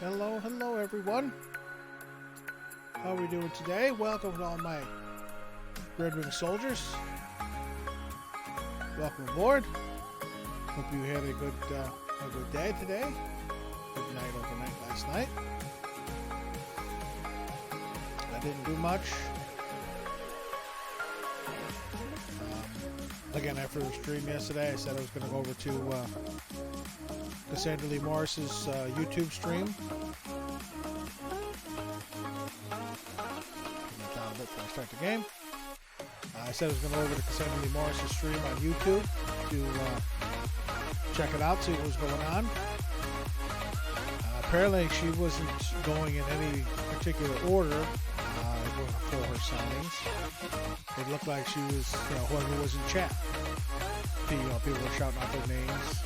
Hello, hello everyone. How are we doing today? Welcome to all my Red Wing soldiers. Welcome aboard. Hope you had a good day today. Good night overnight last night. I didn't do much. Again, after the stream yesterday, I said I was going to go over to Cassandra Lee Morris's YouTube stream. Down a bit before I start the game. I said I was going to go over to Cassandra Lee Morris's stream on YouTube to check it out, see what was going on. Apparently, she wasn't going in any particular order for her signings. It looked like she was, whoever was in chat. People were shouting out their names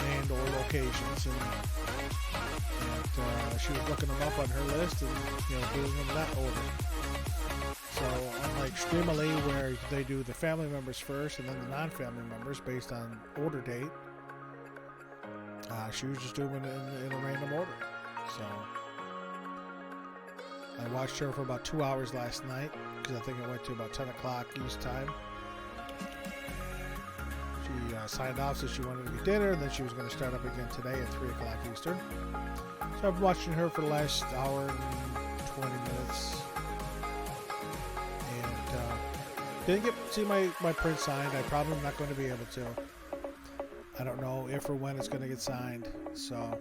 and or locations, and she was looking them up on her list and doing them in that order. So unlike Streamily, where they do the family members first and then the non-family members based on order date, she was just doing it in a random order. So I watched her for about 2 hours last night because I think it went to about 10 o'clock East time. She signed off, so she wanted to get dinner, and then she was going to start up again today at 3 o'clock Eastern. So I've been watching her for the last hour and 20 minutes. And didn't get to see my print signed. I probably am not going to be able to. I don't know if or when it's going to get signed. So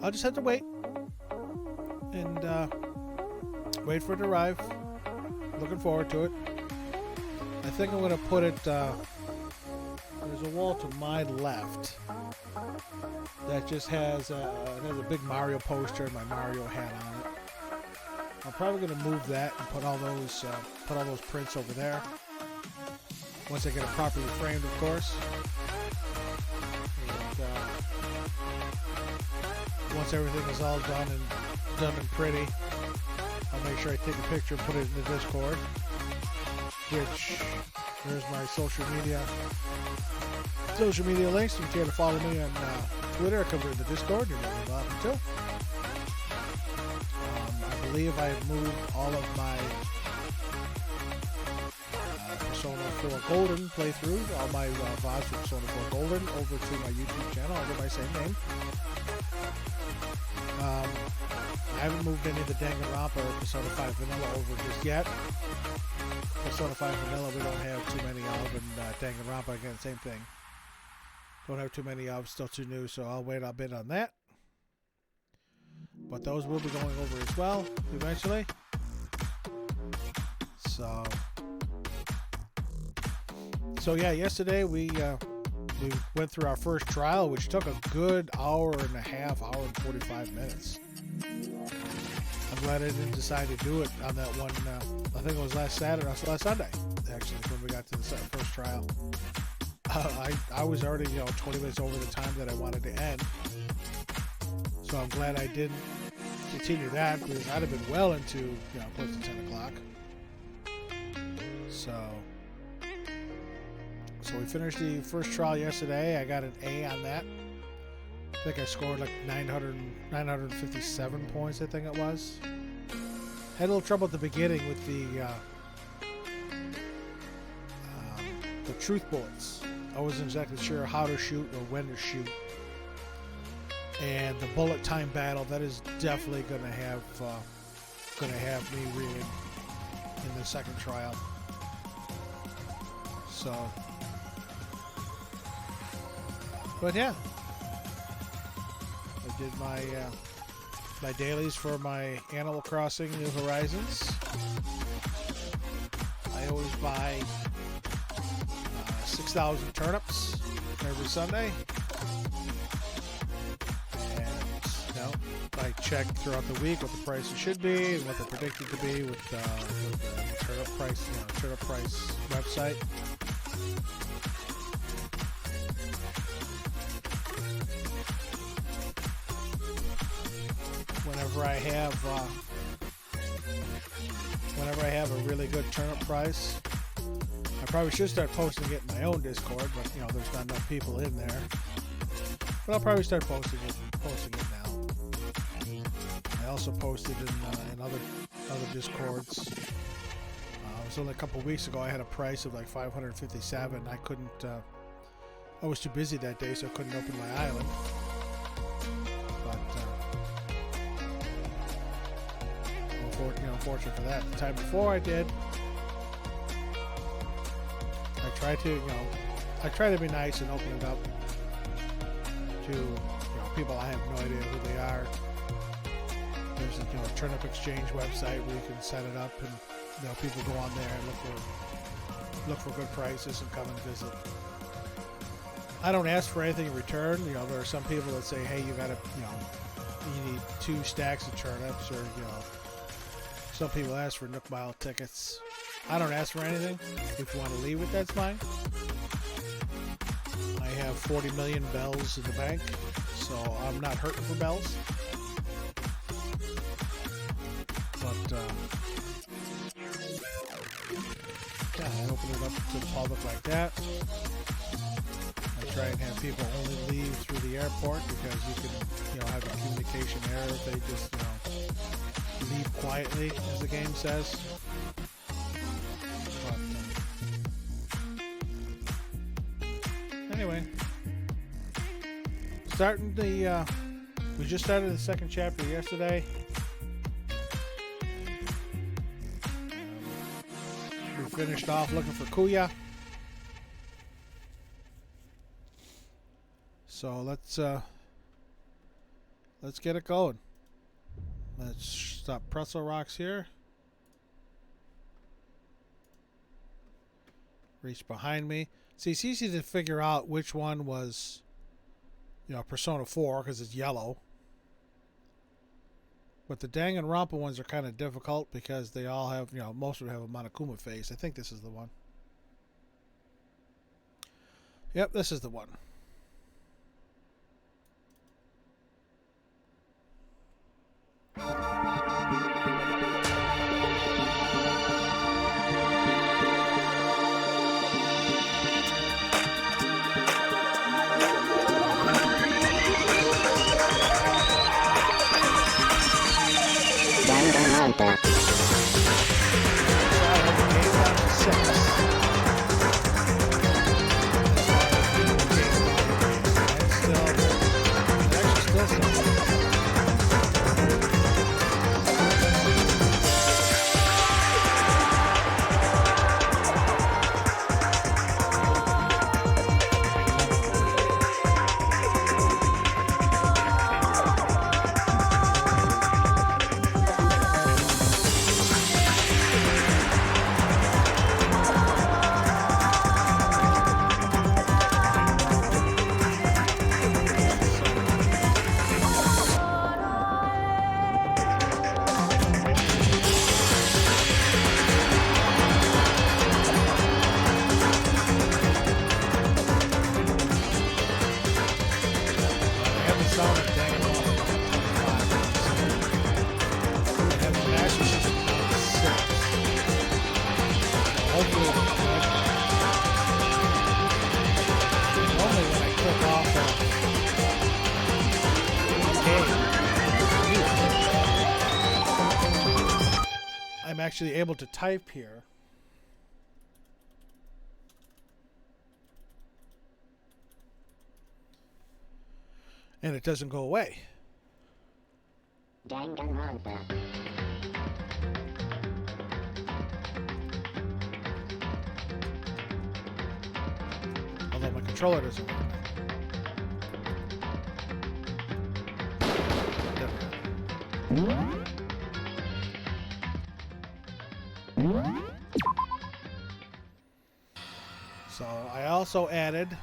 I'll just have to wait. And wait for it to arrive. Looking forward to it. I think I'm going to put it... there's a wall to my left that just has a big Mario poster and my Mario hat on it. I'm probably going to move that and put all those prints over there. Once I get it properly framed, of course. And, once everything is all done and pretty, I'll make sure I take a picture and put it in the Discord. Which there's my social media links. If you care to follow me on Twitter, come to the Discord. You're more than welcome to. I believe I've moved all of my Persona 4 Golden playthrough, all my VODs for Persona 4 Golden, over to my YouTube channel under my same name. I haven't moved any of the Danganronpa or Persona 5 Vanilla over just yet. Persona 5 Vanilla we don't have too many of, and Danganronpa again, same thing. Don't have too many of, still too new, so I'll wait a bit on that. But those will be going over as well, eventually. So yeah, yesterday we went through our first trial, which took a good hour and a half, hour and 45 minutes. I'm glad I didn't decide to do it on that one, I think it was last Sunday, actually, when we got to the first trial. I was already, 20 minutes over the time that I wanted to end. So I'm glad I didn't continue that, because I'd have been well into, close to 10 o'clock. So we finished the first trial yesterday. I got an A on that. I think I scored like 957 points, I think it was. Had a little trouble at the beginning with the truth bullets. I wasn't exactly sure how to shoot or when to shoot. And the bullet time battle, that is definitely going to have me reeling in the second trial. So, but yeah, I did my dailies for my Animal Crossing New Horizons. I always buy 6,000 turnips every Sunday. And, I check throughout the week what the prices should be and what they're predicted to be with the turnip price website. Whenever I have a really good turnip price, I probably should start posting it in my own Discord, but there's not enough people in there. But I'll probably start posting it now. also posted in other Discords. It was only a couple weeks ago. I had a price of like 557. I couldn't. I was too busy that day, so I couldn't open my island. But unfortunate for that. The time before I did, I try to be nice and open it up to people I have no idea who they are. There's a Turnip Exchange website where you can set it up, and people go on there and look for good prices and come and visit. I don't ask for anything in return. There are some people that say, hey, you gotta, you need 2 stacks of turnips, or some people ask for Nook Mile tickets. I don't ask for anything. If you want to leave it, that's fine. I have 40 million bells in the bank, so I'm not hurting for bells. But I open it up to the public like that. I try and have people only leave through the airport, because you can, have a communication error if they just, leave quietly, as the game says. But, anyway, we just started the second chapter yesterday. We finished off looking for Kuya. So let's get it going. Let's stop pretzel rocks here. Reach behind me. See, it's easy to figure out which one was, Persona 4, because it's yellow. But the Danganronpa ones are kind of difficult, because they all have, most of them have a Monokuma face. I think this is the one. Yep, this is the one. Danganronpa. I'm actually able to type here. And it doesn't go away. Danganronpa. Although my controller doesn't work. There we go. So I also added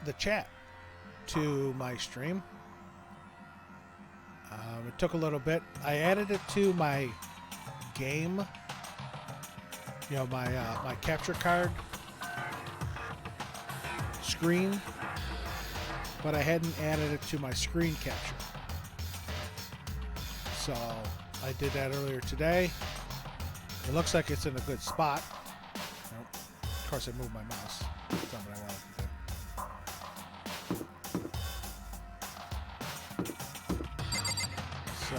the chat to my stream. It took a little bit. I added it to my game, my capture card screen, but I hadn't added it to my screen capture. So I did that earlier today. It looks like it's in a good spot. Nope. Of course, I moved my mouse. That's not what I wanted to do. So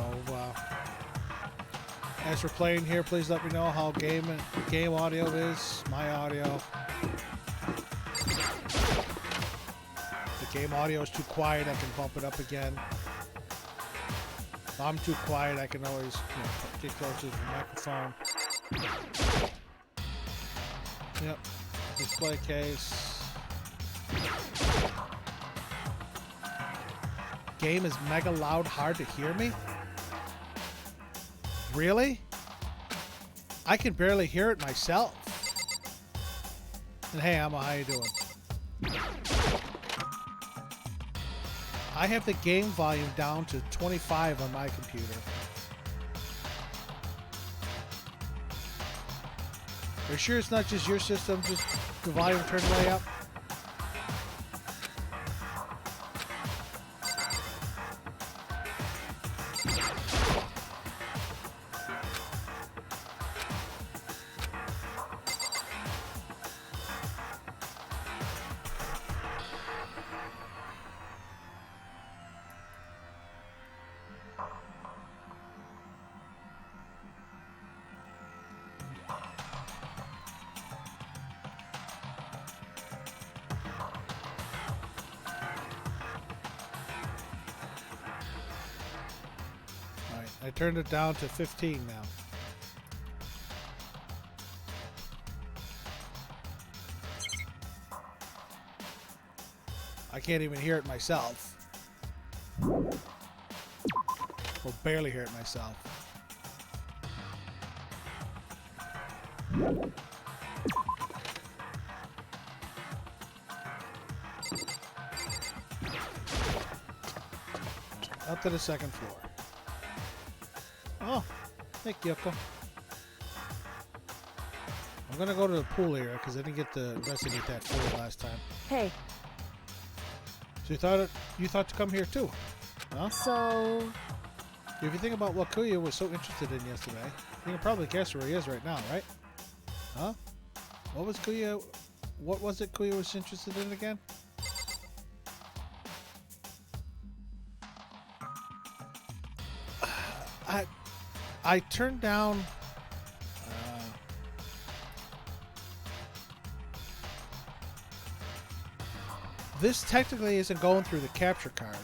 as we're playing here, please let me know how game audio is. My audio. If the game audio is too quiet, I can bump it up again. If I'm too quiet, I can always get closer to the microphone. Yep. Display case. Game is mega loud, hard to hear me? Really? I can barely hear it myself. And hey, Emma, how you doing? I have the game volume down to 25 on my computer. Are you sure it's not just your system, just the volume turned way up? I turned it down to 15 now. I can't even hear it myself. Or barely hear it myself. Up to the second floor. Oh, hey Kyoko. I'm gonna go to the pool area because I didn't get to investigate that pool last time. Hey. So you thought to come here too, huh? So... If you think about what Kuya was so interested in yesterday, you can probably guess where he is right now, right? Huh? What was it Kuya was interested in again? I turned down this technically isn't going through the capture card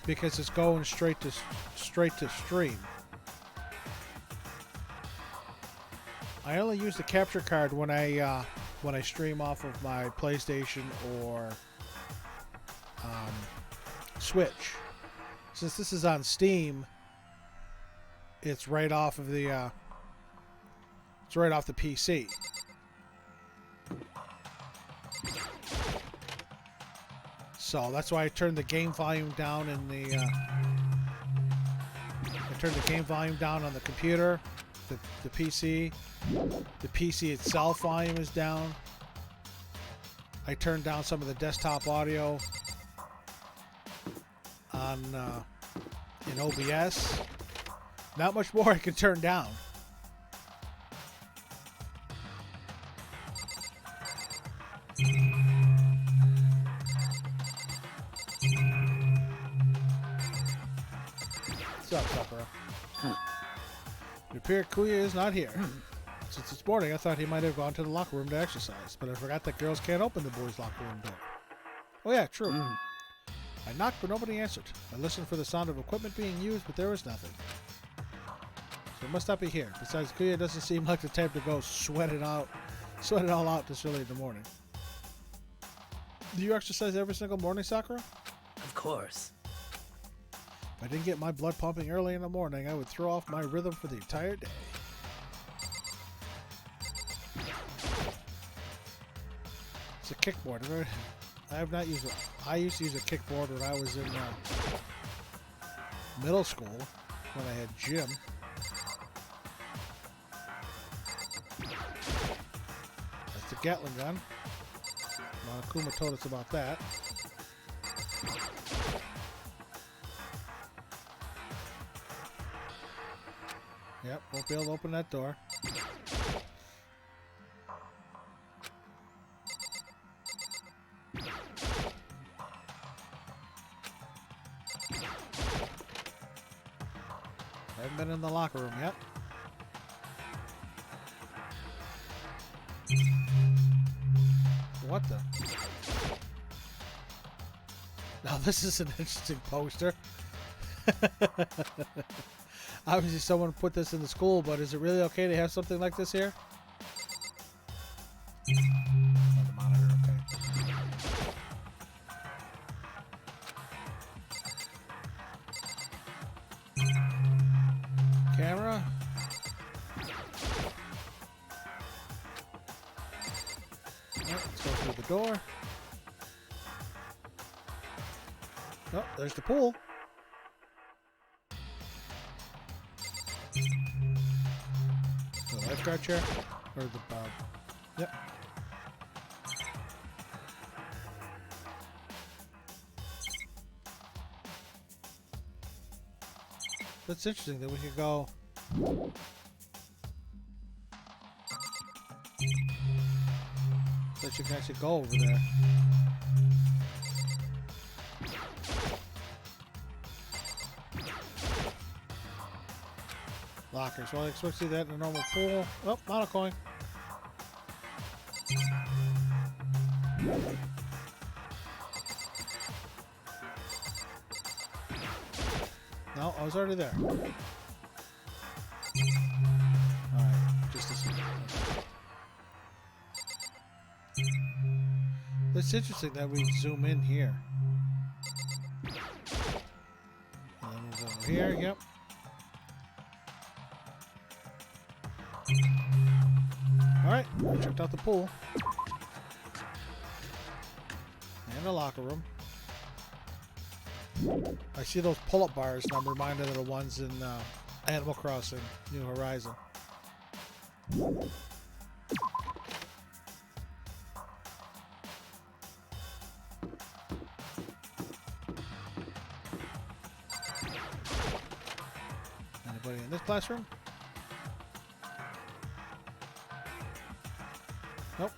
because it's going straight to stream. I only use the capture card when I stream off of my PlayStation or Switch. Since this is on Steam, it's right off of the PC. So that's why I turned the game volume down in the I turned the game volume down on the computer, the PC. The PC itself volume is down. I turned down some of the desktop audio on in OBS. Not much more I can turn down. What's up, Sakura? It appears Kuya is not here. Since it's morning, I thought he might have gone to the locker room to exercise, but I forgot that girls can't open the boys' locker room door. Oh yeah, true. I knocked, but nobody answered. I listened for the sound of equipment being used, but there was nothing. So it must not be here. Besides, Kuya doesn't seem like the type to go sweat it all out this early in the morning. Do you exercise every single morning, Sakura? Of course. If I didn't get my blood pumping early in the morning, I would throw off my rhythm for the entire day. It's a kickboard. I have not used it. I used to use a kickboard when I was in middle school when I had gym. That's the Gatling gun. Monokuma told us about that. Yep, won't be able to open that door. the locker room yet. What the? Now this is an interesting poster. Obviously someone put this in the school, but is it really okay to have something like this here? Oh, the monitor, okay. Camera. Let's go through the door. Oh, there's the pool. The lifeguard chair? Or the yep. That's interesting that we could go. That you can actually go over there. Lockers. Well, I expect to see that in a normal pool. Oh, not a coin. No, I was already there. Alright, just this one. It's interesting that we zoom in here. And then move over here, yep. Alright, we checked out the pool. And the locker room. I see those pull-up bars, and I'm reminded of the ones in Animal Crossing, New Horizon. Anybody in this classroom? Nope.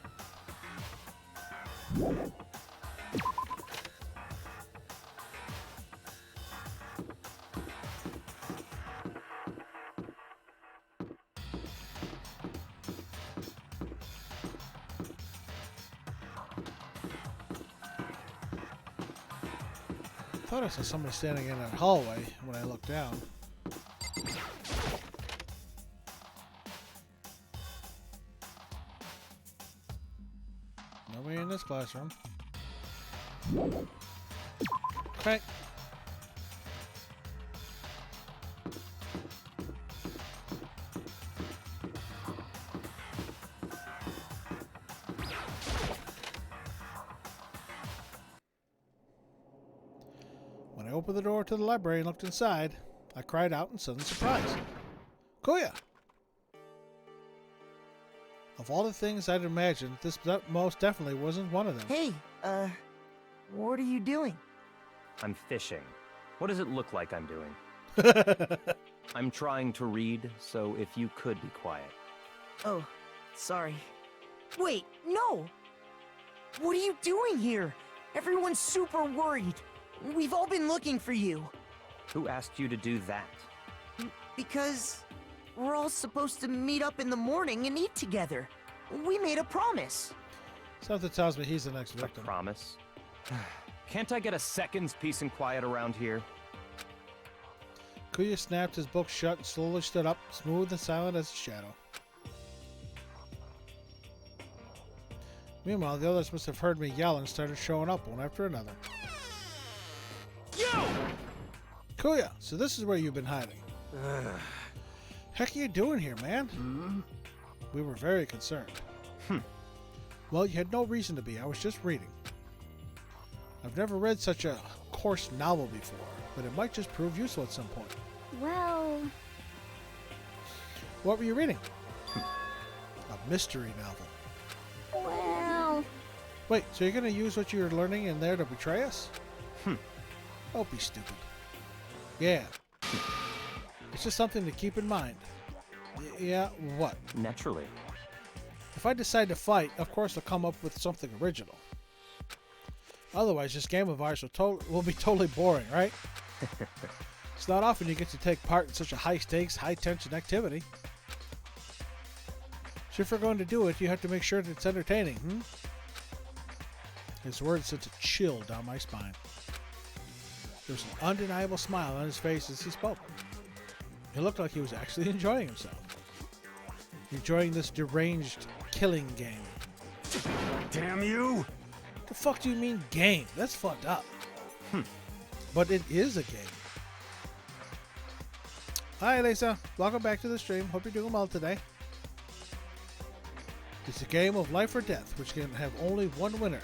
I thought I saw somebody standing in that hallway when I looked down. Nobody in this classroom. Okay. When I opened the door to the library and looked inside, I cried out in sudden surprise. Kuya! Of all the things I'd imagined, this most definitely wasn't one of them. Hey, what are you doing? I'm fishing. What does it look like I'm doing? I'm trying to read, so if you could be quiet. Oh, sorry. Wait, no! What are you doing here? Everyone's super worried. We've all been looking for you. Who asked you to do that? Because we're all supposed to meet up in the morning and eat together. We made a promise. Something tells me he's the next A victim. promise? Can't I get a second's peace and quiet around here? Kuya snapped his book shut and slowly stood up, smooth and silent as a shadow. Meanwhile, the others must have heard me yell and started showing up one after another. Yo! Kuya, so this is where you've been hiding. Heck are you doing here, man? We were very concerned. Well, you had no reason to be. I was just reading. I've never read such a coarse novel before, but it might just prove useful at some point. Well... What were you reading? A mystery novel. Well... Wait, so you're going to use what you're learning in there to betray us? Don't be stupid. Yeah. It's just something to keep in mind. Yeah, what? Naturally. If I decide to fight, of course I'll come up with something original. Otherwise, this game of ours will be totally boring, right? It's not often you get to take part in such a high-stakes, high-tension activity. So if you're going to do it, you have to make sure that it's entertaining, His words sent a chill down my spine. There was an undeniable smile on his face as he spoke. It looked like he was actually enjoying himself. Enjoying this deranged killing game. Damn you! The fuck do you mean game? That's fucked up. But it is a game. Hi Lisa, welcome back to the stream. Hope you're doing well today. It's a game of life or death, which can have only one winner.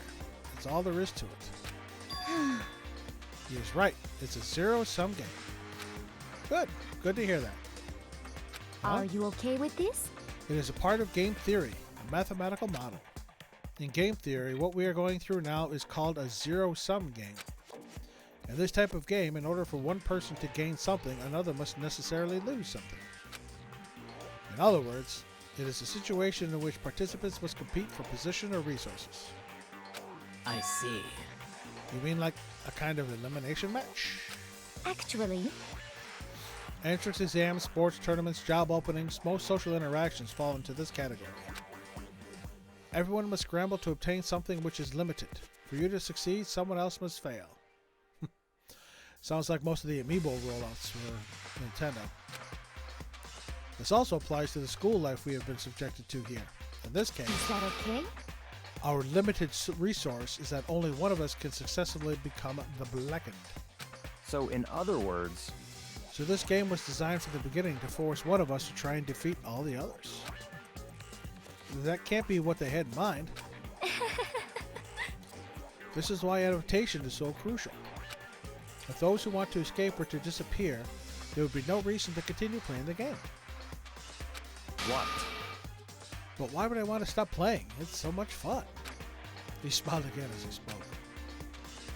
That's all there is to it. He is right. It's a zero-sum game. Good. Good to hear that. Are you okay with this? It is a part of game theory, a mathematical model. In game theory, what we are going through now is called a zero-sum game. In this type of game, in order for one person to gain something, another must necessarily lose something. In other words, it is a situation in which participants must compete for position or resources. I see. You mean like a kind of elimination match? Actually, Entrance exams, sports tournaments, job openings, most social interactions fall into this category. Everyone must scramble to obtain something which is limited. For you to succeed, someone else must fail. Sounds like most of the Amiibo rollouts for Nintendo. This also applies to the school life we have been subjected to here. In this case, is that okay? our limited resource is that only one of us can successfully become the Blackened. So, in other words, So this game was designed from the beginning to force one of us to try and defeat all the others. That can't be what they had in mind. This is why adaptation is so crucial. If those who want to escape were to disappear, there would be no reason to continue playing the game. what? But why would I want to stop playing? It's so much fun. He smiled again as he spoke.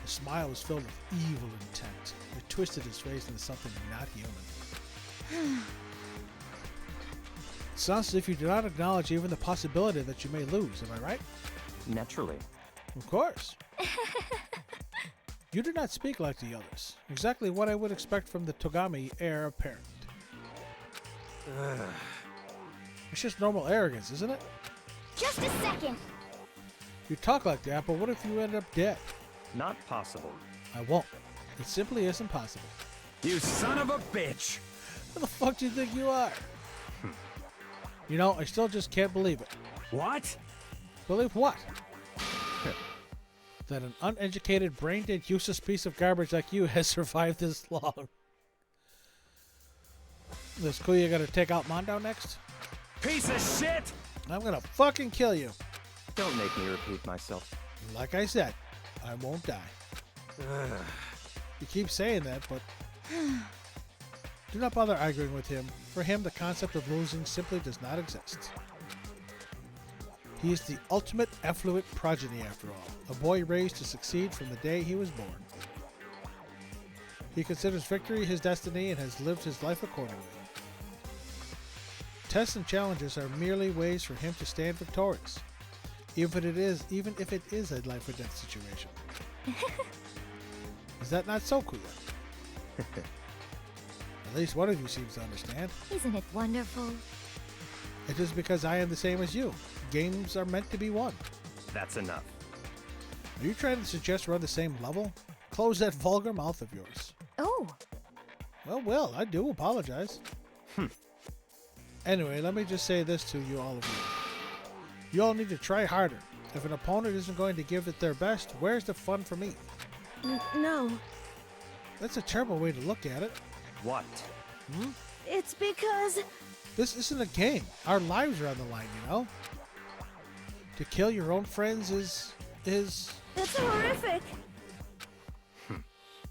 The smile was filled with evil intent. It twisted his face into something not human. It sounds as if you do not acknowledge even the possibility that you may lose, am I right? Naturally. Of course. You do not speak like the others. Exactly what I would expect from the Togami heir apparent. It's just normal arrogance, isn't it? Just a second. You talk like that, but what if you end up dead? Not possible. I won't. It simply isn't possible. You son of a bitch! Who the fuck do you think you are? You know, I still just can't believe it. What? Believe what? That an uneducated, brain-dead, useless piece of garbage like you has survived this long. This cool, you gotta take out Mondo next? Piece of shit! I'm gonna fucking kill you. Don't make me repeat myself. Like I said, I won't die. You keep saying that, but do not bother arguing with him. For him, the concept of losing simply does not exist. He is the ultimate effluent progeny, after all, a boy raised to succeed from the day he was born. He considers victory his destiny and has lived his life accordingly. Tests and challenges are merely ways for him to stand victorious, even if it is a life or death situation. Is that not so, Kuya? At least one of you seems to understand. Isn't it wonderful? It is because I am the same as you. Games are meant to be won. That's enough. Are you trying to suggest we're on the same level? Close that vulgar mouth of yours. Oh, Well, I do apologize. Anyway, let me just say this to you, all of you. You all need to try harder. If an opponent isn't going to give it their best, where's the fun for me? no. That's a terrible way to look at it. What? It's because... This isn't a game. Our lives are on the line, you know? To kill your own friends is... That's horrific.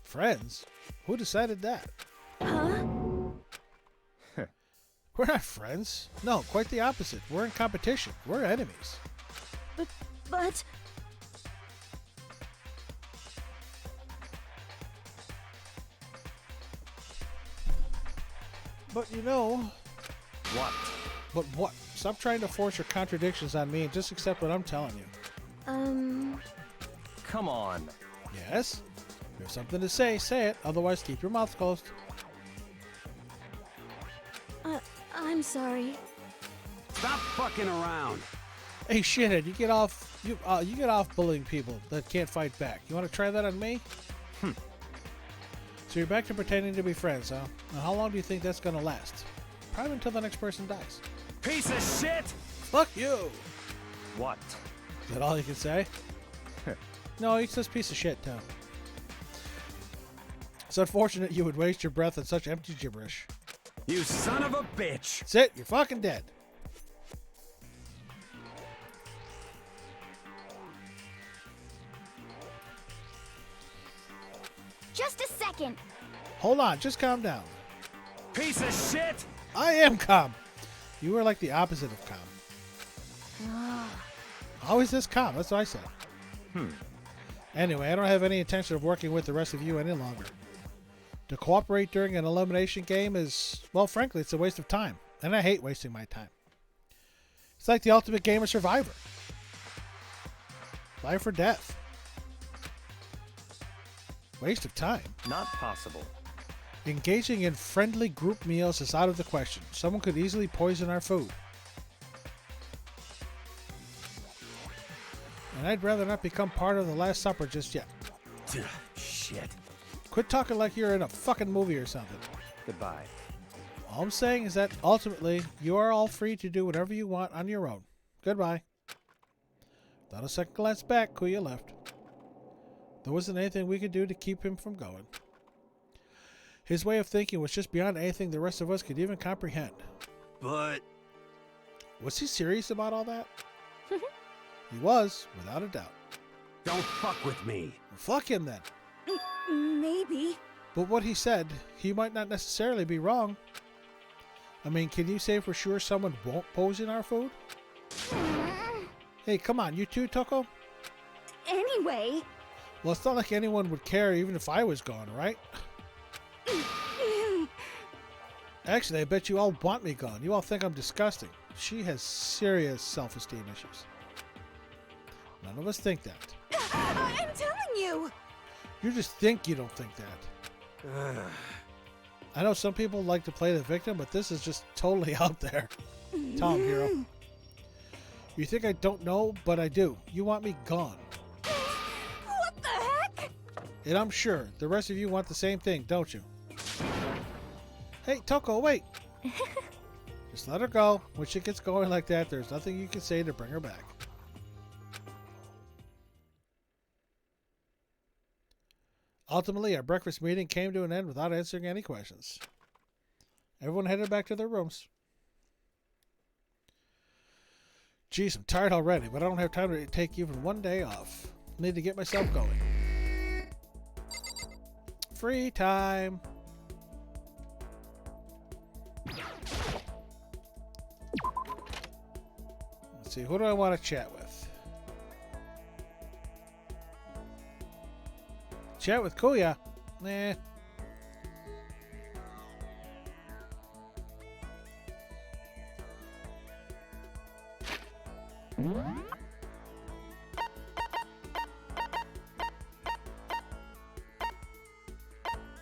Friends? Who decided that? Huh? We're not friends. No, quite the opposite. We're in competition. We're enemies. But... But you know... What? But what? Stop trying to force your contradictions on me and just accept what I'm telling you. Come on. Yes? If you have something to say, say it. Otherwise, keep your mouth closed. I'm sorry. Stop fucking around. Hey, shithead, you get off bullying people that can't fight back. You want to try that on me? So you're back to pretending to be friends, huh? Now, how long do you think that's gonna last? Probably until the next person dies. Piece of shit! Fuck you! What? Is that all you can say? No, he says piece of shit, too. It's unfortunate you would waste your breath on such empty gibberish. You son of a bitch! That's it, you're fucking dead. Just a second. Hold on, just calm down. Piece of shit! I am calm. You are like the opposite of calm. Always this calm, that's what I said. Anyway, I don't have any intention of working with the rest of you any longer. To cooperate during an elimination game is, well, frankly, it's a waste of time. And I hate wasting my time. It's like the ultimate game of Survivor. Life or death. Waste of time. Not possible. Engaging in friendly group meals is out of the question. Someone could easily poison our food. And I'd rather not become part of the Last Supper just yet. Shit. Quit talking like you're in a fucking movie or something. Goodbye. All I'm saying is that ultimately, you are all free to do whatever you want on your own. Goodbye. Without a second glance back, Kuya left. There wasn't anything we could do to keep him from going. His way of thinking was just beyond anything the rest of us could even comprehend. But... Was he serious about all that? He was, without a doubt. don't fuck with me. Well, fuck him then. Maybe. But what he said, he might not necessarily be wrong. I mean, can you say for sure someone won't poison our food? Hey, come on, you too, Toko? Anyway. Well, it's not like anyone would care even if I was gone, right? Actually, I bet you all want me gone. You all think I'm disgusting. She has serious self-esteem issues. None of us think that. I'm telling you. You just think you don't think that. I know some people like to play the victim, but this is just totally out there. Tom, hero. You think I don't know, but I do. You want me gone. What the heck? And I'm sure the rest of you want the same thing, don't you? Hey, Toko, wait. Just let her go. When she gets going like that, there's nothing you can say to bring her back. Ultimately, our breakfast meeting came to an end without answering any questions. Everyone headed back to their rooms. Geez, I'm tired already, but I don't have time to take even one day off. Need to get myself going. Free time. Let's see, who do I want to chat with? Chat with Kuya? Nah.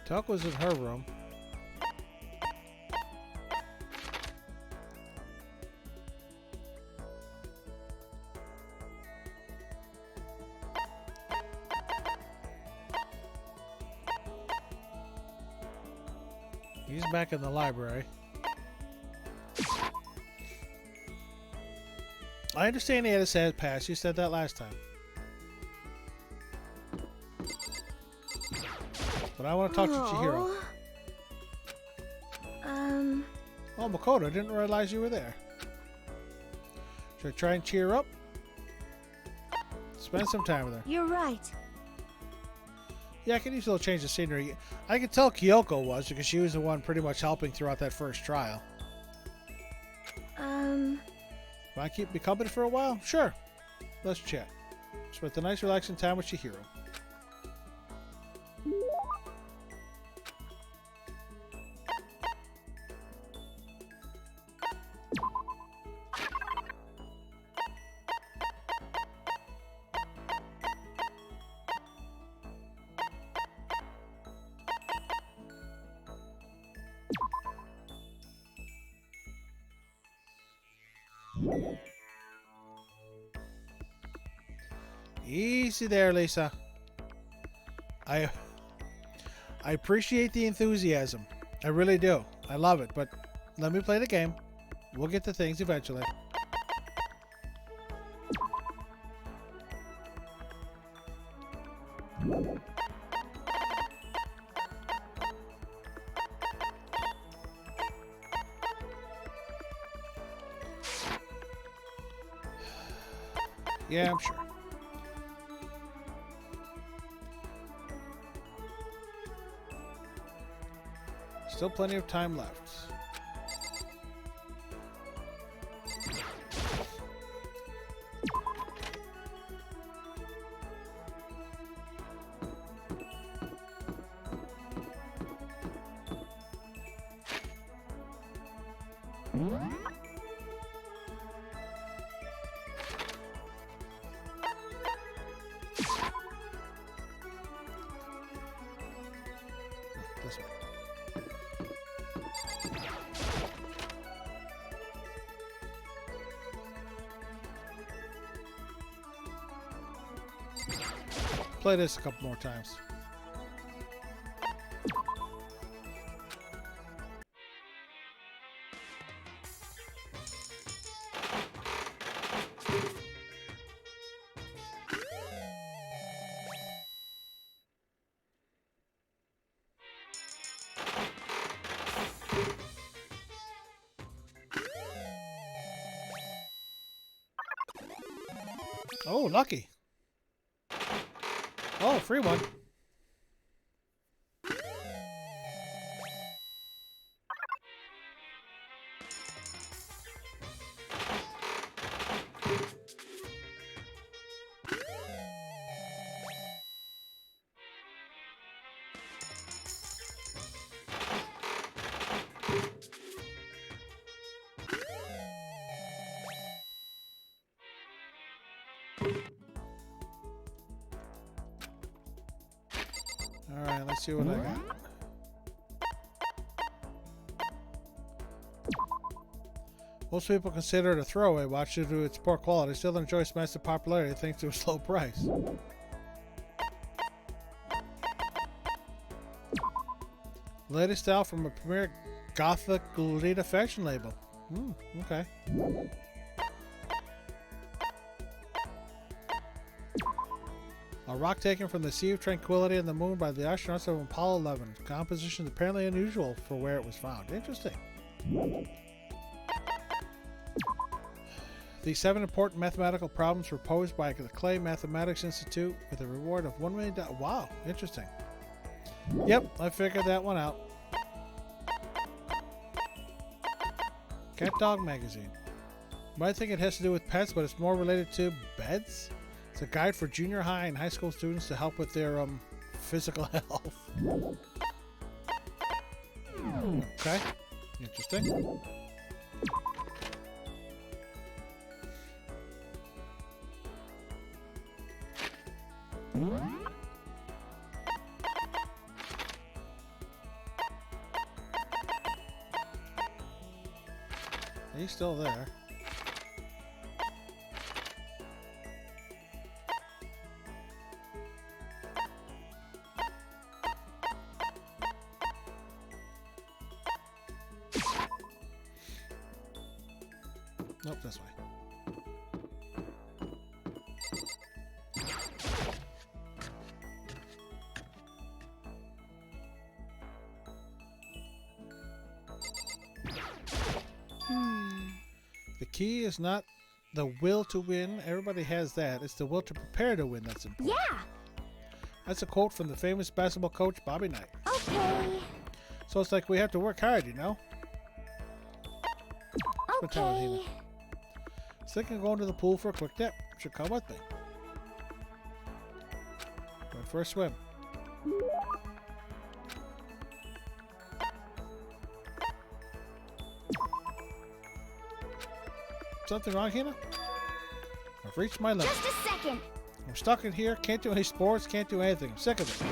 Toko's in her room. He's back in the library. I understand he had a sad past. You said that last time. But I want to talk to Chihiro. Oh, Makoto, I didn't realize you were there. Should I try and cheer her up? Spend some time with her. You're right. Yeah, I could use a little change of scenery. I could tell Kyoko was, because she was the one pretty much helping throughout that first trial. Want to keep me company for a while? Sure. Let's chat. Spent a nice relaxing time with Chihiro. Easy there, Lisa. I appreciate the enthusiasm. I really do. I love it, but let me play the game. We'll get to things eventually. Yeah, I'm sure. Still plenty of time left. This way. Play this a couple more times. Oh, lucky. Oh, free one. Alright, let's see what I got. Most people consider it a throwaway watch due to its poor quality. Still enjoys massive popularity thanks to its low price. Latest style from a premier Gothic Lolita fashion label. Okay. A rock taken from the Sea of Tranquility and the Moon by the astronauts of Apollo 11. Composition is apparently unusual for where it was found. Interesting. The 7 important mathematical problems were posed by the Clay Mathematics Institute with a reward of $1 million. Wow, interesting. Yep, I figured that one out. Cat Dog Magazine. You might think it has to do with pets, but it's more related to beds. It's a guide for junior high and high school students to help with their physical health. Okay, interesting. He's still there. Nope, this way. The key is not the will to win. Everybody has that. It's the will to prepare to win that's important. Yeah. That's a quote from the famous basketball coach, Bobby Knight. Okay. So it's like we have to work hard, you know? Spend time with Hina. Okay. Thinking of going to the pool for a quick dip. Should come with me. Going for a swim. Something wrong, Hina? I've reached my limit. Just a second. I'm stuck in here, can't do any sports, can't do anything. I'm sick of it.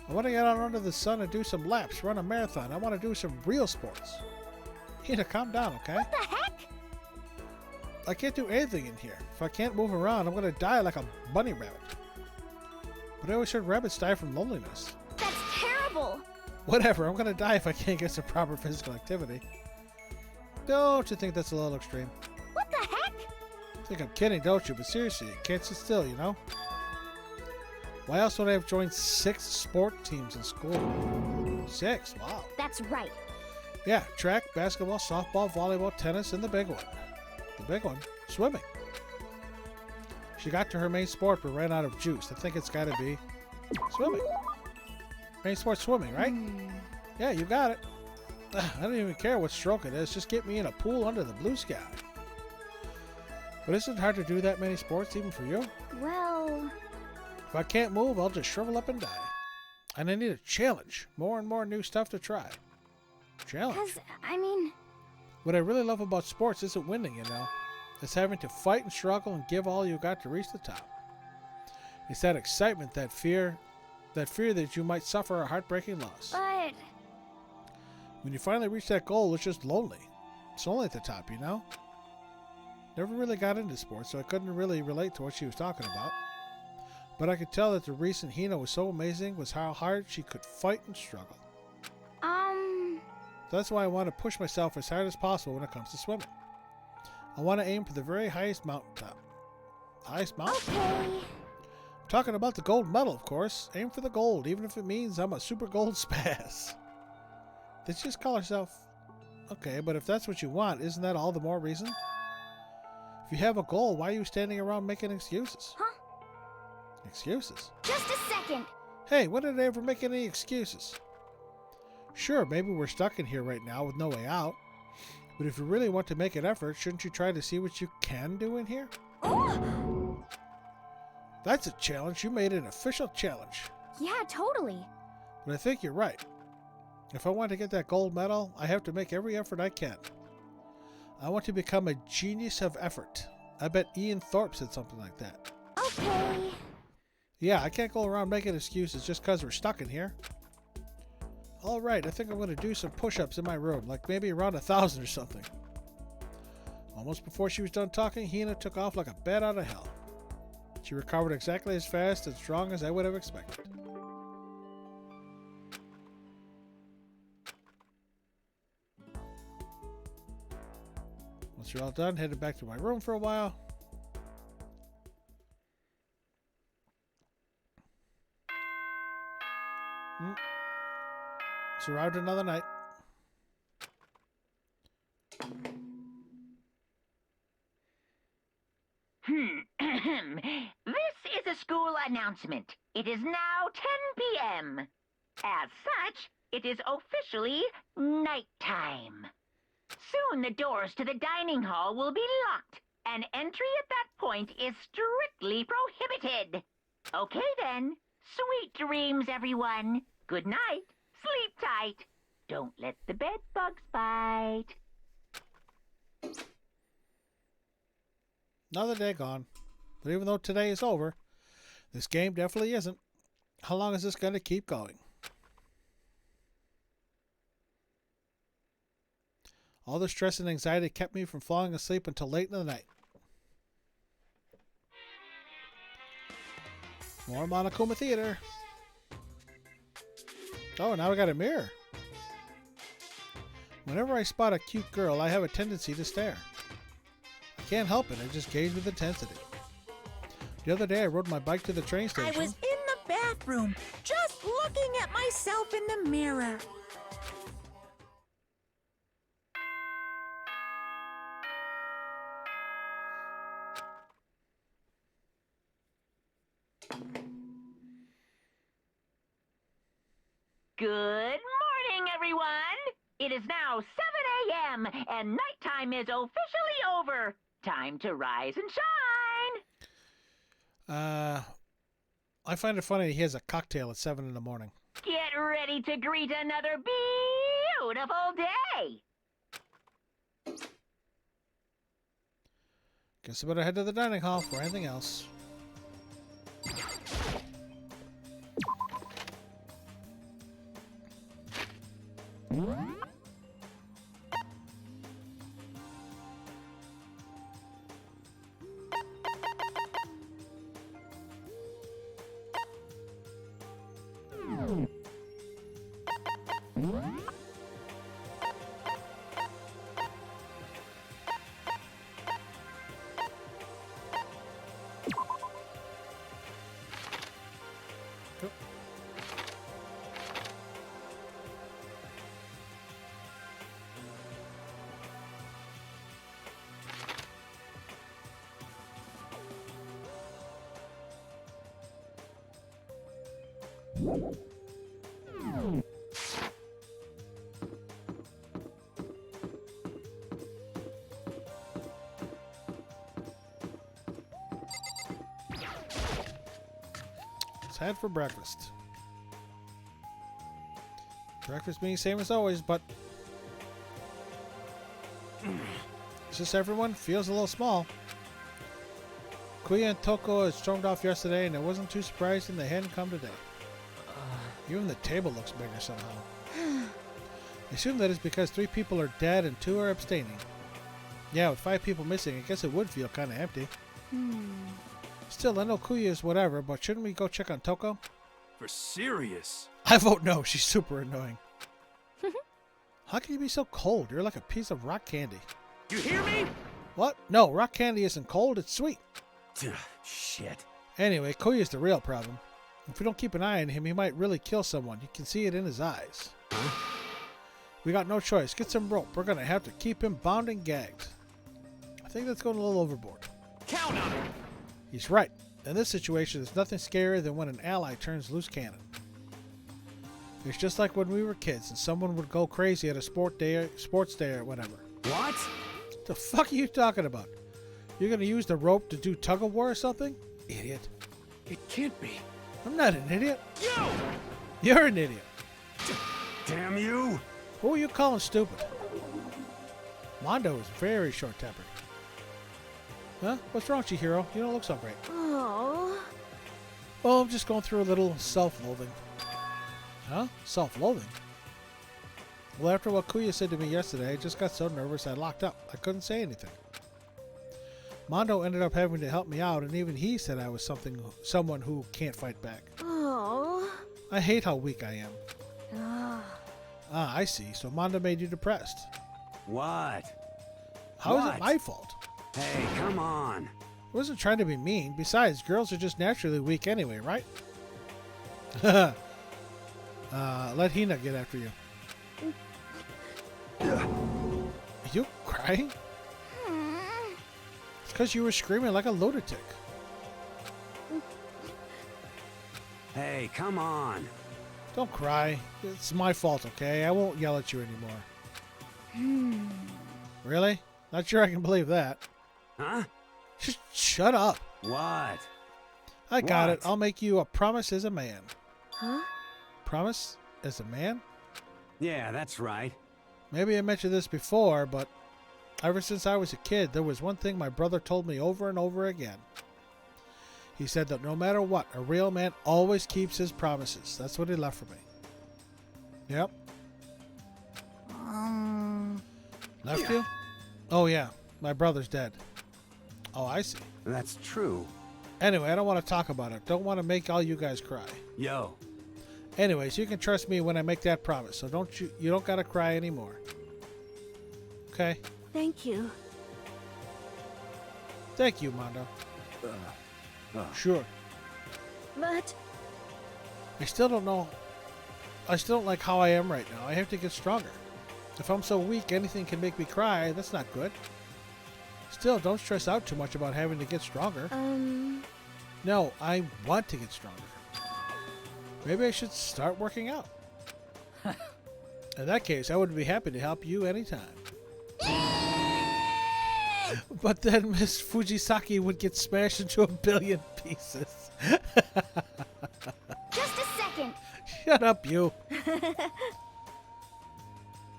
I want to get out under the sun and do some laps, run a marathon. I want to do some real sports. Hina, calm down, okay? What the heck? I can't do anything in here. If I can't move around, I'm gonna die like a bunny rabbit. But I always heard rabbits die from loneliness. That's terrible. Whatever, I'm gonna die if I can't get some proper physical activity. Don't you think that's a little extreme? What the heck? I think I'm kidding, don't you? But seriously, you can't sit still, you know? Why else would I have joined 6 sport teams in school? 6? Wow. That's right. Yeah, track, basketball, softball, volleyball, tennis, and the big one. The big one? Swimming. She got to her main sport but ran out of juice. I think it's gotta be swimming. Main sport swimming, right? Yeah, you got it. I don't even care what stroke it is. Just get me in a pool under the blue sky. But isn't it hard to do that many sports even for you? Well, If I can't move, I'll just shrivel up and die. And I need a challenge. More and more new stuff to try. Challenge. because, I mean, What I really love about sports isn't winning, you know. It's having to fight and struggle and give all you got to reach the top. It's that excitement, that fear that you might suffer a heartbreaking loss. but, When you finally reach that goal, it's just lonely. It's lonely at the top, you know? Never really got into sports, so I couldn't really relate to what she was talking about. But I could tell that the reason Hina was so amazing was how hard she could fight and struggle. That's why I want to push myself as hard as possible when it comes to swimming. I want to aim for the very highest mountaintop. Highest mountain? okay. I'm talking about the gold medal, of course. Aim for the gold, even if it means I'm a super gold spaz. Did she just call herself? Okay, but if that's what you want, isn't that all the more reason? If you have a goal, why are you standing around making excuses? Huh? Excuses? Just a second. Hey, when did I ever make any excuses? Sure, maybe we're stuck in here right now with no way out. But if you really want to make an effort, shouldn't you try to see what you can do in here? Oh! That's a challenge. You made an official challenge. Yeah, totally. But I think you're right. If I want to get that gold medal, I have to make every effort I can. I want to become a genius of effort. I bet Ian Thorpe said something like that. Okay. Yeah, I can't go around making excuses just because we're stuck in here. All right, I think I'm going to do some push-ups in my room, like maybe around 1,000 or something. Almost before she was done talking, Hina took off like a bat out of hell. She recovered exactly as fast and strong as I would have expected. Once you're all done, headed back to my room for a while. Survived another night. This is a school announcement. It is now 10 p.m. As such, it is officially nighttime. Soon the doors to the dining hall will be locked, and entry at that point is strictly prohibited. Okay then. Sweet dreams, everyone. Good night. Sleep tight. Don't let the bed bugs bite. Another day gone. But even though today is over, this game definitely isn't. How long is this going to keep going? All the stress and anxiety kept me from falling asleep until late in the night. More Monokuma Theater. Oh, now we got a mirror. Whenever I spot a cute girl, I have a tendency to stare. I can't help it, I just gaze with intensity. The other day I rode my bike to the train I station. was in the bathroom, just looking at myself in the mirror. Good morning, everyone. It is now 7 a.m. and nighttime is officially over. Time to rise and shine. I find it funny he has a cocktail at 7 in the morning. Get ready to greet another beautiful day. Guess I better head to the dining hall for anything else. Let's head for breakfast. Breakfast being same as always, but it's just everyone feels a little small. Kuya and Toko had stormed off yesterday, and it wasn't too surprising they hadn't come today. Even the table looks bigger somehow. I assume that is because 3 people are dead and 2 are abstaining. Yeah, with 5 people missing, I guess it would feel kind of empty. Still, I know Kuya is whatever, but shouldn't we go check on Toko? For serious? I vote no. She's super annoying. How can you be so cold? You're like a piece of rock candy. You hear me? What? No, rock candy isn't cold. It's sweet. Shit. Anyway, Kuya's the real problem. If we don't keep an eye on him, he might really kill someone. You can see it in his eyes. We got no choice. Get some rope. We're going to have to keep him bound and gagged. I think that's going a little overboard. Count on it. He's right. In this situation, there's nothing scarier than when an ally turns loose cannon. It's just like when we were kids and someone would go crazy at a sports day or whatever. What? The fuck are you talking about? You're going to use the rope to do tug of war or something? Idiot. It can't be. I'm not an idiot. You! You're an idiot. Damn you! Who are you calling stupid? Mondo is very short-tempered. Huh? What's wrong, Chihiro? You don't look so great. Oh. Oh, I'm just going through a little self-loathing. Huh? Self-loathing? Well, after what Kuya said to me yesterday, I just got so nervous I locked up. I couldn't say anything. Mondo ended up having to help me out, and even he said I was someone who can't fight back. Oh. I hate how weak I am. Ah. Ah, I see. So Mondo made you depressed. What? How is What? it my fault? Hey, come on. I wasn't trying to be mean. Besides, girls are just naturally weak anyway, right? Let Hina get after you. Are you crying? It's because you were screaming like a lunatic. Hey, come on. Don't cry. It's my fault, okay? I won't yell at you anymore. Really? Not sure I can believe that. Huh? Just shut up. What? I got it. What? I'll make you a promise as a man. Huh? Promise as a man? Yeah, that's right. Maybe I mentioned this before, but ever since I was a kid, there was one thing my brother told me over and over again. He said that no matter what, a real man always keeps his promises. That's what he left for me. Yep. Left you? Oh, yeah. My brother's dead. Oh, I see. That's true. Anyway, I don't want to talk about it. Don't want to make all you guys cry. Yo. Anyways, you can trust me when I make that promise, so you don't gotta cry anymore. Okay? Thank you. Thank you, Mondo. Sure. But I still don't know. I still don't like how I am right now. I have to get stronger. If I'm so weak, anything can make me cry. That's not good. Still, don't stress out too much about having to get stronger. No, I want to get stronger. Maybe I should start working out. In that case, I would be happy to help you anytime. But then Miss Fujisaki would get smashed into a billion pieces. just a second. Shut up, you.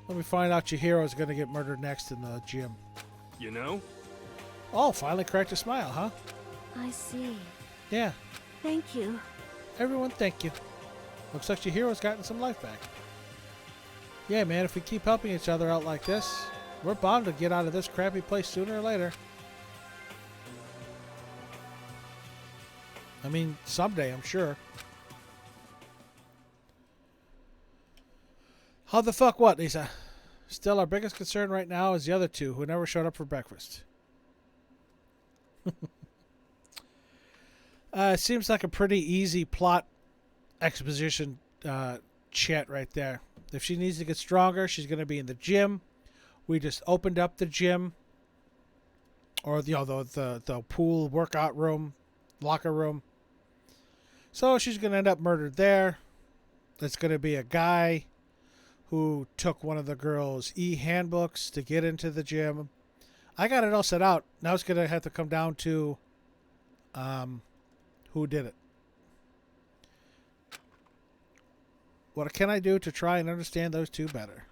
Let me find out Chihiro is going to get murdered next in the gym. You know? Oh, finally cracked a smile, huh? I see. Yeah. Thank you. Everyone, thank you. Looks like Chihiro's gotten some life back. Yeah, man, if we keep helping each other out like this, we're bound to get out of this crappy place sooner or later. I mean, someday, I'm sure. How the fuck what, Lisa? Still, our biggest concern right now is the other two who never showed up for breakfast. It seems like a pretty easy plot exposition chat right there. If she needs to get stronger, she's going to be in the gym. We just opened up the gym, or the pool workout room, locker room. So she's going to end up murdered there. It's going to be a guy who took one of the girls' e-handbooks to get into the gym. I got it all set out. Now it's going to have to come down to who did it. What can I do to try and understand those two better?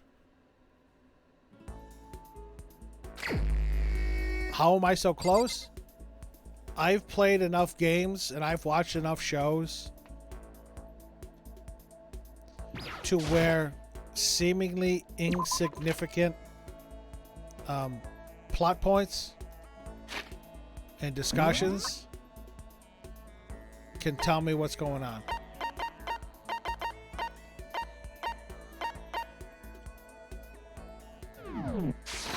How am I so close? I've played enough games and I've watched enough shows to where seemingly insignificant plot points and discussions can tell me what's going on.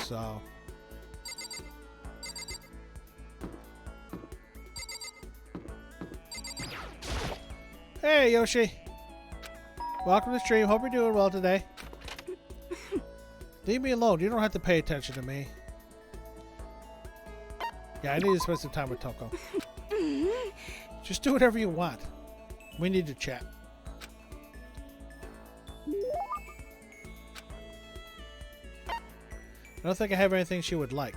So hey Yoshi, welcome to the stream. Hope you're doing well today. Leave me alone. You don't have to pay attention to me. Yeah, I need to spend some time with Toko. Just do whatever you want. We need to chat. I don't think I have anything she would like.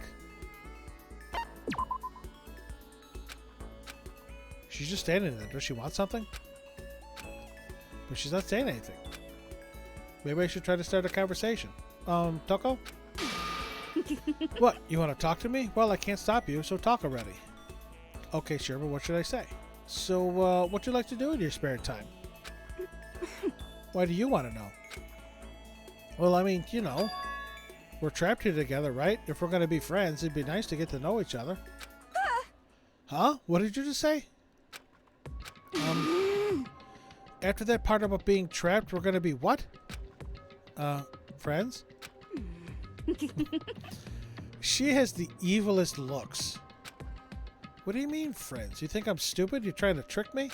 She's just standing there. Does she want something? But she's not saying anything. Maybe I should try to start a conversation. Toko? What? You want to talk to me? Well, I can't stop you, so talk already. Okay, sure, but what should I say? So, what do you like to do in your spare time? Why do you want to know? Well, I mean, you know, we're trapped here together, right? If we're going to be friends, it'd be nice to get to know each other. Huh? What did you just say? After that part about being trapped, we're going to be what? Friends? She has the evilest looks. What do you mean, friends? You think I'm stupid? You're trying to trick me?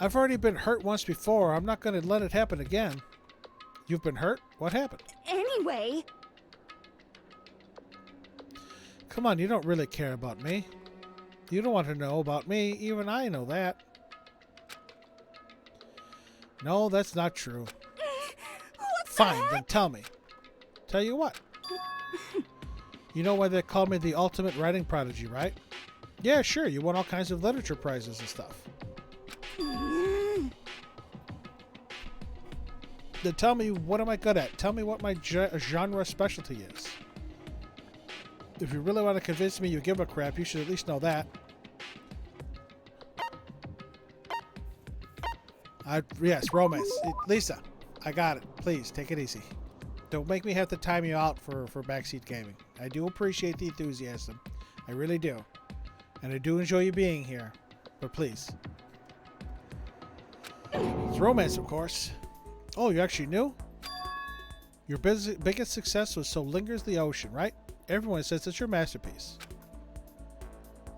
I've already been hurt once before. I'm not going to let it happen again. You've been hurt? What happened? Anyway. Come on, you don't really care about me. You don't want to know about me. Even I know that. No, that's not true. Fine, then tell me. Tell you what? You know why they call me the ultimate writing prodigy, right? Yeah, sure. You won all kinds of literature prizes and stuff. Then tell me, what am I good at? Tell me what my genre specialty is. If you really want to convince me you give a crap, you should at least know that. Yes, romance. Lisa, I got it. Please, take it easy. Don't make me have to time you out for backseat gaming. I do appreciate the enthusiasm. I really do. And I do enjoy you being here. But please. It's romance, of course. Oh, you actually knew? Your biggest success was So Lingers the Ocean, right? Everyone says it's your masterpiece.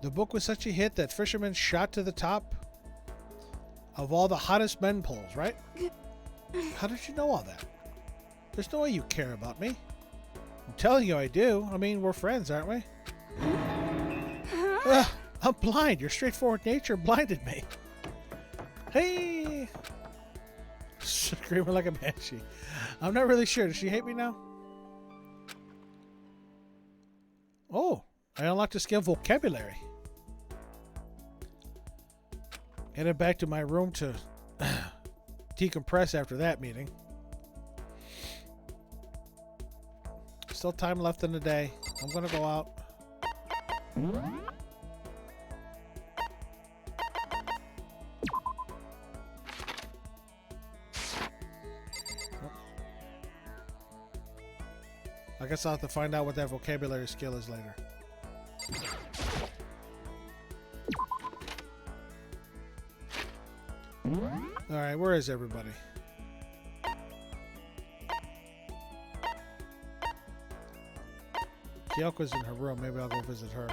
The book was such a hit that fishermen shot to the top of all the hottest men polls, right? How did you know all that? There's no way you care about me. I'm telling you I do. I mean, we're friends, aren't we? I'm blind. Your straightforward nature blinded me. Hey! Screaming like a banshee. I'm not really sure. Does she hate me now? Oh, I unlocked a skill vocabulary. Headed back to my room to decompress after that meeting. Still time left in the day. I'm gonna go out. I guess I'll have to find out what that vocabulary skill is later. Alright, where is everybody? Kyoko's in her room. Maybe I'll go visit her.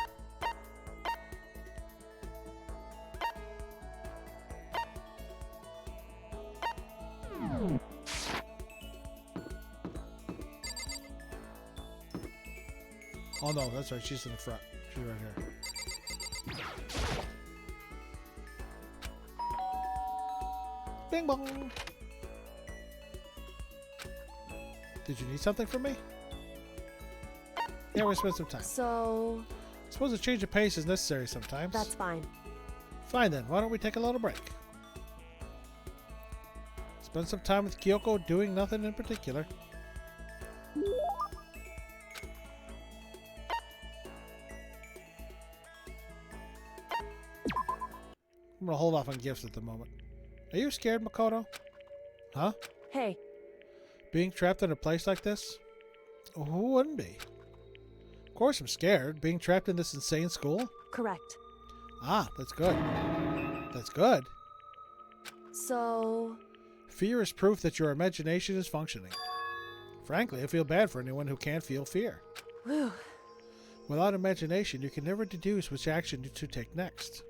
Oh no, that's right. She's in the front. She's right here. Bing bong. Did you need something from me? Yeah, we're gonna spend some time. So, I suppose a change of pace is necessary sometimes. that's fine. Fine then, why don't we take a little break? Spend some time with Kyoko doing nothing in particular. I'm gonna hold off on gifts at the moment. Are you scared, Makoto? Huh? Hey, Being trapped in a place like this? Who wouldn't be? Of course I'm scared. Being trapped in this insane school? correct. Ah, that's good. That's good. So, Fear is proof that your imagination is functioning. Frankly, I feel bad for anyone who can't feel fear. whew, Without imagination, you can never deduce which action to take next.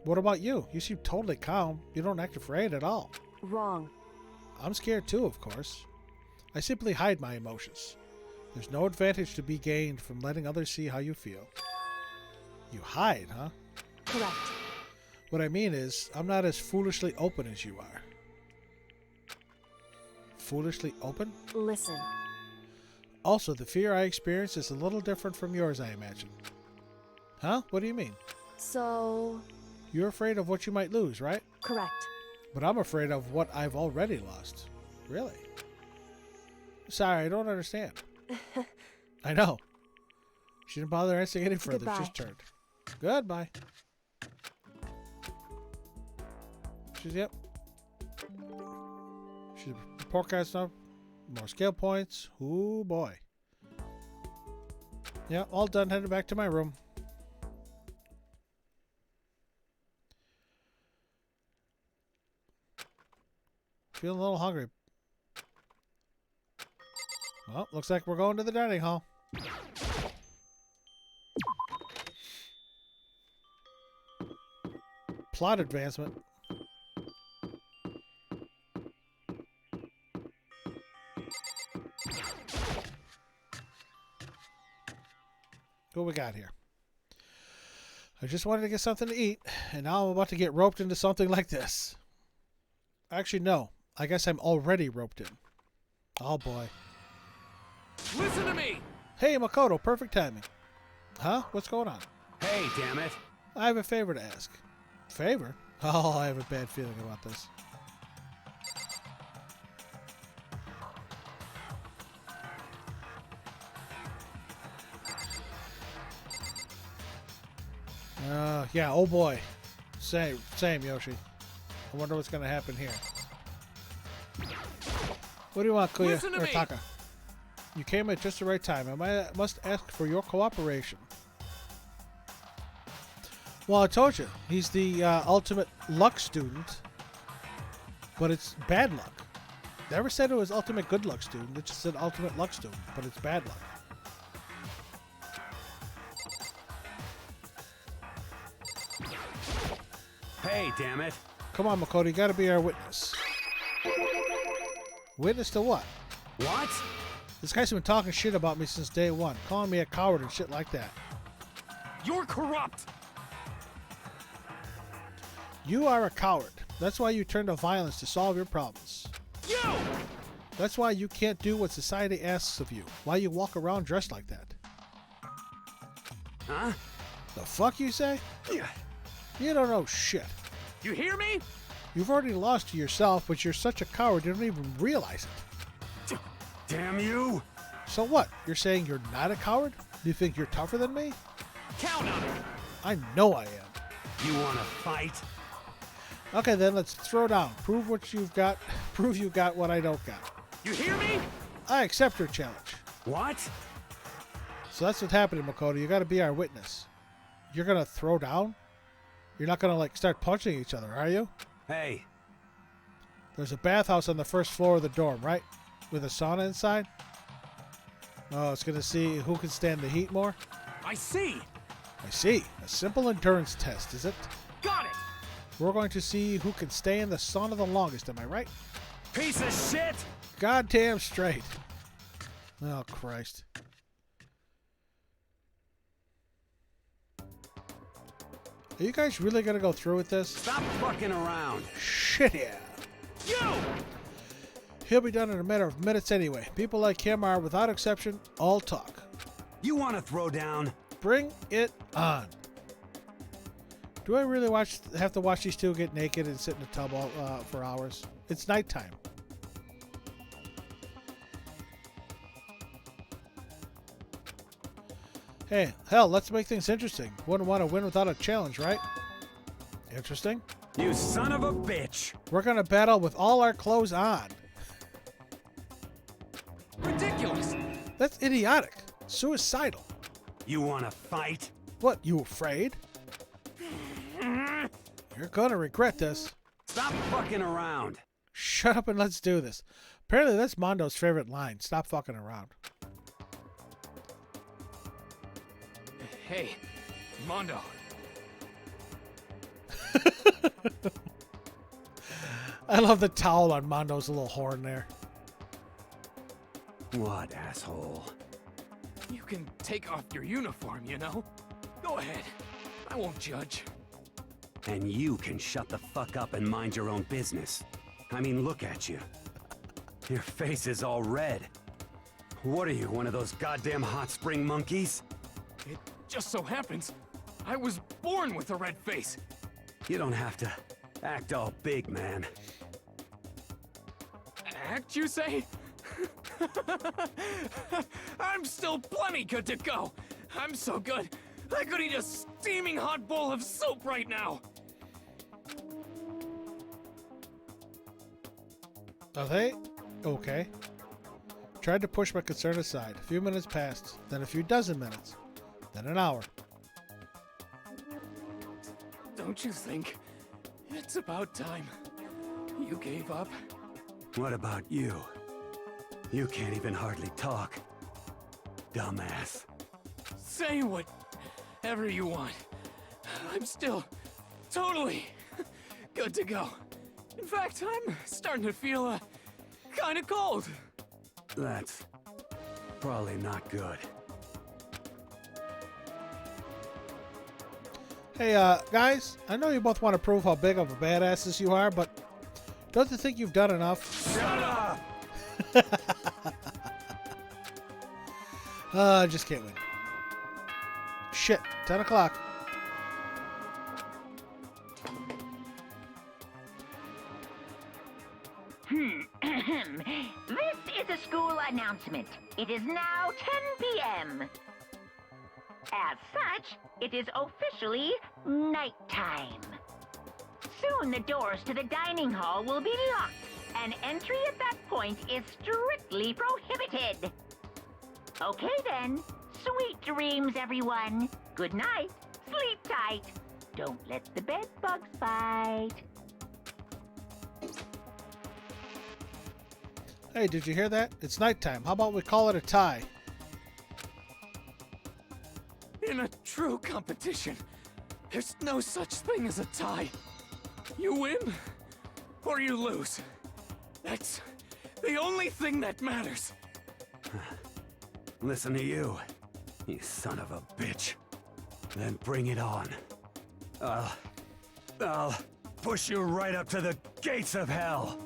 What about you? You seem totally calm. You don't act afraid at all. wrong. I'm scared too, of course. I simply hide my emotions. There's no advantage to be gained from letting others see how you feel. You hide, huh? Correct. What I mean is, I'm not as foolishly open as you are. Foolishly open? Listen, Also, the fear I experience is a little different from yours, I imagine. Huh? What do you mean? so, You're afraid of what you might lose, right? correct. But I'm afraid of what I've already lost. Really? Sorry, I don't understand. I know. She didn't bother answering any further. Goodbye. Just turned. Goodbye. She's, yep. She's report card stuff. More skill points. Ooh, boy. Yeah, all done. Headed back to my room. Feeling a little hungry. Well, looks like we're going to the dining hall. Plot advancement. What we got here? I just wanted to get something to eat, and now I'm about to get roped into something like this. Actually, no. I guess I'm already roped in. Oh, boy. Listen to me! Hey, Makoto, perfect timing. Huh? What's going on? Hey, damn it. I have a favor to ask. Favor? Oh, I have a bad feeling about this. Yeah, oh boy. Same, Yoshi. I wonder what's going to happen here. What do you want, Kuya? Listen to Or me! Taka? You came at just the right time. I must ask for your cooperation. Well, I told you. He's the ultimate luck student. But it's bad luck. Never said it was ultimate good luck student. It just said ultimate luck student. But it's bad luck. Hey, damn it. Come on, Makoto. You gotta be our witness. Witness to what? What? This guy's been talking shit about me since day one. Calling me a coward and shit like that. You're corrupt! You are a coward. That's why you turn to violence to solve your problems. You! That's why you can't do what society asks of you. Why you walk around dressed like that. Huh? The fuck you say? You don't know shit. You hear me? You've already lost to yourself, but you're such a coward you don't even realize it. Damn you! So what? You're saying you're not a coward? Do you think you're tougher than me? Count on it! I know I am. You wanna fight? Okay, then let's throw down. Prove what you've got. Prove you got what I don't got. You hear me? I accept your challenge. What? So that's what's happening, Makoto. You got to be our witness. You're gonna throw down? You're not gonna like start punching each other, are you? Hey, There's a bathhouse on the first floor of the dorm, right? With a sauna inside? Oh, it's gonna see who can stand the heat more? I see! I see. A simple endurance test, is it? Got it! We're going to see who can stay in the sauna the longest, am I right? Piece of shit! Goddamn straight. Oh, Christ. Are you guys really gonna go through with this? Stop fucking around! Shit, yeah. You! He'll be done in a matter of minutes anyway. People like him are, without exception, all talk. You want to throw down? Bring it on. Do I really have to watch these two get naked and sit in the tub for hours? It's nighttime. Hey, hell, let's make things interesting. Wouldn't want to win without a challenge, right? Interesting. You son of a bitch! We're gonna battle with all our clothes on. Ridiculous! That's idiotic. Suicidal. You want to fight? What, you afraid? You're gonna regret this. Stop fucking around. Shut up and let's do this. Apparently that's Mondo's favorite line. Stop fucking around. Hey, Mondo. I love the towel on Mondo's little horn there. What, asshole? You can take off your uniform, you know? Go ahead. I won't judge. And you can shut the fuck up and mind your own business. I mean, look at you. Your face is all red. What are you, one of those goddamn hot spring monkeys? It just so happens I was born with a red face. You don't have to act all big, man. Act, you say? I'm still plenty good to go. I'm so good, I could eat a steaming hot bowl of soup right now. Are they? Okay. Tried to push my concern aside. A few minutes passed, then a few dozen minutes, then an hour. Don't you think it's about time you gave up? What about you? You can't even hardly talk. Dumbass. Say whatever you want. I'm still totally good to go. In fact, I'm starting to feel kind of cold. That's probably not good. Hey, guys, I know you both want to prove how big of a badasses you are, but don't you think you've done enough? Shut up! I just can't win. Shit, 10 o'clock. This is a school announcement. It is now 10 p.m. As such, it is officially nighttime. Soon the doors to the dining hall will be locked, and entry at that point is strictly prohibited. Okay then, sweet dreams, everyone. Good night, sleep tight. Don't let the bed bugs bite. Hey, did you hear that? It's nighttime. How about we call it a tie? In a true competition, there's no such thing as a tie. You win, or you lose. That's the only thing that matters. Listen to you, you son of a bitch. Then bring it on. I'll push you right up to the gates of hell.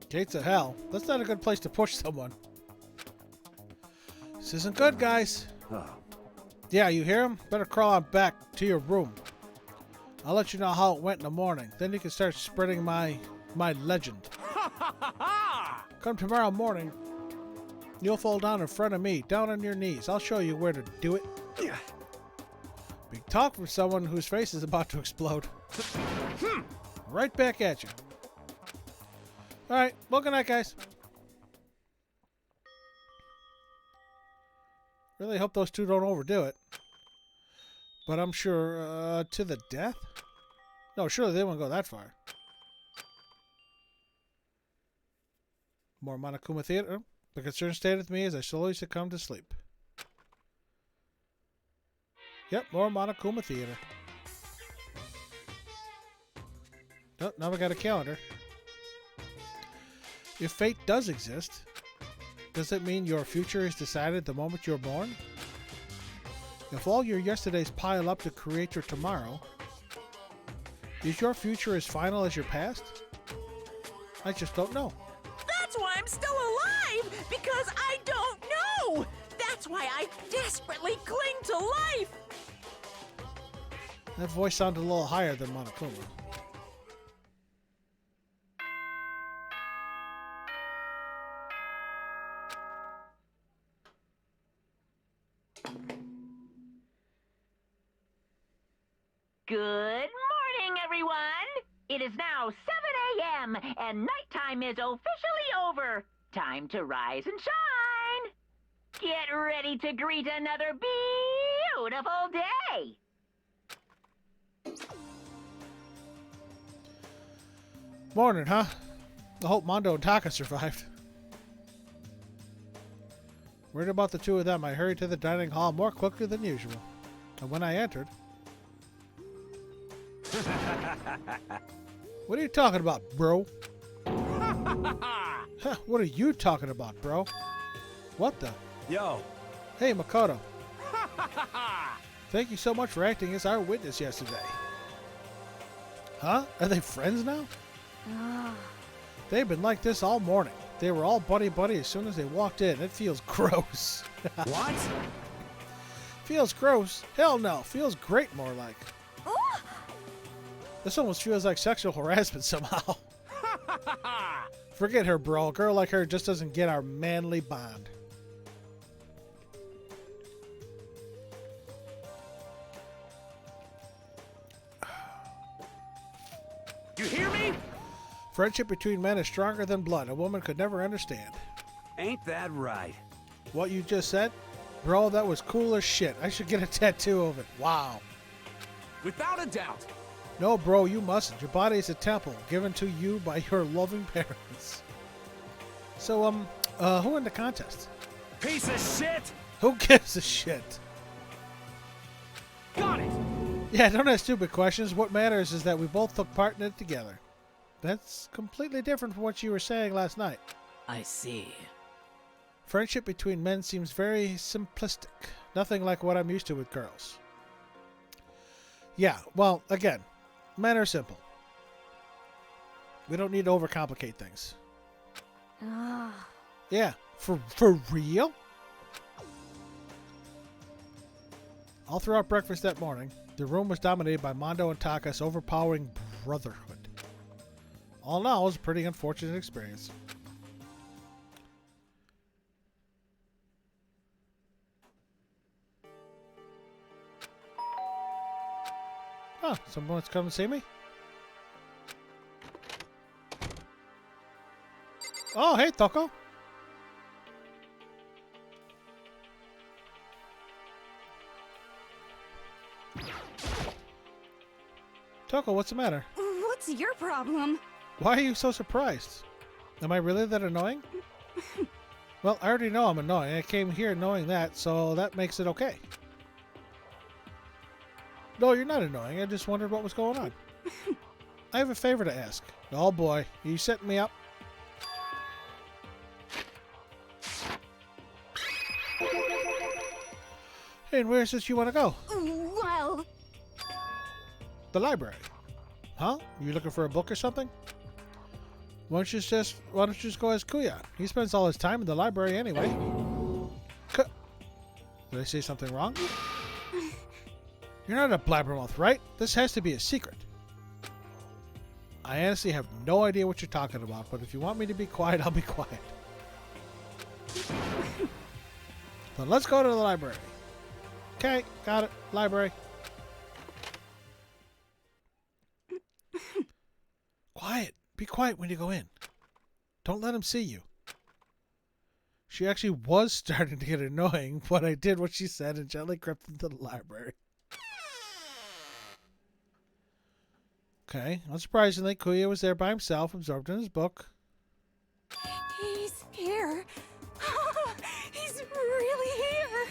Gates of hell? That's not a good place to push someone. This isn't good, guys. Oh, Yeah, you hear him? Better crawl on back to your room. I'll let you know how it went in the morning. Then you can start spreading my legend. Come tomorrow morning, you'll fall down in front of me, down on your knees. I'll show you where to do it. yeah. Big talk from someone whose face is about to explode. Right back at you. Alright, well, good night, guys. Really hope those two don't overdo it. But I'm sure, to the death? No, surely they won't go that far. More Monokuma Theater. The concern stayed with me as I slowly succumbed to sleep. Yep, more Monokuma Theater. Oh, now we got a calendar. If fate does exist, does it mean your future is decided the moment you're born? If all your yesterdays pile up to create your tomorrow, Is your future as final as your past? I just don't know. That's why I'm still alive, because I don't know. That's why I desperately cling to life. That voice sounded a little higher than Monokuma. Good morning, everyone! It is now 7 a.m., and nighttime is officially over. Time to rise and shine! Get ready to greet another beautiful day! Morning, huh? I hope Mondo and Taka survived. Worried about the two of them, I hurried to the dining hall more quickly than usual. And when I entered... What are you talking about, bro? Huh, what are you talking about, bro? What the? Yo. Hey, Makoto. Thank you so much for acting as our witness yesterday. Huh? Are they friends now? They've been like this all morning. They were all buddy-buddy as soon as they walked in. It feels gross. What? Feels gross? Hell no. Feels great, more like. This almost feels like sexual harassment somehow. Forget her, bro. A girl like her just doesn't get our manly bond. You hear me? Friendship between men is stronger than blood. A woman could never understand. Ain't that right? What you just said? Bro, that was cool as shit. I should get a tattoo of it. Wow. Without a doubt. No, bro, you mustn't. Your body is a temple given to you by your loving parents. So, who won the contest? Piece of shit! Who gives a shit? Got it! Yeah, don't ask stupid questions. What matters is that we both took part in it together. That's completely different from what you were saying last night. I see. Friendship between men seems very simplistic. Nothing like what I'm used to with girls. Yeah, well, again, men are simple. We don't need to overcomplicate things. Yeah, for real? All throughout breakfast that morning, the room was dominated by Mondo and Taka's overpowering brotherhood. All in all, it was a pretty unfortunate experience. Oh, someone's come to see me? Oh, hey, Toko. Toko, what's the matter? What's your problem? Why are you so surprised? Am I really that annoying? Well, I already know I'm annoying. I came here knowing that, so that makes it okay. No, you're not annoying. I just wondered what was going on. I have a favor to ask. Oh boy, are you setting me up? Hey, and where is this you want to go? Well, The library. Huh? You looking for a book or something? Why don't you just go as Kuya? He spends all his time in the library anyway. Did I say something wrong? You're not a blabbermouth, right? This has to be a secret. I honestly have no idea what you're talking about, but if you want me to be quiet, I'll be quiet. So let's go to the library. Okay, got it. Library. Quiet. Be quiet when you go in. Don't let him see you. She actually was starting to get annoying, but I did what she said and gently crept into the library. Okay, unsurprisingly, Kuya was there by himself, absorbed in his book. he's here. He's really here.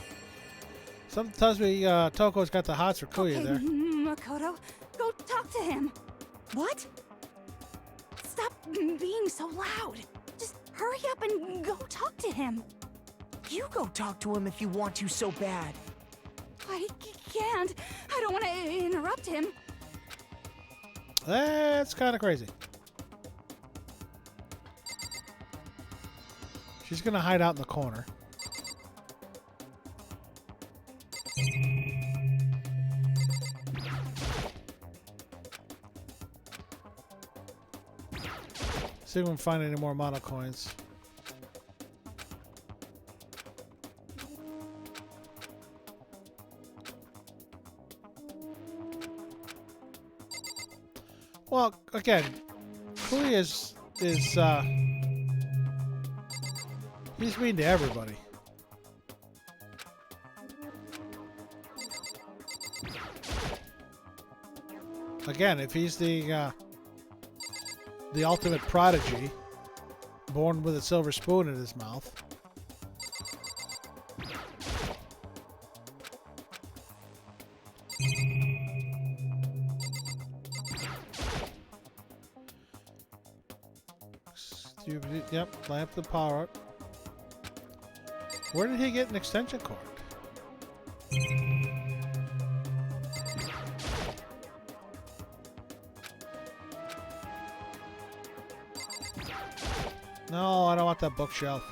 Something tells me Toko's got the hots for Kuya Okay, there. Makoto, go talk to him. What? Stop being so loud. Just hurry up and go talk to him. You go talk to him if you want to so bad. I can't. I don't want to interrupt him. That's kind of crazy. She's gonna hide out in the corner. See if we can find any more mono coins. Well, again, Kui is he's mean to everybody. Again, if he's the ultimate prodigy, born with a silver spoon in his mouth. Yep, lamp the power up. Where did he get an extension cord? No, I don't want that bookshelf.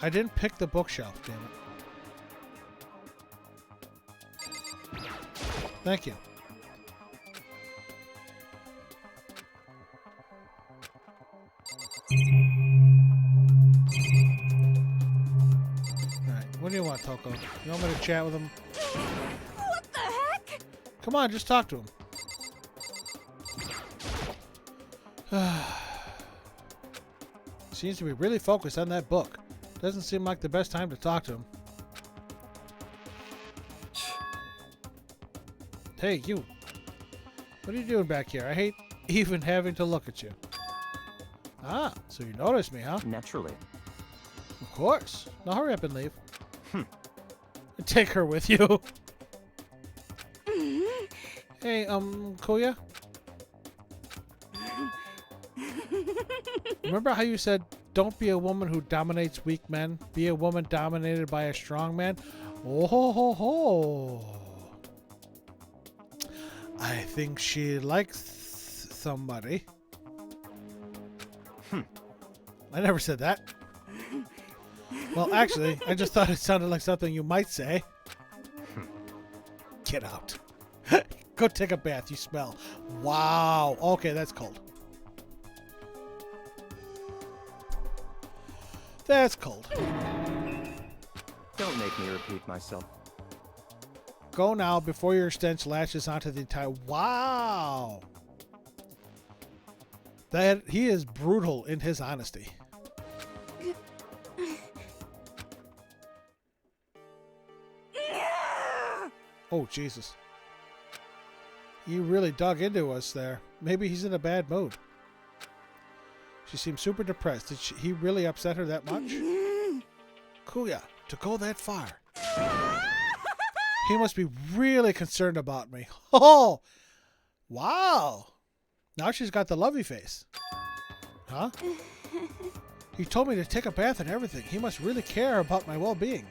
I didn't pick the bookshelf, damn it. Thank you. Alright, what do you want, Toko? You want me to chat with him? What the heck? Come on, just talk to him. Seems to be really focused on that book. Doesn't seem like the best time to talk to him. Hey, you. What are you doing back here? I hate even having to look at you. Ah, so you noticed me, huh? Naturally. Of course. Now hurry up and leave. And take her with you. Hey, Kuya? Remember how you said, don't be a woman who dominates weak men. Be a woman dominated by a strong man? Oh ho ho ho. I think she likes somebody. I never said that. Well, actually, I just thought it sounded like something you might say. Get out. Go take a bath. You smell. Wow. Okay, that's cold. That's cold. Don't make me repeat myself. Go now before your stench lashes onto the entire... Wow. That he is brutal in his honesty. Oh, Jesus. You really dug into us there. Maybe he's in a bad mood. She seems super depressed. Did he really upset her that much? Kuya, to go that far. He must be really concerned about me. Oh! Wow! Now she's got the lovey face. Huh? He told me to take a bath and everything. He must really care about my well-being.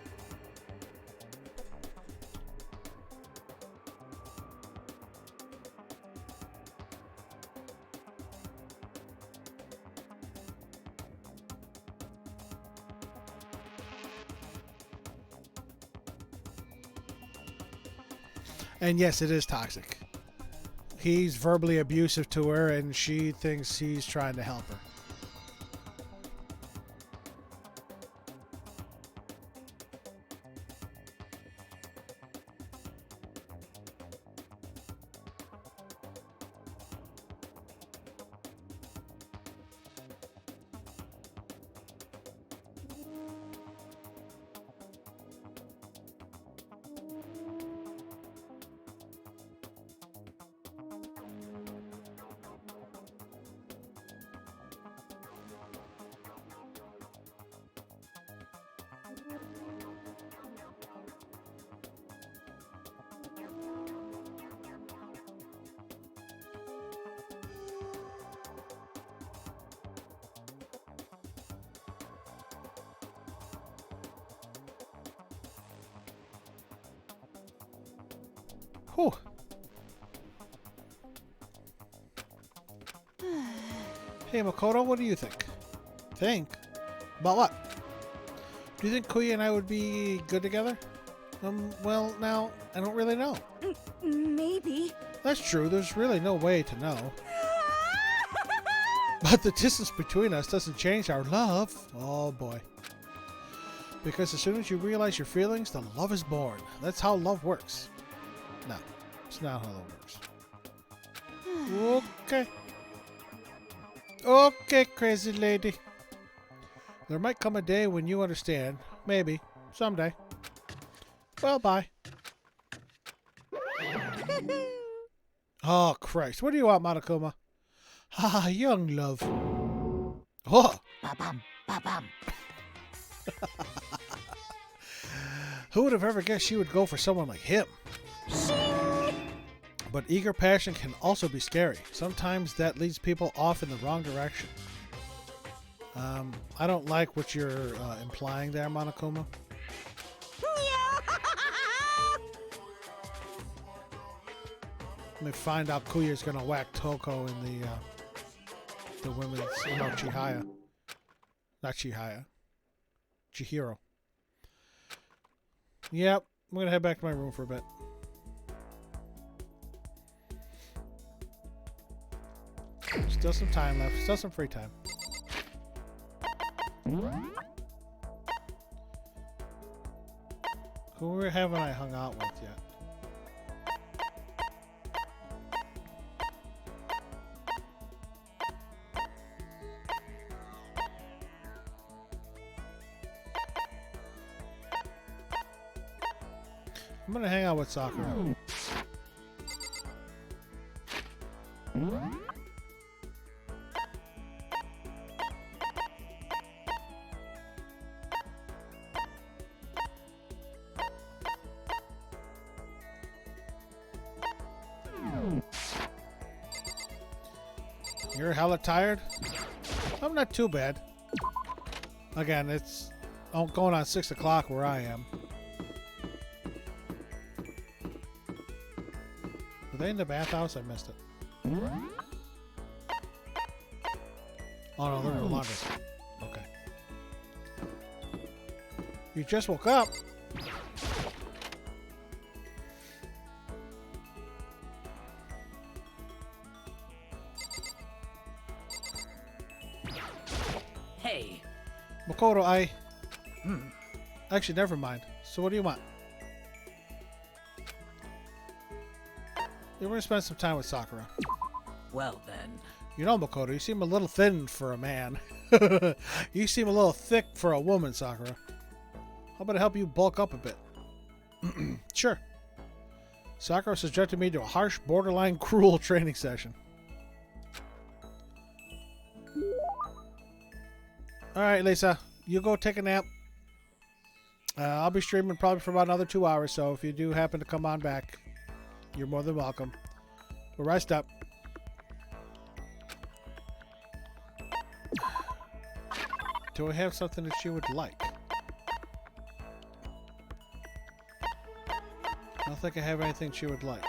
And yes, it is toxic. He's verbally abusive to her, and she thinks he's trying to help her. Whew. Hey, Makoto, what do you think? Think? About what? Do you think Kuya and I would be good together? Well, now, I don't really know. Maybe. That's true. There's really no way to know. But the distance between us doesn't change our love. Oh, boy. Because as soon as you realize your feelings, the love is born. That's how love works. No, it's not how love works. Okay. Okay, crazy lady. There might come a day when you understand. Maybe. Someday. Well, bye. Oh, Christ. What do you want, Monokuma? Ah, young love. Oh. Ba-bum, ba-bum. Who would have ever guessed she would go for someone like him? But eager passion can also be scary. Sometimes that leads people off in the wrong direction. I don't like what you're implying there, Monokuma. Let me find out Kuya's gonna whack Toko in the women's, no, Chihaya. Not Chihaya. Chihiro. Yep, I'm gonna head back to my room for a bit. Still some time left. Still some free time. Who haven't I hung out with yet? I'm gonna hang out with Sakura. You're hella tired? I'm not too bad. Again, it's going on 6 o'clock where I am. Were they in the bathhouse? I missed it. Oh no, they're in the laundry. Okay. You just woke up. Hey. Makoto, Actually, never mind. So what do you want? We're gonna spend some time with Sakura. Well then. You know, Makoto, you seem a little thin for a man. You seem a little thick for a woman, Sakura. How about I help you bulk up a bit? Sure. Sakura subjected me to a harsh, borderline cruel training session. Alright, Lisa. You go take a nap. I'll be streaming probably for about another 2 hours, so if you do happen to come on back, you're more than welcome. Well, rest up. Do I have something that she would like? I don't think I have anything she would like.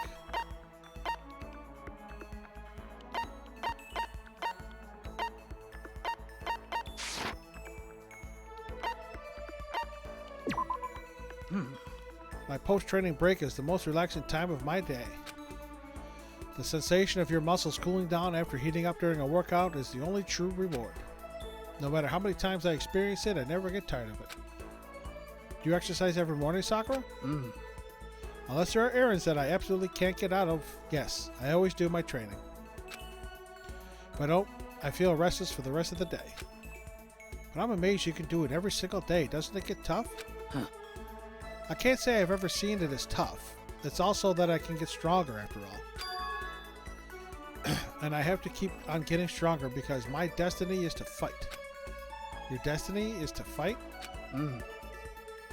My post-training break is the most relaxing time of my day. The sensation of your muscles cooling down after heating up during a workout is the only true reward. No matter how many times I experience it, I never get tired of it. Do you exercise every morning, Sakura? Unless there are errands that I absolutely can't get out of, yes, I always do my training. If I don't, I feel restless for the rest of the day. But I'm amazed you can do it every single day. Doesn't it get tough? I can't say I've ever seen it as tough. It's also that I can get stronger after all. And I have to keep on getting stronger because my destiny is to fight. Your destiny is to fight? From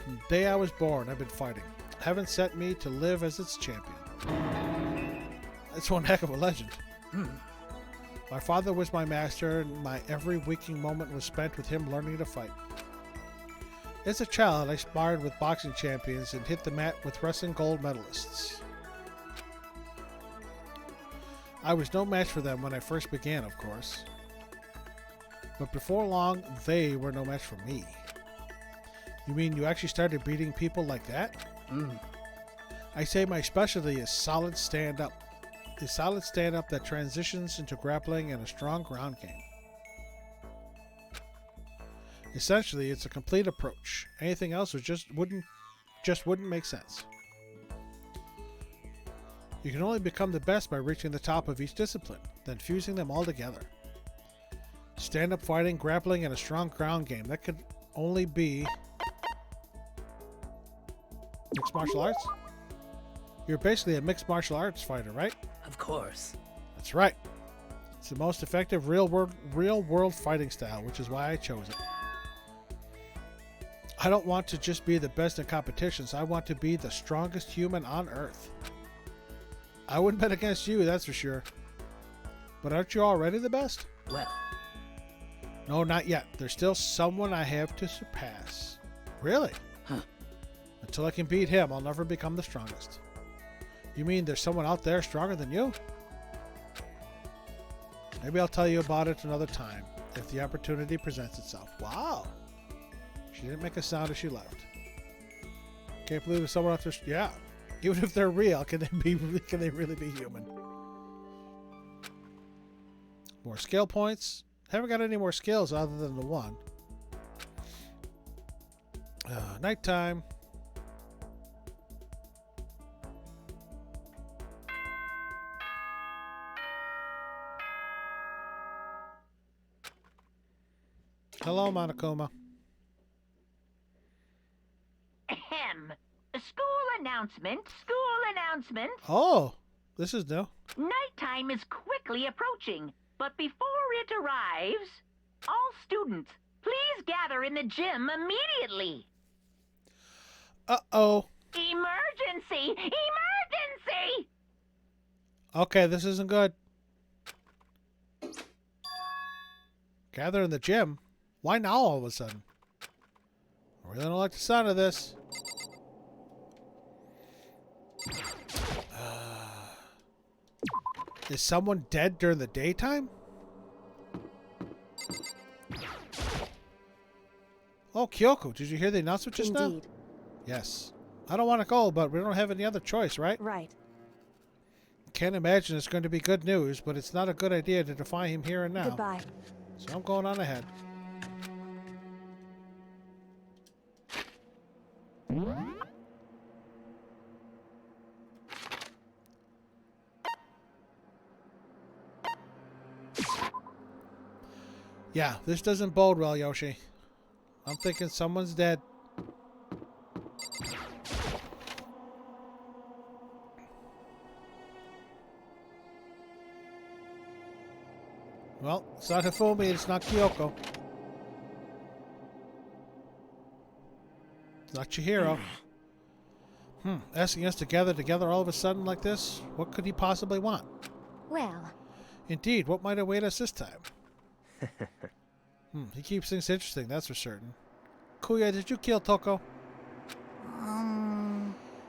the day I was born, I've been fighting. Heaven sent me to live as its champion. That's one heck of a legend. My father was my master, and my every waking moment was spent with him learning to fight. As a child, I sparred with boxing champions and hit the mat with wrestling gold medalists. I was no match for them when I first began, of course. But before long, they were no match for me. You mean you actually started beating people like that? I say my specialty is solid stand-up. A solid stand-up that transitions into grappling and a strong ground game. Essentially, it's a complete approach. Anything else wouldn't make sense. You can only become the best by reaching the top of each discipline, then fusing them all together. Stand-up fighting, grappling, and a strong ground game. That could only be mixed martial arts? You're basically a mixed martial arts fighter, right? Of course. That's right. It's the most effective real-world fighting style, which is why I chose it. I don't want to just be the best in competitions. I want to be the strongest human on Earth. I wouldn't bet against you, that's for sure. But aren't you already the best? Well. No, not yet. There's still someone I have to surpass. Really? Huh. Until I can beat him, I'll never become the strongest. You mean there's someone out there stronger than you? Maybe I'll tell you about it another time, if the opportunity presents itself. Wow. She didn't make a sound as she left. Can't believe there's someone out there. Yeah. Even if they're real, can they really be human? More skill points. Haven't got any more skills other than the one. Nighttime. Hello, Monokuma. Ahem. School announcement. Oh, this is new. Nighttime is quickly approaching, but before it arrives, all students, please gather in the gym immediately. Uh-oh. Emergency! Emergency! Okay, this isn't good. Gather in the gym? Why now all of a sudden? I really don't like the sound of this. Is someone dead during the daytime? Oh, Kyoko, did you hear the announcement just now? Indeed. Yes. I don't want to go, but we don't have any other choice, right? Right. Can't imagine it's going to be good news, but it's not a good idea to defy him here and now. Goodbye. So I'm going on ahead. Yeah, this doesn't bode well, Yoshi. I'm thinking someone's dead. Well, it's not Hifumi, it's not Kyoko. It's not Chihiro. Asking us to gather together all of a sudden like this? What could he possibly want? Well, Indeed, what might await us this time? He keeps things interesting, that's for certain. Kuya, did you kill Toko?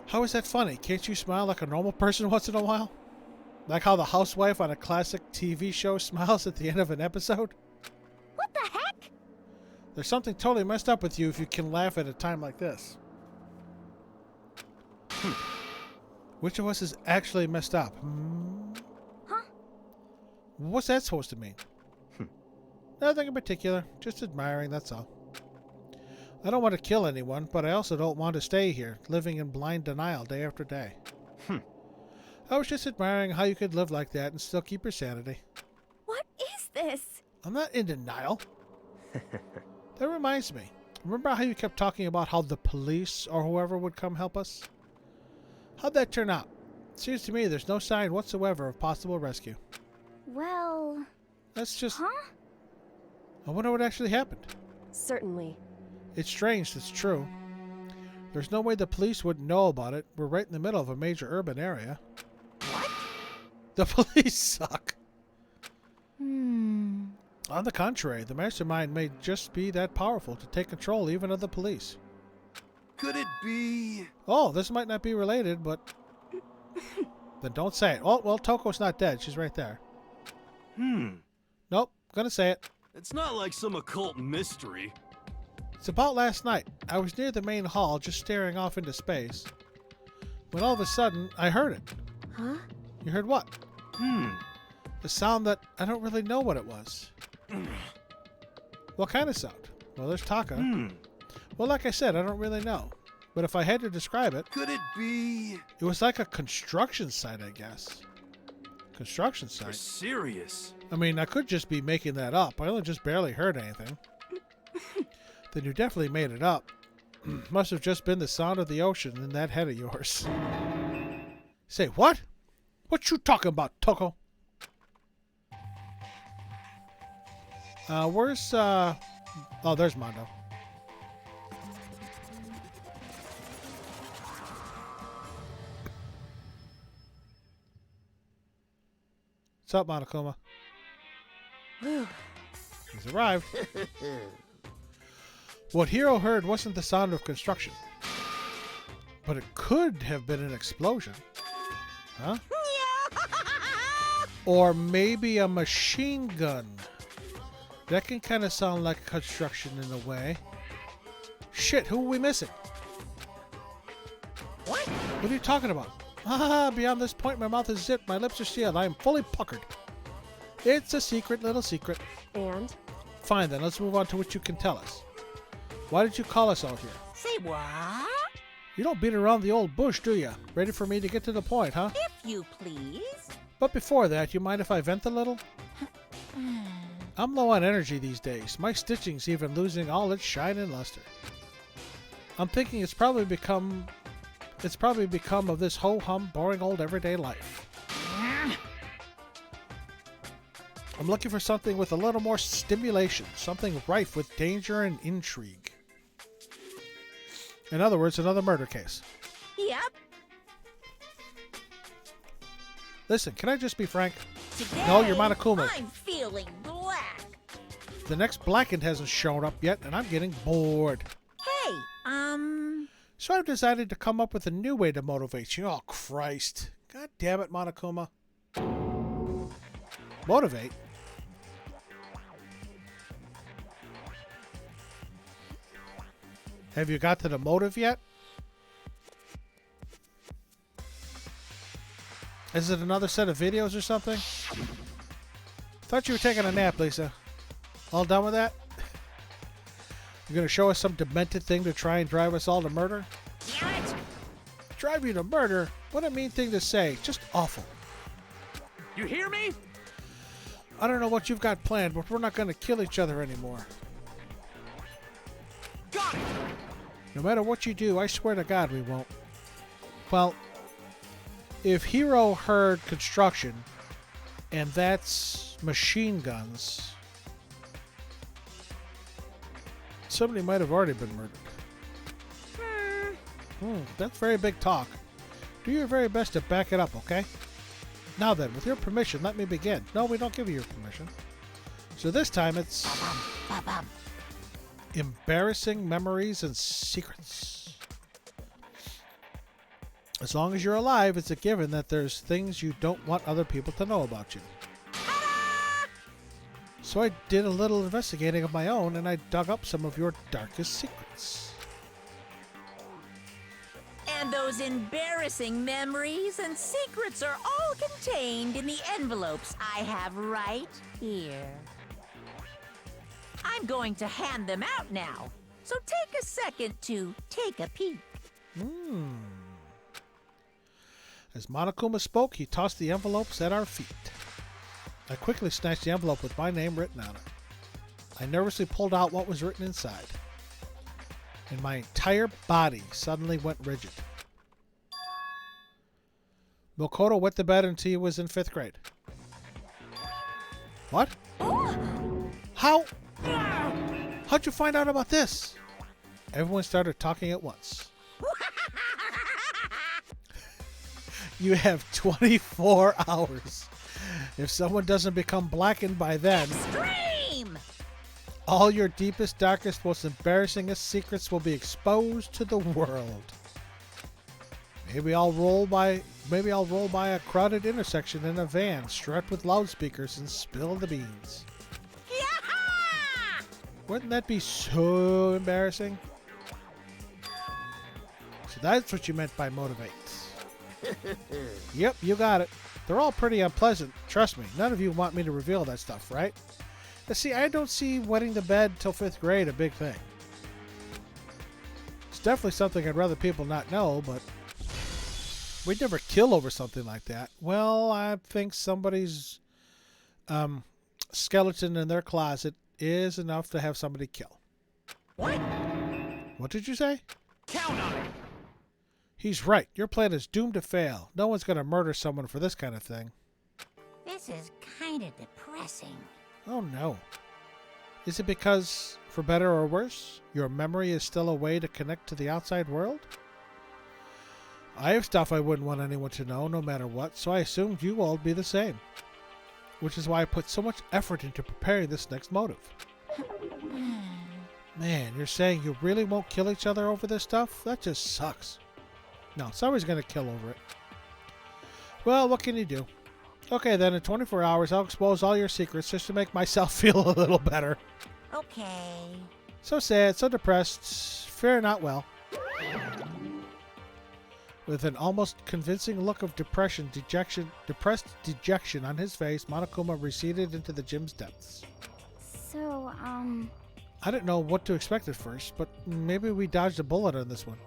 How is that funny? Can't you smile like a normal person once in a while? Like how the housewife on a classic TV show smiles at the end of an episode? what the heck? There's something totally messed up with you if you can laugh at a time like this. Which of us is actually messed up? Huh? What's that supposed to mean? Nothing in particular. Just admiring, that's all. I don't want to kill anyone, but I also don't want to stay here, living in blind denial day after day. I was just admiring how you could live like that and still keep your sanity. What is this? I'm not in denial. That reminds me. Remember how you kept talking about how the police or whoever would come help us? How'd that turn out? Seems to me there's no sign whatsoever of possible rescue. Well... That's just... Huh? I wonder what actually happened. Certainly. It's strange, it's true. There's no way the police wouldn't know about it. We're right in the middle of a major urban area. What? The police suck. Hmm... On the contrary, the mastermind may just be that powerful to take control even of the police. Could it be? Oh, this might not be related, but... Then don't say it. Oh, well, Toko's not dead. She's right there. Nope, gonna say it. It's not like some occult mystery. It's about last night. I was near the main hall, just staring off into space, when all of a sudden, I heard it. Huh? You heard what? The sound that I don't really know what it was. What kind of sound? Well, there's Taka. Well, like I said, I don't really know. But if I had to describe it... Could it be... It was like a construction site, I guess. Construction You're site. serious? I mean, I could just be making that up. I only just barely heard anything. Then you definitely made it up. Must have just been the sound of the ocean in that head of yours. Say, what? What you talking about, Toko? Where's, Oh, there's Mondo. What's up, Monokuma? He's arrived. What Hiro heard wasn't the sound of construction. But it could have been an explosion. Huh? Or maybe a machine gun. That can kind of sound like construction in a way. Shit, who are we missing? What? What are you talking about? Ah, beyond this point, my mouth is zipped, my lips are sealed, I am fully puckered. It's a secret, little secret. And? Fine then, let's move on to what you can tell us. Why did you call us out here? Say what? You don't beat around the old bush, do you? Ready for me to get to the point, huh? If you please. But before that, you mind if I vent a little? I'm low on energy these days. My stitching's even losing all its shine and luster. I'm thinking it's probably become of this ho-hum, boring old everyday life. I'm looking for something with a little more stimulation, something rife with danger and intrigue. In other words, another murder case. Yep. Listen, can I just be frank? Today, No, you're Monokuma. I'm feeling black. The next Blackened hasn't shown up yet, and I'm getting bored. Hey, So I've decided to come up with a new way to motivate you. Oh, Christ. God damn it, Monokuma. Motivate? Have you got to the motive yet? Is it another set of videos or something? Thought you were taking a nap, Lisa. All done with that? You're gonna show us some demented thing to try and drive us all to murder? Damn it! Drive you to murder? What a mean thing to say. Just awful. You hear me? I don't know what you've got planned, but we're not gonna kill each other anymore. Got it! No matter what you do, I swear to God we won't. Well, if Hiro heard construction, and that's machine guns, somebody might have already been murdered. That's very big talk. Do your very best to back it up, okay? Now then, with your permission, let me begin. No, we don't give you your permission. So this time it's... embarrassing memories and secrets. As long as you're alive, it's a given that there's things you don't want other people to know about you. So I did a little investigating of my own, and I dug up some of your darkest secrets. And those embarrassing memories and secrets are all contained in the envelopes I have right here. I'm going to hand them out now, so take a second to take a peek. As Monokuma spoke, he tossed the envelopes at our feet. I quickly snatched the envelope with my name written on it. I nervously pulled out what was written inside, and my entire body suddenly went rigid. Makoto wet the bed until he was in 5th grade. What? How? How'd you find out about this? Everyone started talking at once. You have 24 hours. If someone doesn't become blackened by then, Extreme! all your deepest, darkest, most embarrassingest secrets will be exposed to the world. Maybe I'll roll by a crowded intersection in a van strapped with loudspeakers and spill the beans. Yaha! Wouldn't that be so embarrassing? So that's what you meant by motivate. Yep, you got it. They're all pretty unpleasant. Trust me, none of you want me to reveal that stuff, right? Now, see, I don't see wetting the bed till 5th grade a big thing. It's definitely something I'd rather people not know, but we'd never kill over something like that. Well, I think somebody's skeleton in their closet is enough to have somebody kill. What? What did you say? Count on it! He's right. Your plan is doomed to fail. No one's going to murder someone for this kind of thing. This is kind of depressing. Oh, no. Is it because, for better or worse, your memory is still a way to connect to the outside world? I have stuff I wouldn't want anyone to know, no matter what, so I assumed you all would be the same. Which is why I put so much effort into preparing this next motive. Man, you're saying you really won't kill each other over this stuff? That just sucks. No, somebody's going to kill over it. Well, what can you do? Okay, then in 24 hours, I'll expose all your secrets just to make myself feel a little better. Okay. So sad, so depressed, fare not well. With an almost convincing look of depressed dejection on his face, Monokuma receded into the gym's depths. So, I didn't know what to expect at first, but maybe we dodged a bullet on this one.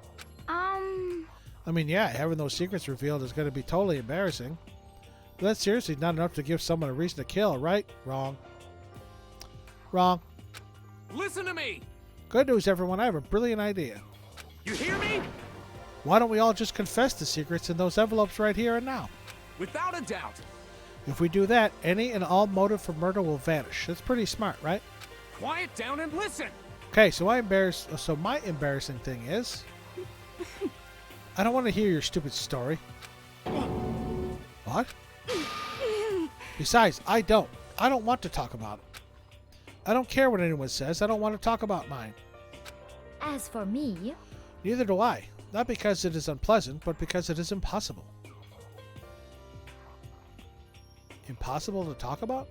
I mean, yeah, having those secrets revealed is going to be totally embarrassing. But that's seriously not enough to give someone a reason to kill, right? Wrong. Wrong. Listen to me! Good news, everyone. I have a brilliant idea. You hear me? Why don't we all just confess the secrets in those envelopes right here and now? Without a doubt. If we do that, any and all motive for murder will vanish. That's pretty smart, right? Quiet down and listen! Okay, so my embarrassing thing is... I don't want to hear your stupid story. What? Besides, I don't want to talk about it. I don't care what anyone says. I don't want to talk about mine. As for me, Neither do I. Not because it is unpleasant, but because it is impossible. Impossible to talk about?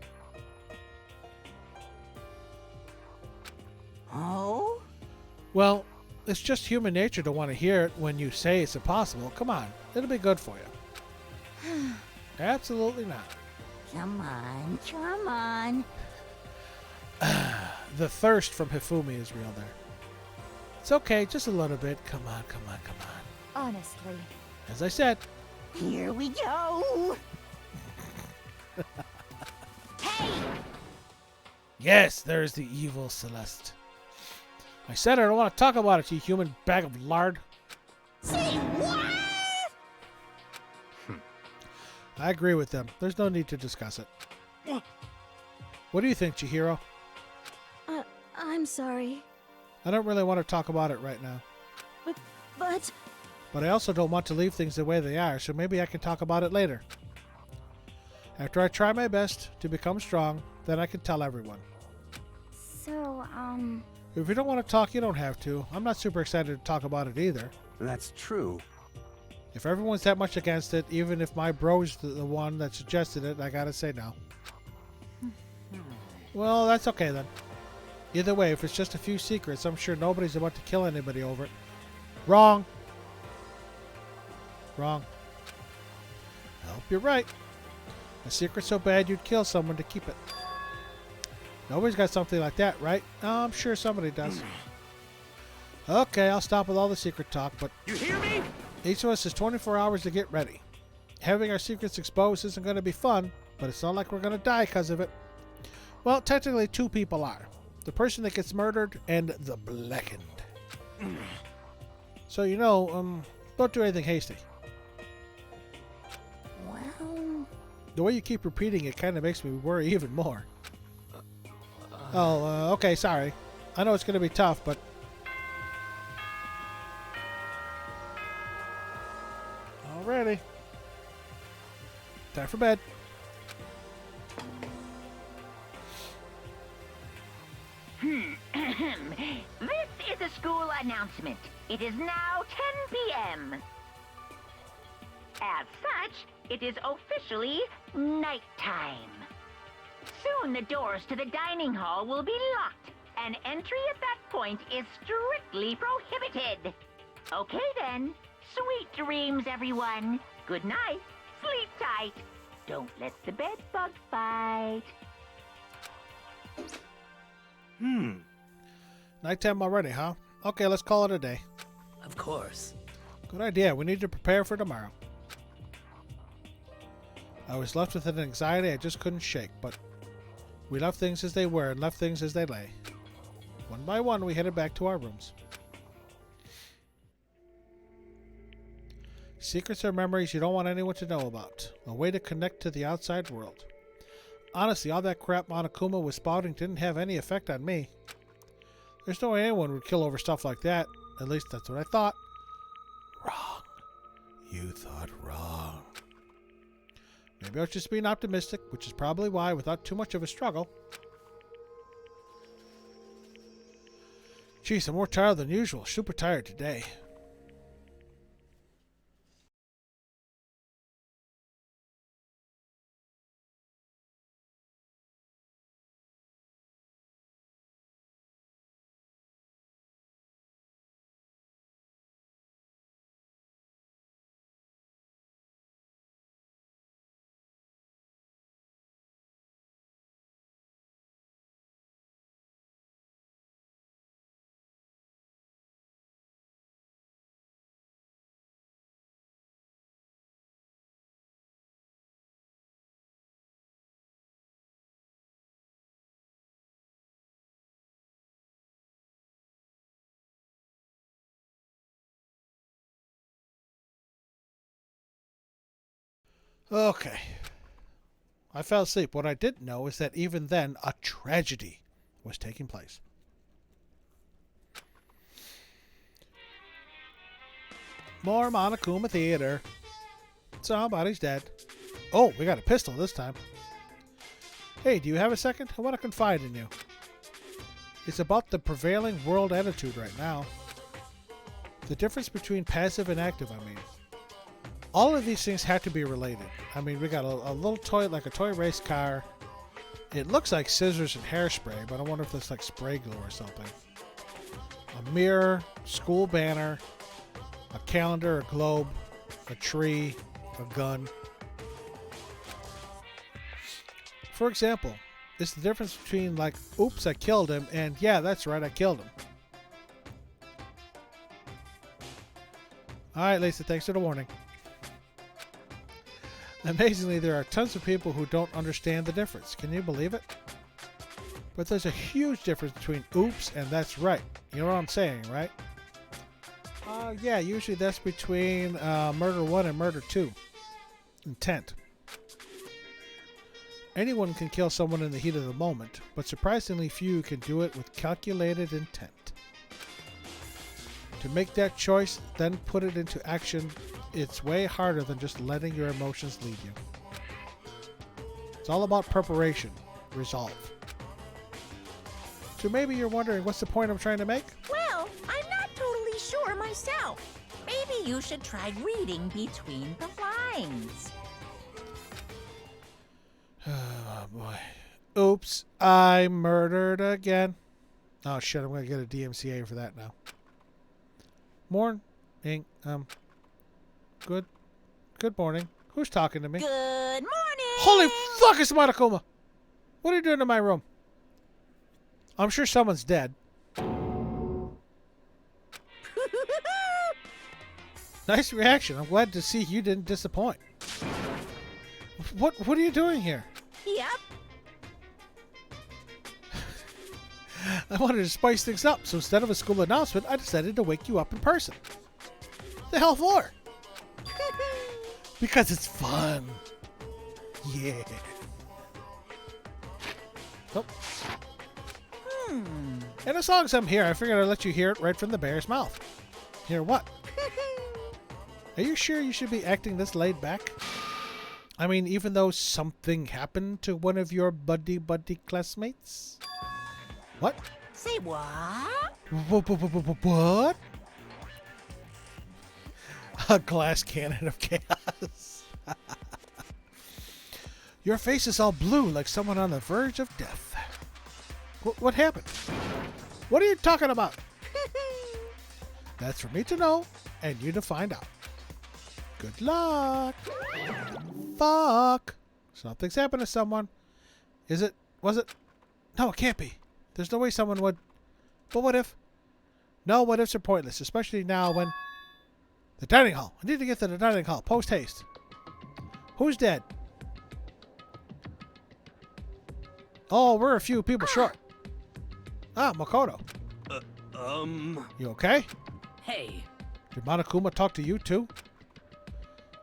Oh? Well, it's just human nature to want to hear it when you say it's impossible. Come on, it'll be good for you. Absolutely not. Come on, come on. The thirst from Hifumi is real there. It's okay, just a little bit. Come on, come on, come on. honestly, As I said, Here we go. Hey! yes, there's the evil Celeste. I said I don't want to talk about it, you human bag of lard. Say what? I agree with them. There's no need to discuss it. What do you think, Chihiro? I'm sorry, I don't really want to talk about it right now. but But I also don't want to leave things the way they are, so maybe I can talk about it later. After I try my best to become strong, then I can tell everyone. so, If you don't want to talk, you don't have to. I'm not super excited to talk about it either. That's true. If everyone's that much against it, even if my bro's the one that suggested it, I gotta say no. Well, that's okay then. Either way, if it's just a few secrets, I'm sure nobody's about to kill anybody over it. Wrong. Wrong. I hope you're right. A secret so bad you'd kill someone to keep it. Nobody's got something like that, right? I'm sure somebody does. Okay, I'll stop with all the secret talk, but You hear me? each of us has 24 hours to get ready. Having our secrets exposed isn't going to be fun, but it's not like we're going to die because of it. Well, technically 2 people are. The person that gets murdered and the blackened. So, don't do anything hasty. Well, The way you keep repeating it kind of makes me worry even more. Okay, sorry. I know it's going to be tough, but... Alrighty. Time for bed. This is a school announcement. It is now 10 p.m. As such, it is officially nighttime. Soon the doors to the dining hall will be locked, and entry at that point is strictly prohibited. Okay then, sweet dreams, everyone. Good night, sleep tight. Don't let the bed bug bite. Nighttime already, huh? Okay, let's call it a day. Of course. Good idea. We need to prepare for tomorrow. I was left with an anxiety I just couldn't shake, but we left things as they were and left things as they lay. One by one, we headed back to our rooms. Secrets are memories you don't want anyone to know about. A way to connect to the outside world. Honestly, all that crap Monokuma was spouting didn't have any effect on me. There's no way anyone would kill over stuff like that. At least that's what I thought. Wrong. You thought wrong. Maybe I was just being optimistic, which is probably why, without too much of a struggle. Jeez, I'm more tired than usual. Super tired today. Okay. I fell asleep. What I didn't know is that even then, a tragedy was taking place. More Monokuma Theater. Somebody's dead. Oh, we got a pistol this time. Hey, do you have a second? I want to confide in you. It's about the prevailing world attitude right now. The difference between passive and active, I mean. All of these things have to be related. I mean, we got a little toy, like a toy race car. It looks like scissors and hairspray, but I wonder if it's like spray glue or something. A mirror, school banner, a calendar, a globe, a tree, a gun. For example, it's the difference between like, oops, I killed him, and yeah, that's right, I killed him. Alright, Lisa, thanks for the warning. Amazingly, there are tons of people who don't understand the difference. Can you believe it? But there's a huge difference between oops and that's right. You know what I'm saying, right? Yeah, usually that's between murder 1 and murder 2. Intent. Anyone can kill someone in the heat of the moment, but surprisingly few can do it with calculated intent. To make that choice, then put it into action, it's way harder than just letting your emotions lead you. It's all about preparation, resolve. So maybe you're wondering, what's the point I'm trying to make? Well, I'm not totally sure myself. Maybe you should try reading between the lines. Oh boy. Oops, I murdered again. Oh shit, I'm gonna get a DMCA for that now. Morning. Good morning. Who's talking to me? Good morning! Holy fuck, it's Monokuma! What are you doing in my room? I'm sure someone's dead. Nice reaction. I'm glad to see you didn't disappoint. What are you doing here? Yep. I wanted to spice things up, so instead of a school announcement, I decided to wake you up in person. The hell for? Because it's fun. Yeah. Oh. And as long as I'm here, I figured I'd let you hear it right from the bear's mouth. Hear what? Are you sure you should be acting this laid back? I mean, even though something happened to one of your buddy classmates? What? Say what? What? A glass cannon of chaos. Your face is all blue like someone on the verge of death. What happened? What are you talking about? That's for me to know and you to find out. Good luck. Fuck. Something's happened to someone. Is it? Was it? No, it can't be. There's no way someone would. But what if? No, what ifs are pointless, especially now when... The dining hall. I need to get to the dining hall. Post haste. Who's dead? Oh, we're a few people short. Ah, Makoto. You okay? Hey. Did Monokuma talk to you too?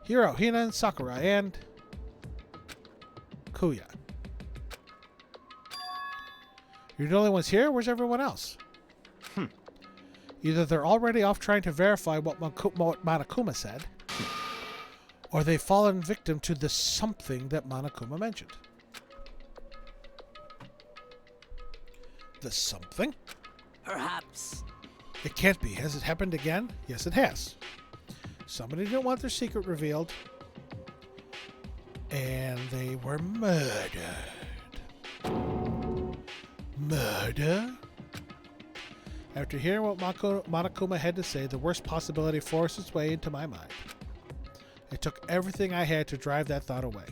Hiro, Hina, and Sakura, and... Kuya. You're the only ones here? Where's everyone else? Either they're already off trying to verify what Monokuma said, or they've fallen victim to the something that Monokuma mentioned. The something? Perhaps. It can't be. Has it happened again? Yes, it has. Somebody didn't want their secret revealed, and they were murdered. Murder? After hearing what Monokuma had to say, the worst possibility forced its way into my mind. It took everything I had to drive that thought away.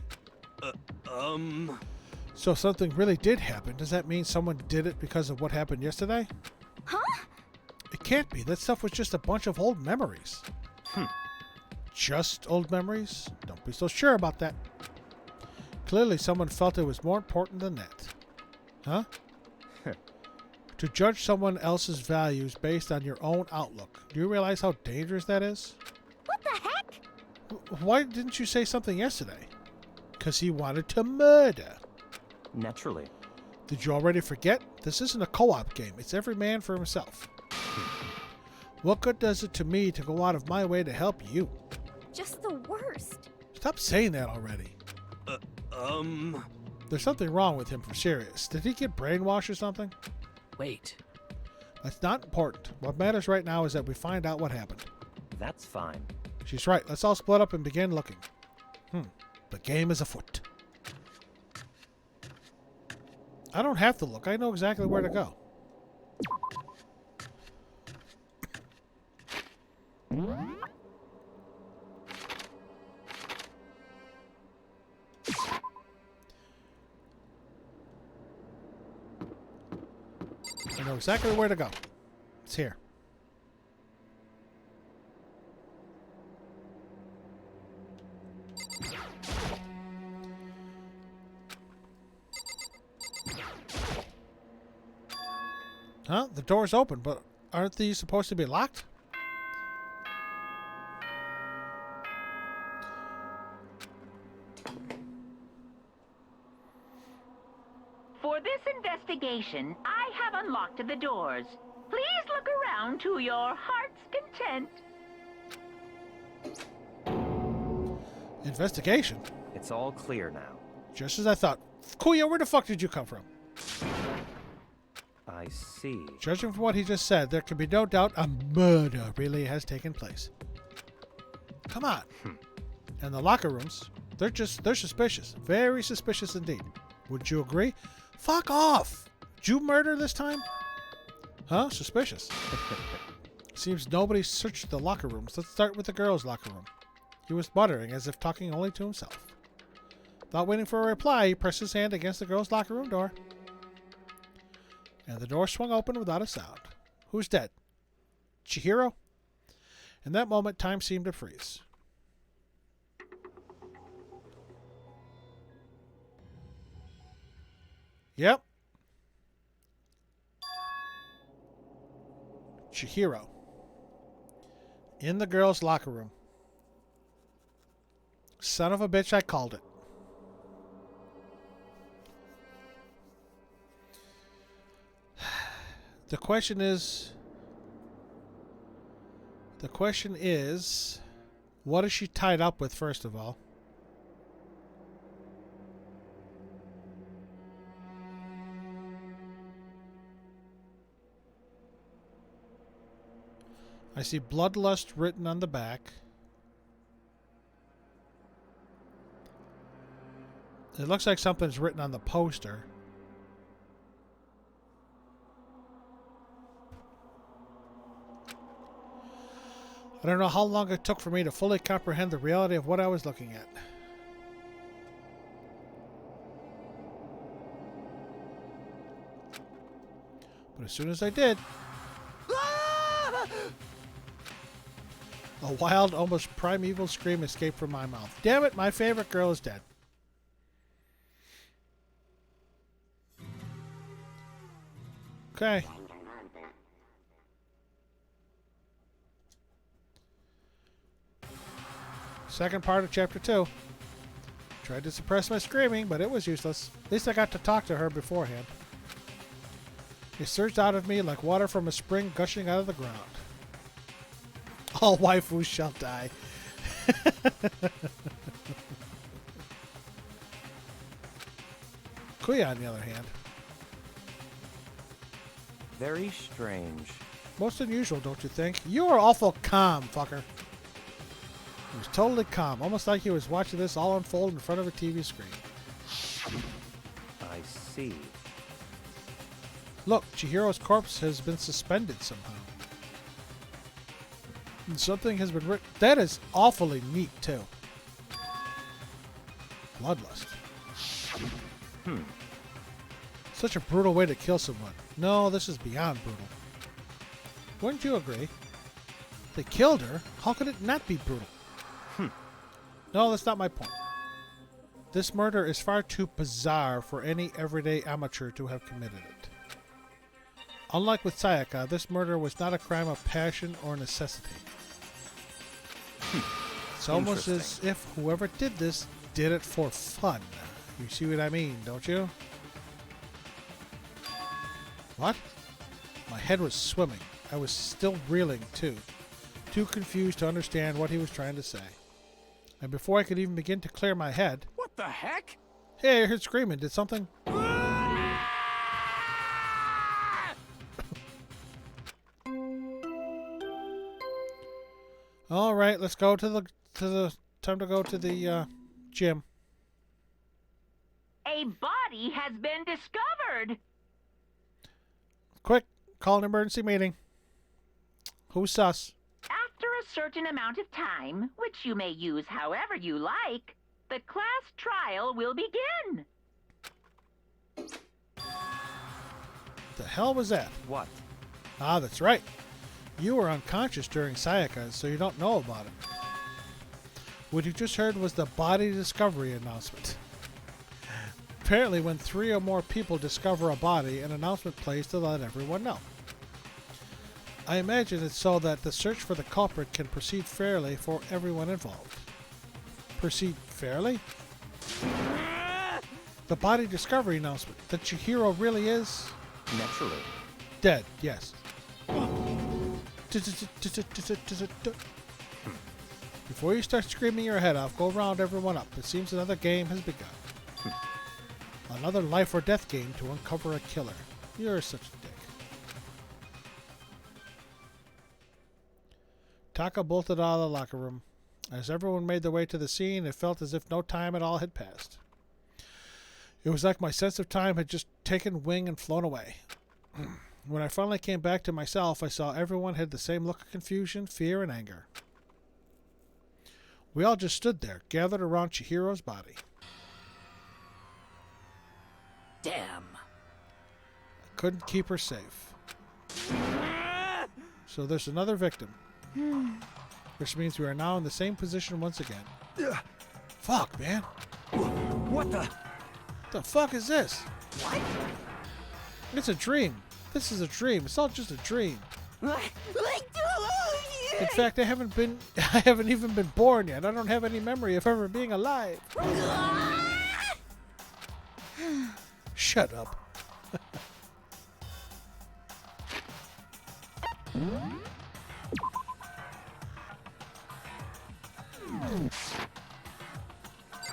So something really did happen. Does that mean someone did it because of what happened yesterday? Huh? It can't be. That stuff was just a bunch of old memories. Just old memories? Don't be so sure about that. Clearly someone felt it was more important than that. Huh? To judge someone else's values based on your own outlook. Do you realize how dangerous that is? What the heck? Why didn't you say something yesterday? Because he wanted to murder. Naturally. Did you already forget? This isn't a co-op game. It's every man for himself. What good does it to me to go out of my way to help you? Just the worst. Stop saying that already. There's something wrong with him for serious. Did he get brainwashed or something? Wait. That's not important. What matters right now is that we find out what happened. That's fine. She's right. Let's all split up and begin looking. The game is afoot. I don't have to look. I know exactly where to go. I know exactly where to go. It's here. Huh? The door's open, but aren't these supposed to be locked? For this investigation, I have unlocked the doors. Please look around to your heart's content. Investigation? It's all clear now. Just as I thought. Kuya, where the fuck did you come from? I see. Judging from what he just said, there can be no doubt a murder really has taken place. Come on. And the locker rooms, they're suspicious. Very suspicious indeed. Would you agree? Fuck off! Did you murder this time? Huh? Suspicious. Seems nobody searched the locker rooms. Let's start with the girls' locker room. He was muttering as if talking only to himself. Without waiting for a reply, he pressed his hand against the girls' locker room door. And the door swung open without a sound. Who's dead? Chihiro? In that moment, time seemed to freeze. Yep. Chihiro. In the girls' locker room. Son of a bitch, I called it. The question is, what is she tied up with, first of all? I see bloodlust written on the back. It looks like something's written on the poster. I don't know how long it took for me to fully comprehend the reality of what I was looking at. But as soon as I did, a wild, almost primeval scream escaped from my mouth. Damn it, my favorite girl is dead. Okay. Second part of chapter 2. Tried to suppress my screaming, but it was useless. At least I got to talk to her beforehand. It surged out of me like water from a spring gushing out of the ground. All waifus shall die. Kuya, on the other hand. Very strange. Most unusual, don't you think? You are awful calm, fucker. He was totally calm, almost like he was watching this all unfold in front of a TV screen. I see. Look, Chihiro's corpse has been suspended somehow. And something has been written. That is awfully neat, too. Bloodlust. Such a brutal way to kill someone. No, this is beyond brutal. Wouldn't you agree? They killed her. How could it not be brutal? No, that's not my point. This murder is far too bizarre for any everyday amateur to have committed it. Unlike with Sayaka, this murder was not a crime of passion or necessity. It's almost as if whoever did this did it for fun. You see what I mean, don't you? What? My head was swimming. I was still reeling, too. Too confused to understand what he was trying to say. And before I could even begin to clear my head... What the heck? Hey, I heard screaming. Did something... All right, let's go to the time to go to the gym. A body has been discovered. Quick, call an emergency meeting. Who's sus? After a certain amount of time, which you may use however you like, the class trial will begin. The hell was that? What? Ah, that's right. You were unconscious during Sayaka, so you don't know about it. What you just heard was the body discovery announcement. Apparently, when 3 or more people discover a body, an announcement plays to let everyone know. I imagine it's so that the search for the culprit can proceed fairly for everyone involved. Proceed fairly? The body discovery announcement that Chihiro really is... Naturally. Dead, yes. Before you start screaming your head off, go round everyone up. It seems another game has begun. Another life or death game to uncover a killer. You're such a dick. Taka bolted out of the locker room. As everyone made their way to the scene, it felt as if no time at all had passed. It was like my sense of time had just taken wing and flown away. When I finally came back to myself, I saw everyone had the same look of confusion, fear, and anger. We all just stood there, gathered around Chihiro's body. Damn. I couldn't keep her safe. So there's another victim. Which means we are now in the same position once again. Fuck, man. What the? The fuck is this? What? It's a dream. This is a dream. It's all just a dream. In fact, I haven't even been born yet. I don't have any memory of ever being alive. Shut up.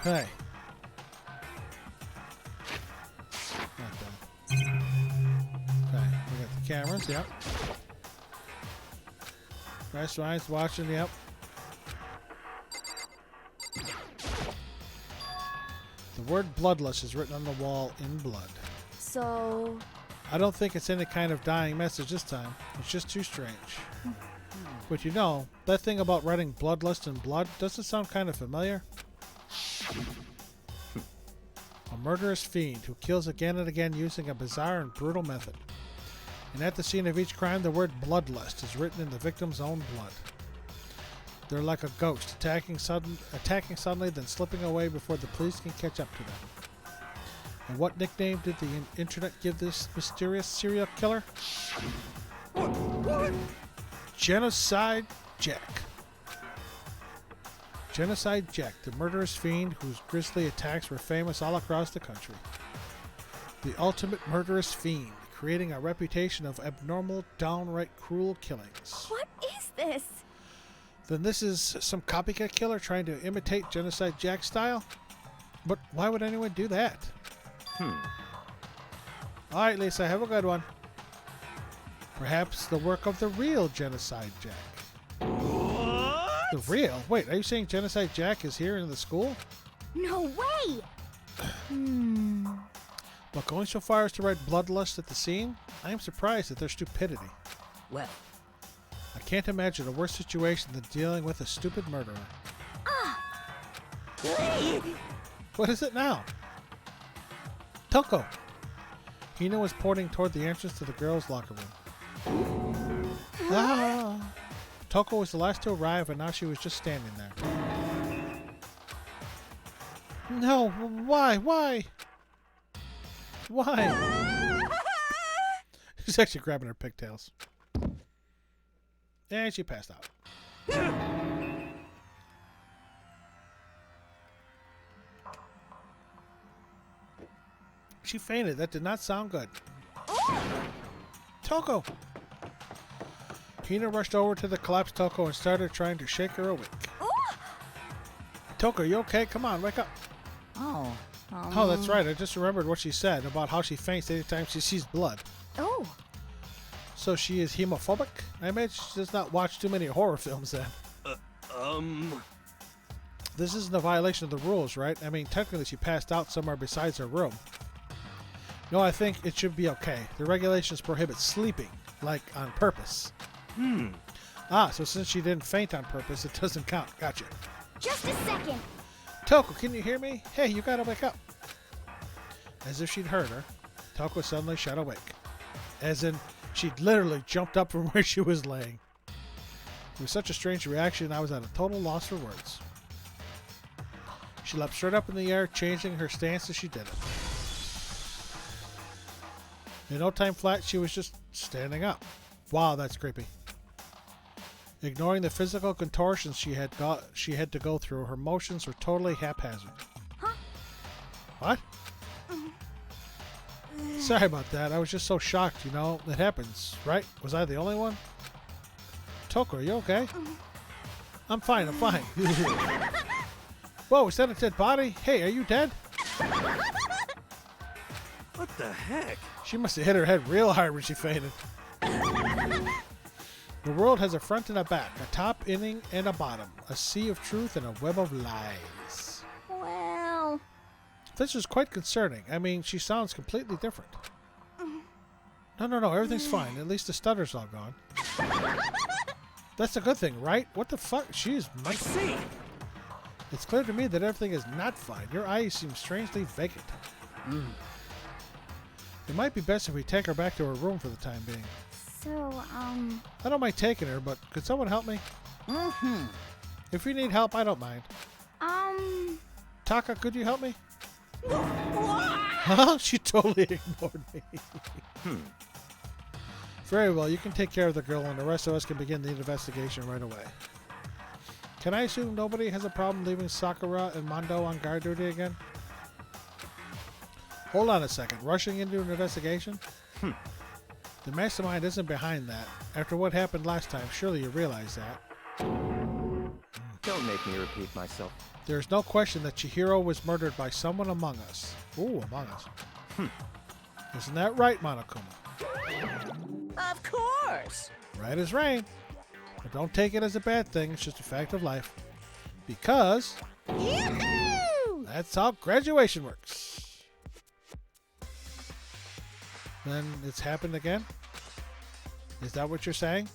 Hey. Not done. Okay, we got the cameras, yep. Ryan's watching, yep. The word bloodlust is written on the wall in blood. So, I don't think it's any kind of dying message this time. It's just too strange. But you know, that thing about writing bloodlust in blood doesn't sound kind of familiar? A murderous fiend who kills again and again using a bizarre and brutal method. And at the scene of each crime, the word bloodlust is written in the victim's own blood. They're like a ghost, attacking suddenly, then slipping away before the police can catch up to them. And what nickname did the internet give this mysterious serial killer? Genocide Jack. Genocide Jack, the murderous fiend whose grisly attacks were famous all across the country. The ultimate murderous fiend, creating a reputation of abnormal, downright cruel killings. what is this? Then this is some copycat killer trying to imitate Genocide Jack style? But why would anyone do that? Alright, Lisa, have a good one. Perhaps the work of the real Genocide Jack. What? The real? Wait, are you saying Genocide Jack is here in the school? No way! But going so far as to write bloodlust at the scene? I am surprised at their stupidity. Well, I can't imagine a worse situation than dealing with a stupid murderer. What is it now? Toko! Hina was pointing toward the entrance to the girls' locker room. Toko was the last to arrive, and now she was just standing there. No, why? Why? She's actually grabbing her pigtails. And she passed out. She fainted. That did not sound good. Toko! Hina rushed over to the collapsed Toko and started trying to shake her awake. Toko, you okay? Come on, wake up. Oh. Oh, that's right. I just remembered what she said about how she faints anytime she sees blood. Oh, So she is hemophobic? I imagine she does not watch too many horror films then. This isn't a violation of the rules, right? I mean, technically she passed out somewhere besides her room. No, I think it should be okay. The regulations prohibit sleeping, like on purpose. So since she didn't faint on purpose, it doesn't count. Gotcha. just a second. Toko, can you hear me? Hey, you gotta wake up. As if she'd heard her, Toko suddenly shot awake. As in, she'd literally jumped up from where she was laying. It was such a strange reaction, I was at a total loss for words. She leapt straight up in the air, changing her stance as she did it. In no time flat, she was just standing up. Wow, that's creepy. Ignoring the physical contortions she had to go through, her motions were totally haphazard. Huh? What? Sorry about that. I was just so shocked, you know. It happens, right? Was I the only one? Toko, are you okay? I'm fine, I'm fine. Whoa, is that a dead body? Hey, are you dead? What the heck? She must have hit her head real hard when she fainted. The world has a front and a back, a top inning and a bottom, a sea of truth and a web of lies. Well, This is quite concerning. I mean, she sounds completely different. No, everything's fine. At least the stutter's all gone. That's a good thing, right? What the fuck? She's I see. It's clear to me that everything is not fine. Your eyes seem strangely vacant. It might be best if we take her back to her room for the time being. so, I don't mind taking her, but could someone help me? If you need help, I don't mind. Taka, could you help me? Huh? She totally ignored me. Very well, you can take care of the girl and the rest of us can begin the investigation right away. Can I assume nobody has a problem leaving Sakura and Mondo on guard duty again? Hold on a second. Rushing into an investigation? The mastermind isn't behind that. After what happened last time, surely you realize that. Don't make me repeat myself. There is no question that Chihiro was murdered by someone among us. Ooh, among us. Isn't that right, Monokuma? Of course. Right as rain. But don't take it as a bad thing. It's just a fact of life. Because... Yoo-hoo! That's how graduation works. Then it's happened again? Is that what you're saying?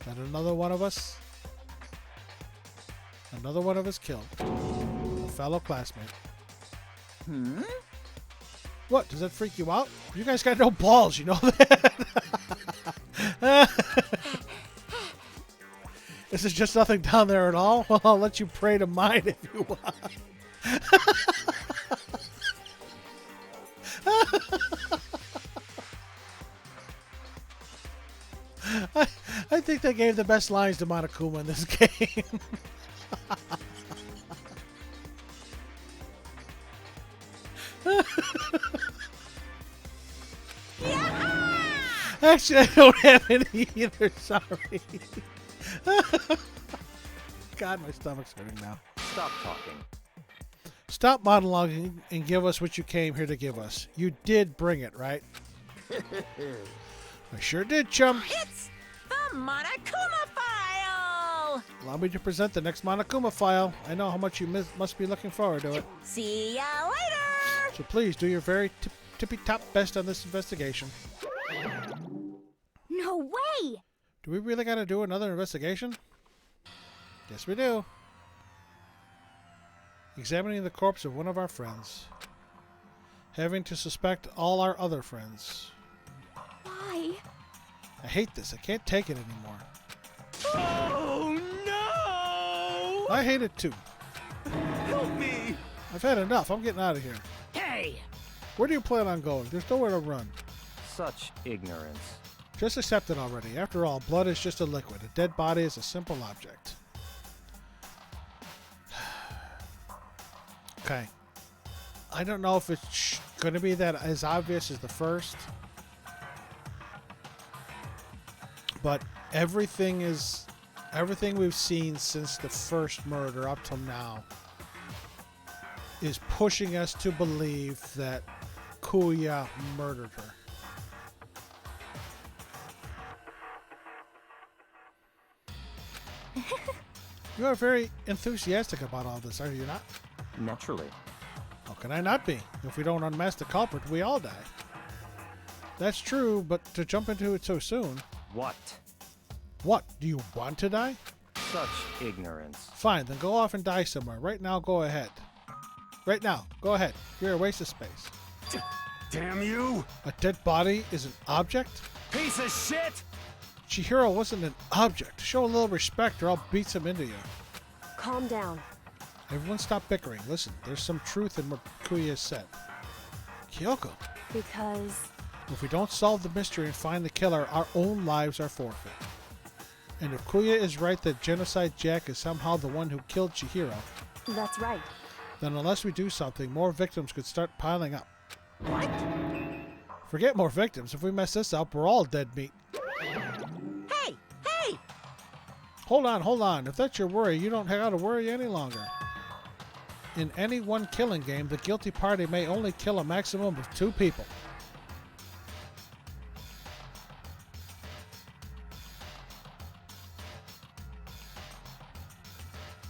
That another one of us killed a fellow classmate. What? Does that freak you out? You guys got no balls, you know that? Is there just nothing down there at all? Well, I'll let you pray to mine if you want. I think they gave the best lines to Monokuma in this game. Actually, I don't have any either. Sorry. God, my stomach's hurting now. Stop talking. Stop monologuing and give us what you came here to give us. You did bring it, right? I sure did, chum. It's the Monokuma file! Allow me to present the next Monokuma file. I know how much you must be looking forward to it. See ya later! So please do your very tippy-top best on this investigation. No way! Do we really got to do another investigation? Yes, we do. Examining the corpse of one of our friends. Having to suspect all our other friends. Why? I hate this. I can't take it anymore. Oh no! I hate it too. Help me! I've had enough. I'm getting out of here. Hey! Where do you plan on going? There's nowhere to run. Such ignorance. Just accept it already. After all, blood is just a liquid. A dead body is a simple object. Okay. I don't know if it's going to be that as obvious as the first. But everything we've seen since the first murder up till now is pushing us to believe that Kuya murdered her. You are very enthusiastic about all this, are you not? Naturally. How can I not be? If we don't unmask the culprit, we all die. That's true, but to jump into it so soon... What? What? Do you want to die? Such ignorance. Fine, then go off and die somewhere. Right now, go ahead. Right now, go ahead. You're a waste of space. Damn you! A dead body is an object? Piece of shit! Chihiro wasn't an object. Show a little respect or I'll beat some into you. Calm down. Everyone stop bickering. Listen, there's some truth in what Kuya said. Kyoko, Because... if we don't solve the mystery and find the killer, our own lives are forfeit. And if Kuya is right that Genocide Jack is somehow the one who killed Chihiro, That's right. then unless we do something, more victims could start piling up. What? Forget more victims. If we mess this up, we're all dead meat. Hey! Hey! Hold on. If that's your worry, you don't have to worry any longer. In any one killing game, the guilty party may only kill a maximum of 2 people.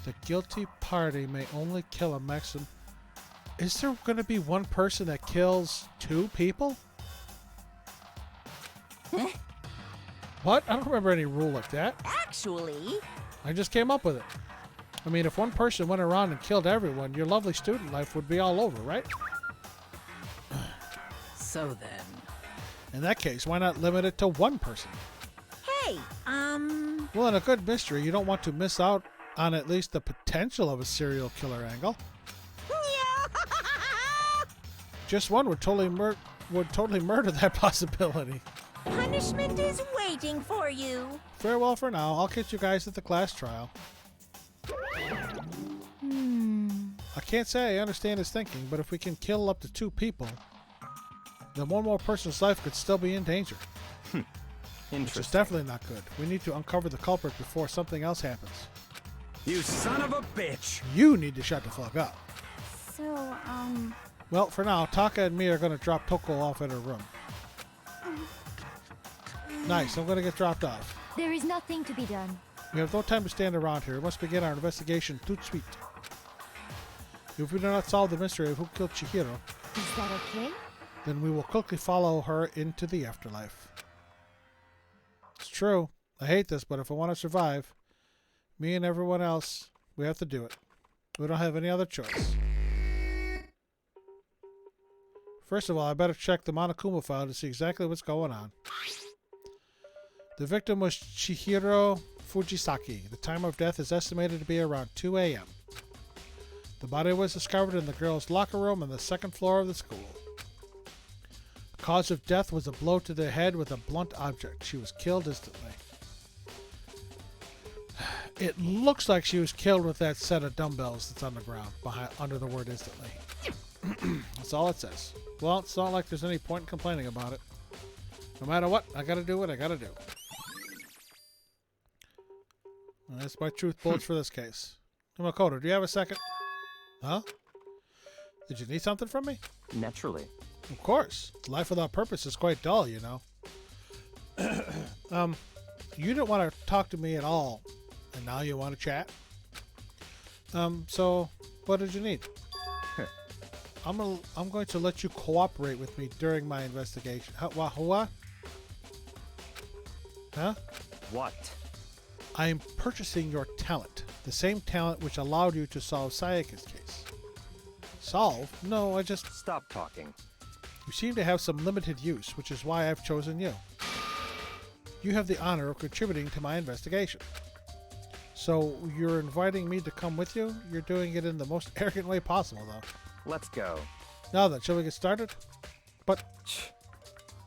The guilty party may only kill a maximum... Is there going to be one person that kills 2 people? What? I don't remember any rule like that. Actually, I just came up with it. I mean, if one person went around and killed everyone, your lovely student life would be all over, right? So then... In that case, why not limit it to 1 person? hey, Well, in a good mystery, you don't want to miss out on at least the potential of a serial killer angle. Just one would totally murder that possibility. punishment is waiting for you. Farewell for now. I'll catch you guys at the class trial. I can't say I understand his thinking, but if we can kill up to 2 people, then one more person's life could still be in danger. Which is Interesting. definitely not good. We need to uncover the culprit before something else happens. You son of a bitch! You need to shut the fuck up. So, Well, for now, Taka and me are going to drop Toko off at her room. Nice, I'm going to get dropped off. there is nothing to be done. We have no time to stand around here. We must begin our investigation tout de suite. If we do not solve the mystery of who killed Chihiro, Is that okay? then we will quickly follow her into the afterlife. It's true. I hate this, but if I want to survive, me and everyone else, we have to do it. We don't have any other choice. First of all, I better check the Monokuma file to see exactly what's going on. The victim was Chihiro Fujisaki. The time of death is estimated to be around 2 a.m. The body was discovered in the girls' locker room on the second floor of the school. The cause of death was a blow to the head with a blunt object. She was killed instantly. It looks like she was killed with that set of dumbbells that's on the ground under the word instantly. That's all it says. Well, it's not like there's any point in complaining about it. No matter what, I gotta do what I gotta do. And that's my truth bullets for this case. Makoto, do you have a second? Huh? Did you need something from me? Naturally. Of course. Life without purpose is quite dull, you know. You didn't want to talk to me at all, and now you want to chat? So, what did you need? I'm going to let you cooperate with me during my investigation. What? Huh? What? I am purchasing your talent. The same talent which allowed you to solve Sayaka's case. Solve? No, I just... Stop talking. You seem to have some limited use, which is why I've chosen you. You have the honor of contributing to my investigation. So, you're inviting me to come with you? You're doing it in the most arrogant way possible, though. Let's go. Now then, shall we get started? But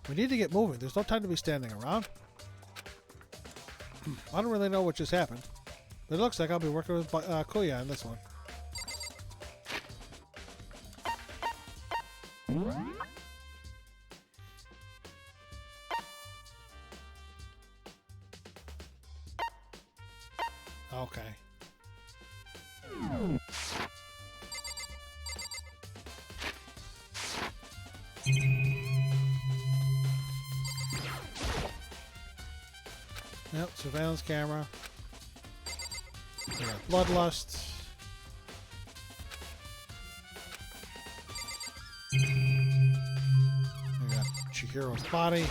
we need to get moving. There's no time to be standing around. I don't really know what just happened, but it looks like I'll be working with Kuya on this one. Okay. Yep, surveillance camera. We got bloodlust. We got Chihiro's body.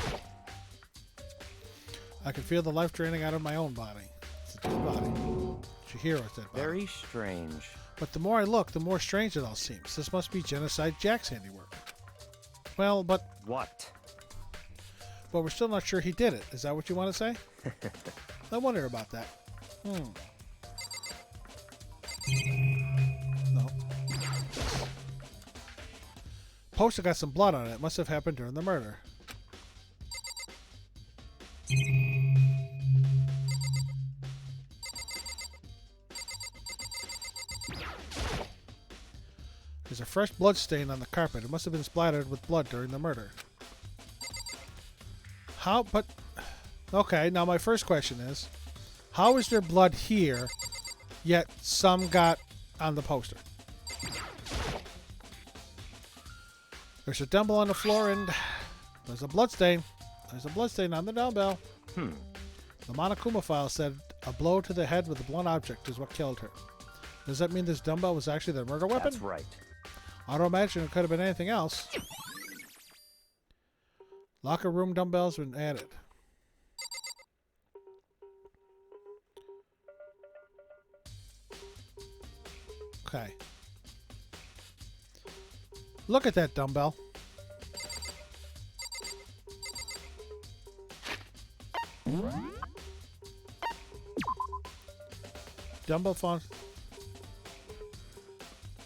I can feel the life draining out of my own body. It's a dead body. Chihiro's dead body. Very strange. But the more I look, the more strange it all seems. This must be Genocide Jack's handiwork. Well, but... What? But we're still not sure he did it. Is that what you want to say? I wonder about that. No. Poster got some blood on it. It must have happened during the murder. There's a fresh blood stain on the carpet. It must have been splattered with blood during the murder. How? But... Okay, now my first question is, how is there blood here, yet some got on the poster? There's a dumbbell on the floor and there's a blood stain. There's a blood stain on the dumbbell. The Monokuma file said a blow to the head with a blunt object is what killed her. Does that mean this dumbbell was actually the murder weapon? That's right. I don't imagine it could have been anything else. Locker room dumbbells been added. Okay. Look at that dumbbell. Dumbbell font.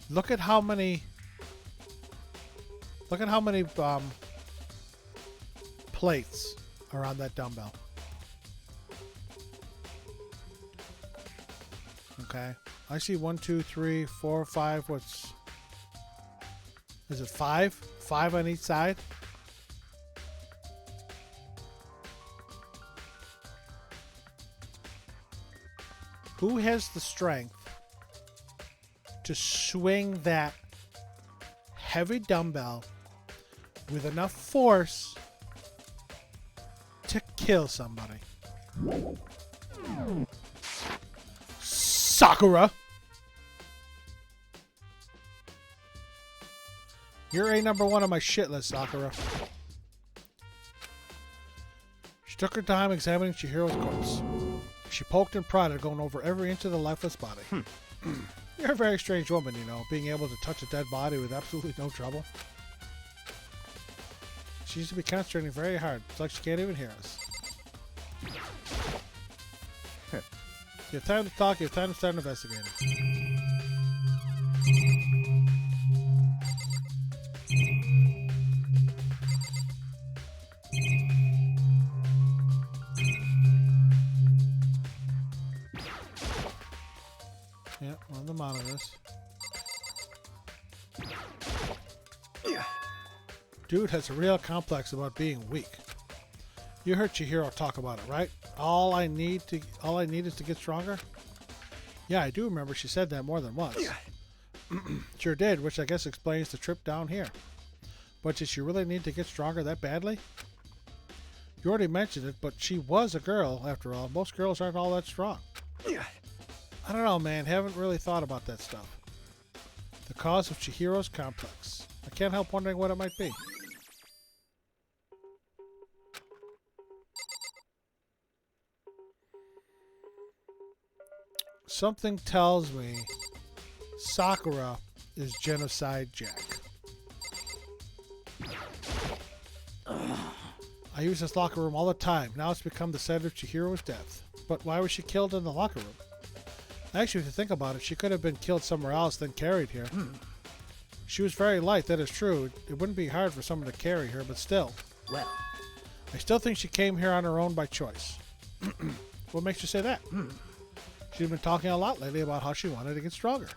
Look at how many. Look at how many plates are on that dumbbell. Okay. I see 1, 2, 3, 4, 5. What's... Is it 5? 5 on each side? Who has the strength to swing that heavy dumbbell with enough force to kill somebody? Sakura! You're a number one on my shit list, Sakura. She took her time examining Chihiro's corpse. She poked and prodded, going over every inch of the lifeless body. You're a very strange woman, you know, being able to touch a dead body with absolutely no trouble. She used to be concentrating very hard. It's like she can't even hear us. You have time to talk, you have time to start investigating. Yeah, one of the monitors. Dude has a real complex about being weak. You heard Chihiro talk about it, right? All I need is to get stronger? Yeah, I do remember she said that more than once. Sure did, which I guess explains the trip down here. But did she really need to get stronger that badly? You already mentioned it, but she was a girl, after all. Most girls aren't all that strong. I don't know, man. Haven't really thought about that stuff. The cause of Chihiro's complex. I can't help wondering what it might be. Something tells me Sakura is Genocide Jack. I use this locker room all the time. Now it's become the site of Chihiro's death. But why was she killed in the locker room? Actually, if you think about it, she could have been killed somewhere else, then carried here. She was very light, that is true. It wouldn't be hard for someone to carry her, but still. Well, I still think she came here on her own by choice. What makes you say that? She's been talking a lot lately about how she wanted to get stronger.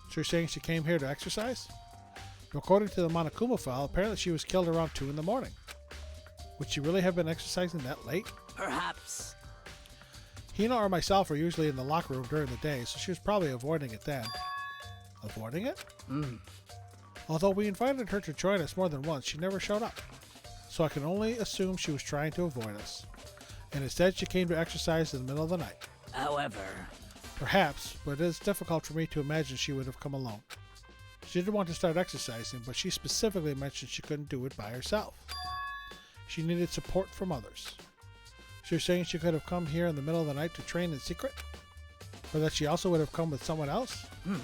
So you're saying she came here to exercise? According to the Monokuma file, apparently she was killed around 2 in the morning. Would she really have been exercising that late? perhaps. Hina or myself are usually in the locker room during the day, so she was probably avoiding it then. Avoiding it? Although we invited her to join us more than once, she never showed up. So I can only assume she was trying to avoid us. And instead she came to exercise in the middle of the night. However... Perhaps, but it is difficult for me to imagine she would have come alone. She did want to start exercising, but she specifically mentioned she couldn't do it by herself. She needed support from others. So you're saying she could have come here in the middle of the night to train in secret? Or that she also would have come with someone else? It's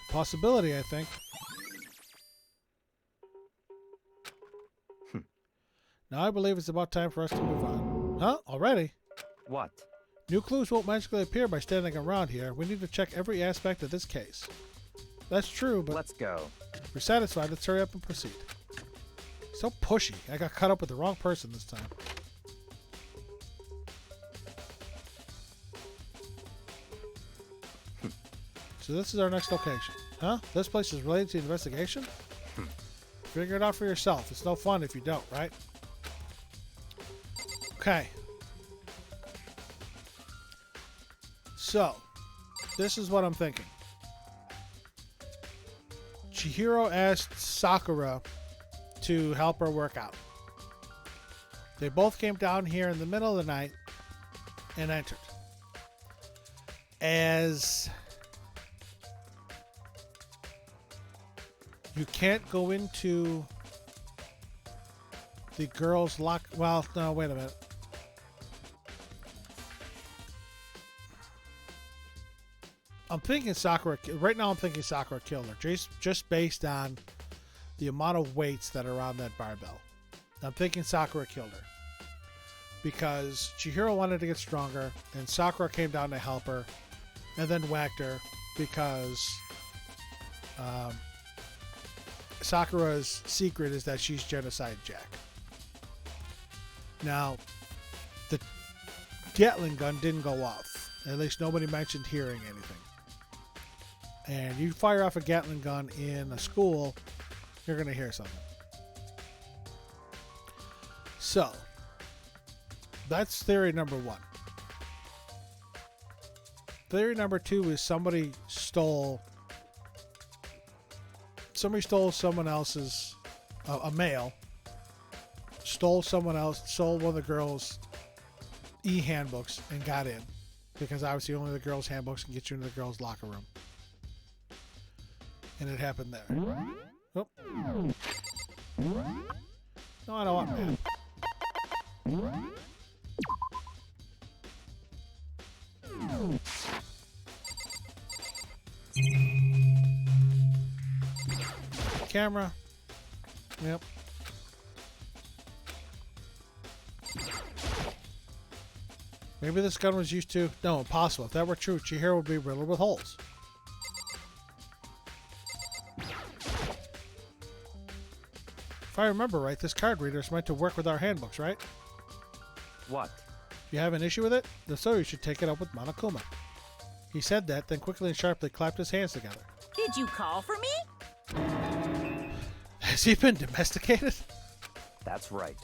a possibility, I think. Now I believe it's about time for us to move on. Huh? Already? What? New clues won't magically appear by standing around here. We need to check every aspect of this case. That's true, but... Let's go. If you're satisfied, let's hurry up and proceed. So pushy. I got caught up with the wrong person this time. So this is our next location. Huh? This place is related to the investigation? Figure it out for yourself. It's no fun if you don't, right? Okay. So, this is what I'm thinking. Chihiro asked Sakura to help her work out. They both came down here in the middle of the night and entered. As you can't go into the girls' lock. Well, no, wait a minute. I'm thinking Sakura. Right now, I'm thinking Sakura killed her, just based on the amount of weights that are on that barbell. I'm thinking Sakura killed her because Chihiro wanted to get stronger, and Sakura came down to help her, and then whacked her because Sakura's secret is that she's Genocide Jack. Now, the Gatling gun didn't go off. At least nobody mentioned hearing anything. And you fire off a Gatling gun in a school, you're going to hear something. So, that's theory number one. Theory number two is somebody stole someone else's, a male, stole one of the girls' e-handbooks and got in. Because obviously only the girls' handbooks can get you into the girls' locker room. And it happened there. Oh. No, I don't want map. Camera. Yep. Maybe this gun was used to... No, impossible. If that were true, Chihiro would be riddled with holes. If I remember right, this card reader is meant to work with our handbooks, right? What? If you have an issue with it, if so, you should take it up with Monokuma. He said that, then quickly and sharply clapped his hands together. Did you call for me? Has he been domesticated? That's right.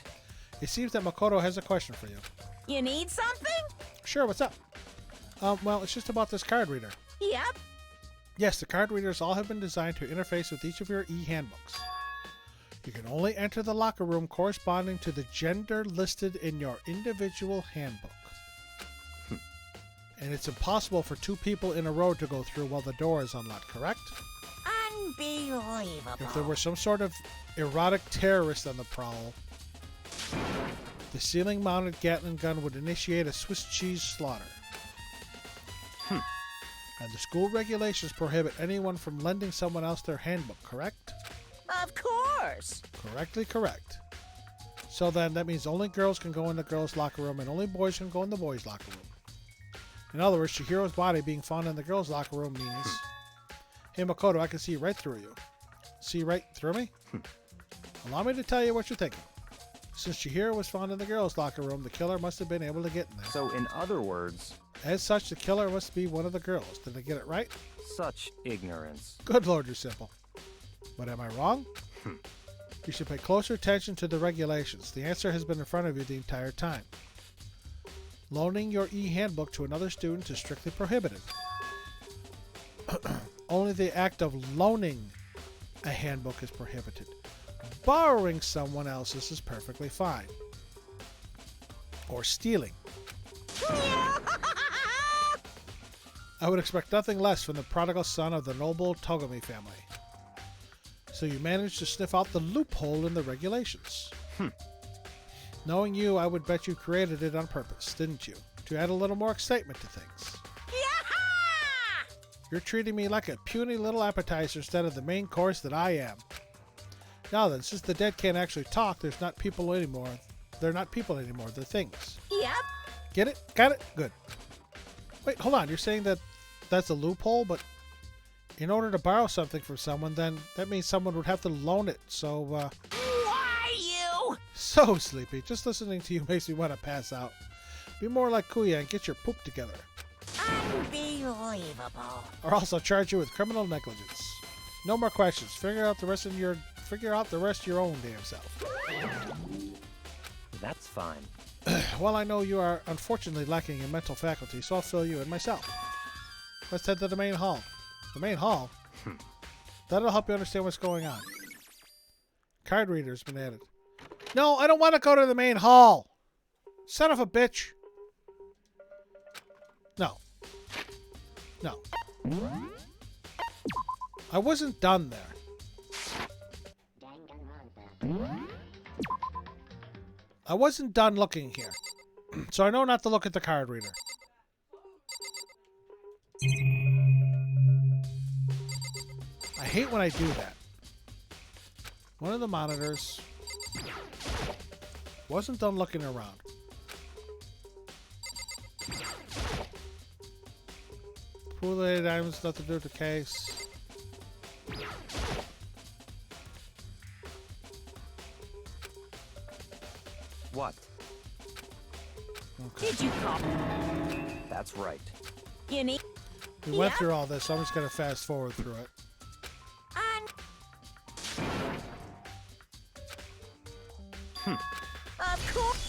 It seems that Makoto has a question for you. You need something? Sure, what's up? Well, it's just about this card reader. Yep. Yes, the card readers all have been designed to interface with each of your e-handbooks. You can only enter the locker room corresponding to the gender listed in your individual handbook. And it's impossible for two people in a row to go through while the door is unlocked, correct? Unbelievable. If there were some sort of erotic terrorist on the prowl, the ceiling-mounted Gatling gun would initiate a Swiss cheese slaughter. And the school regulations prohibit anyone from lending someone else their handbook, correct? Of course. Correctly correct. So then, that means only girls can go in the girls' locker room and only boys can go in the boys' locker room. In other words, Chihiro's body being found in the girls' locker room means... Hey Makoto, I can see right through you. See right through me? Allow me to tell you what you're thinking. Since Chihiro was found in the girls' locker room, the killer must have been able to get in there. So, in other words... As such, the killer must be one of the girls. Did I get it right? Such ignorance. Good Lord, you're simple. But am I wrong? You should pay closer attention to the regulations. The answer has been in front of you the entire time. Loaning your e-handbook to another student is strictly prohibited. Only the act of loaning a handbook is prohibited. Borrowing someone else's is perfectly fine. Or stealing. I would expect nothing less from the prodigal son of the noble Togami family. So you managed to sniff out the loophole in the regulations. Knowing you, I would bet you created it on purpose, didn't you? To add a little more excitement to things. You're treating me like a puny little appetizer instead of the main course that I am. Now then, since the dead can't actually talk, there's not people anymore. They're not people anymore, they're things. Yep. Get it? Got it? Good. Wait, hold on. You're saying that that's a loophole, but in order to borrow something from someone, then that means someone would have to loan it, so, Why you? So sleepy. Just listening to you makes me want to pass out. Be more like Kuya and get your poop together. Unbelievable. Or else I'll charge you with criminal negligence. No more questions. Figure out the rest of your own damn self. That's fine. Well, I know you are unfortunately lacking in mental faculty, so I'll fill you in myself. Let's head to the main hall. The main hall? That'll help you understand what's going on. Card reader's been added. No, I don't want to go to the main hall! Son of a bitch! No. No. I wasn't done there. I wasn't done looking here. So I know not to look at the card reader. I hate when I do that. One of the monitors wasn't done looking around. Pool-related items, nothing to do with the case. What? Okay. Did you call? That's right. You need? We went through all this, so I'm just going to fast forward through it. Of course.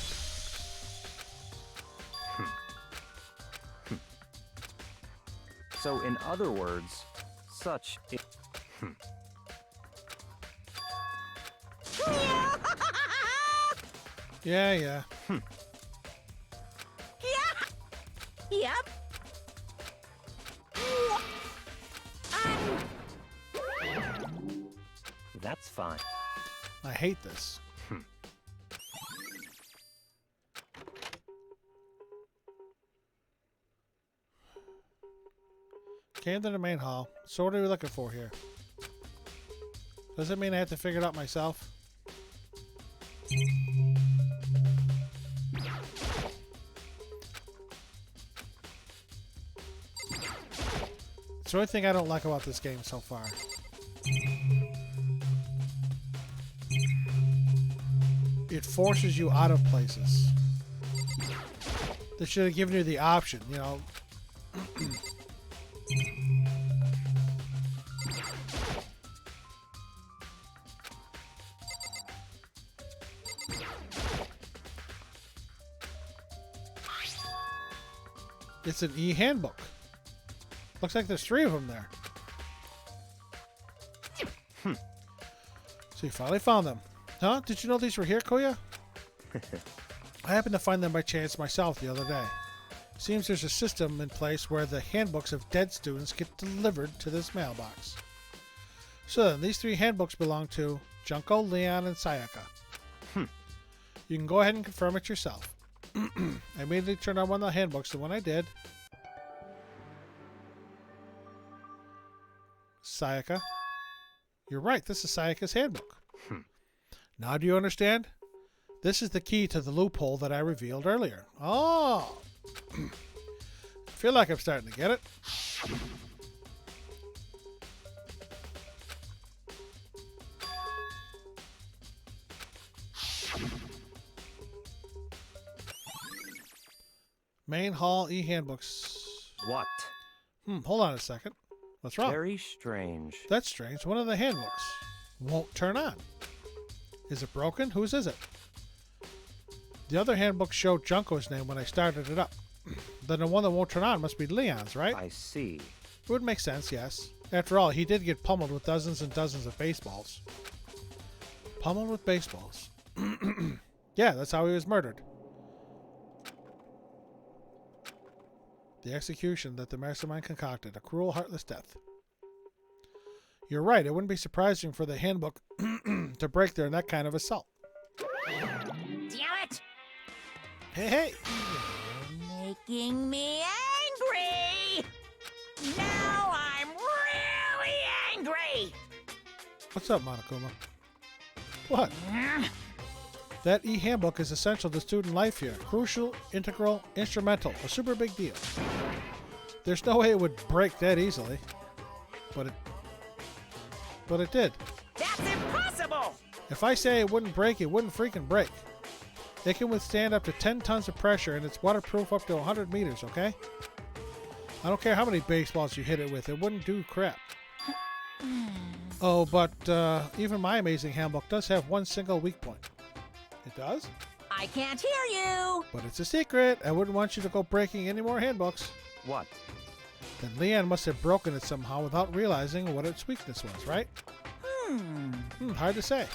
So, in other words, such Yeah, yeah. Yep. That's fine. I hate this. Came to the main hall. So what are we looking for here? Does it mean I have to figure it out myself? It's the only thing I don't like about this game so far. It forces you out of places. They should have given you the option, you know. It's an e-handbook. Looks like there's 3 of them there. So you finally found them. Huh? Did you know these were here, Kuya? I happened to find them by chance myself the other day. Seems there's a system in place where the handbooks of dead students get delivered to this mailbox. So then, these 3 handbooks belong to Junko, Leon, and Sayaka. You can go ahead and confirm it yourself. I immediately turned on one of the handbooks, and when I did... Sayaka. You're right, this is Sayaka's handbook. Now do you understand? This is the key to the loophole that I revealed earlier. Oh! I feel like I'm starting to get it. Main hall e-handbooks. What? Hold on a second. What's wrong? Very strange. That's strange. One of the handbooks won't turn on. Is it broken? Whose is it? The other handbook showed Junko's name when I started it up. Then the one that won't turn on must be Leon's, right? I see. It would make sense, yes. After all, he did get pummeled with dozens and dozens of baseballs. Pummeled with baseballs. Yeah, that's how he was murdered. The execution that the mastermind concocted, a cruel, heartless death. You're right, it wouldn't be surprising for the handbook to break during that kind of assault. Damn it! Hey, hey! You're making me angry! Now I'm really angry! What's up, Monokuma? What? That e-handbook is essential to student life here. Crucial, integral, instrumental. A super big deal. There's no way it would break that easily. But it did. That's impossible! If I say it wouldn't break, it wouldn't freaking break. It can withstand up to 10 tons of pressure, and it's waterproof up to 100 meters, okay? I don't care how many baseballs you hit it with, it wouldn't do crap. Oh, but even my amazing handbook does have one single weak point. It does? I can't hear you! But it's a secret. I wouldn't want you to go breaking any more handbooks. What? Then Leon must have broken it somehow without realizing what its weakness was, right? Hard to say.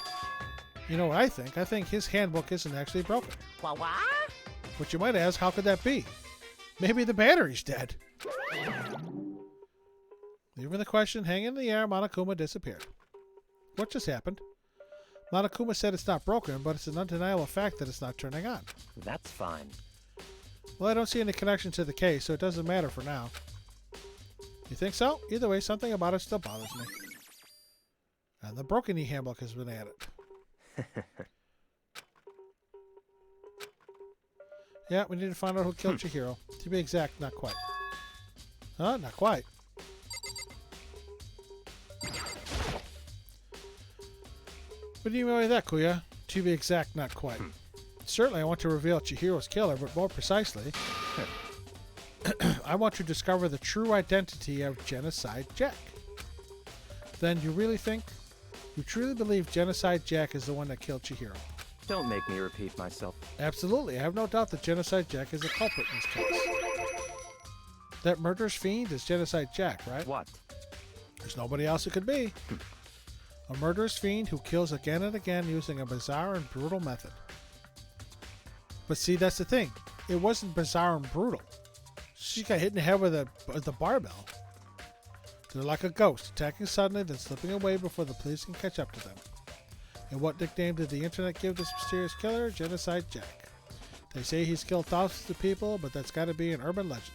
You know what I think? I think his handbook isn't actually broken. What? But you might ask, how could that be? Maybe the battery's dead. Leaving the question hanging in the air, Monokuma disappeared. What just happened? Monokuma said it's not broken, but it's an undeniable fact that it's not turning on. That's fine. Well, I don't see any connection to the case, so it doesn't matter for now. You think so? Either way, something about it still bothers me. And the broken e-handbook has been added. Yeah, we need to find out who killed Chihiro. To be exact, not quite. Huh? Not quite. What do you mean by that, Kuya? To be exact, not quite. Certainly, I want to reveal Chihiro's killer, but more precisely, I want to discover the true identity of Genocide Jack. Then you truly believe Genocide Jack is the one that killed Chihiro? Don't make me repeat myself. Absolutely. I have no doubt that Genocide Jack is a culprit in this case. That murderous fiend is Genocide Jack, right? What? There's nobody else it could be. A murderous fiend who kills again and again using a bizarre and brutal method. But see, that's the thing. It wasn't bizarre and brutal. She got hit in the head with the barbell. They're like a ghost, attacking suddenly, then slipping away before the police can catch up to them. And what nickname did the internet give this mysterious killer? Genocide Jack. They say he's killed thousands of people, but that's gotta be an urban legend.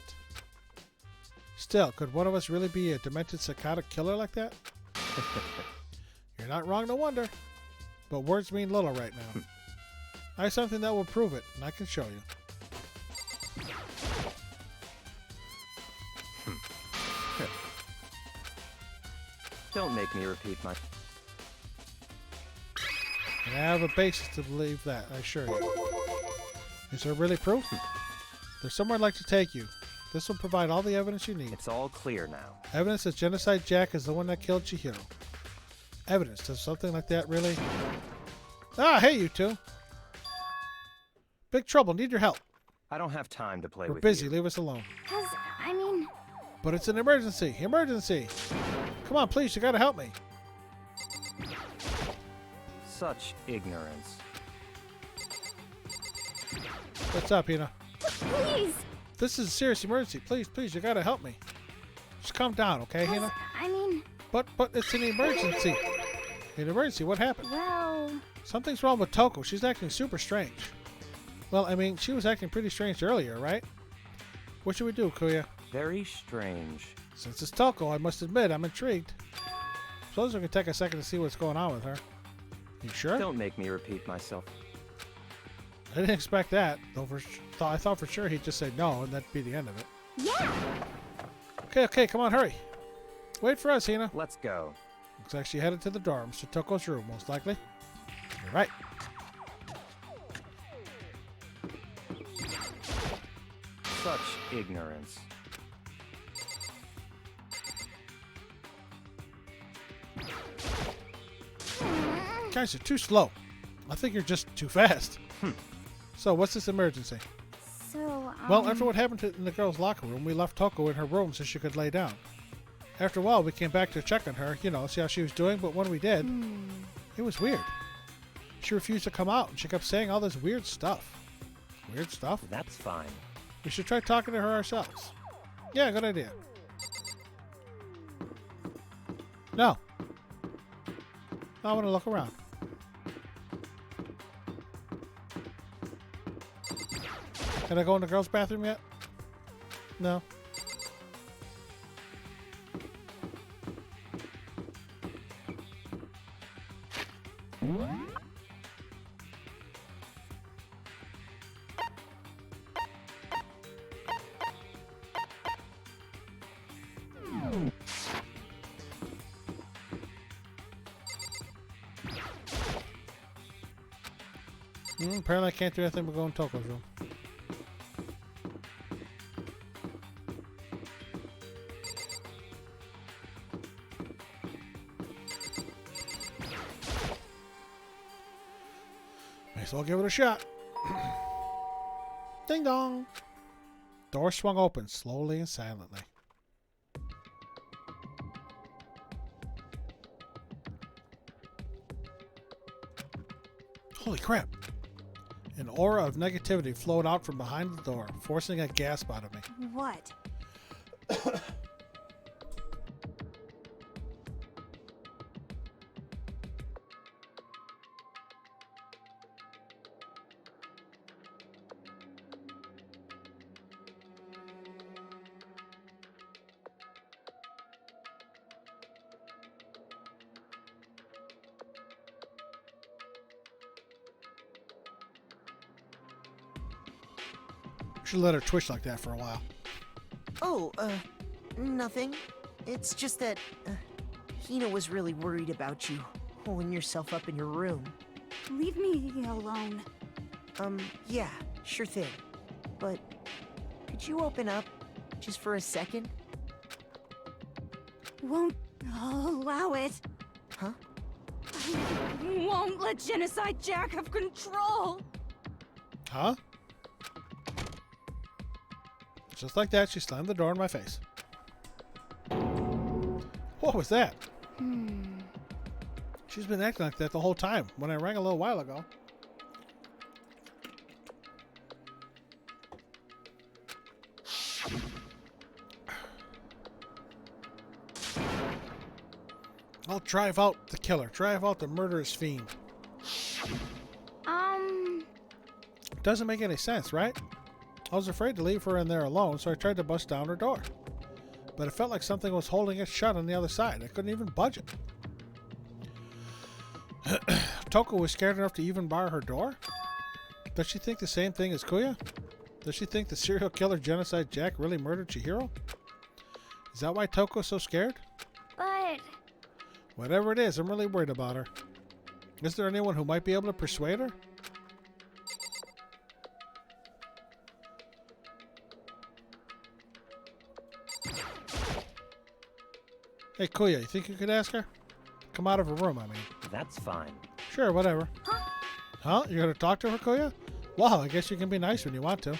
Still, could one of us really be a demented psychotic killer like that? You're not wrong to wonder. But words mean little right now. I have something that will prove it, and I can show you. Don't make me repeat my... And I have a basis to believe that, I assure you. Is there really proof? There's somewhere I'd like to take you. This will provide all the evidence you need. It's all clear now. Evidence that Genocide Jack is the one that killed Chihiro. Evidence. Does something like that really... Ah, hey you two. Big trouble. Need your help. I don't have time to play We're with busy. you. Leave us alone. I mean... But it's an emergency. Emergency. Come on, please. You gotta help me. Such ignorance. What's up, Hina? Please! This is a serious emergency. Please, please. You gotta help me. Just calm down, okay, Hina? I mean... But it's an emergency. An emergency? What happened? Well... Something's wrong with Toko. She's acting super strange. Well, I mean, she was acting pretty strange earlier, right? What should we do, Kuya? Very strange. Since it's Toko, I must admit, I'm intrigued. Suppose we can take a second to see what's going on with her. You sure? Don't make me repeat myself. I didn't expect that, though I thought for sure he'd just say no, and that'd be the end of it. Yeah! Okay, come on, hurry. Wait for us, Hina. Let's go. Looks like she headed to the dorms, to Toko's room, most likely. You're right. Such ignorance. Guys, you're too slow. I think you're just too fast. So, what's this emergency? So, Well, after what happened in the girls' locker room, we left Toko in her room so she could lay down. After a while, we came back to check on her, see how she was doing, but when we did, it was weird. She refused to come out, and she kept saying all this weird stuff. Weird stuff? That's fine. We should try talking to her ourselves. Yeah, good idea. No. I want to look around. Can I go in the girls' bathroom yet? No. Apparently I can't do anything but go in Toko's room. May as well give it a shot. Ding dong. Door swung open slowly and silently. Holy crap. An aura of negativity flowed out from behind the door, forcing a gasp out of me. What? Should let her twitch like that for a while. Oh, nothing. It's just that, Hina was really worried about you, holding yourself up in your room. Leave me alone. Yeah, sure thing. But, could you open up, just for a second? Won't allow it. Huh? I won't let Genocide Jack have control. Huh? Just like that, she slammed the door in my face. What was that? She's been acting like that the whole time when I rang a little while ago. I'll drive out the killer. Drive out the murderous fiend. Doesn't make any sense, right? I was afraid to leave her in there alone, so I tried to bust down her door. But it felt like something was holding it shut on the other side. I couldn't even budge it. Toko was scared enough to even bar her door? Does she think the same thing as Kuya? Does she think the serial killer Genocide Jack really murdered Chihiro? Is that why Toko's so scared? But... Whatever it is, I'm really worried about her. Is there anyone who might be able to persuade her? Hey, Kuya, you think you could ask her? Come out of her room, I mean. That's fine. Sure, whatever. Huh? You're gonna talk to her, Kuya? Wow, I guess you can be nice when you want to.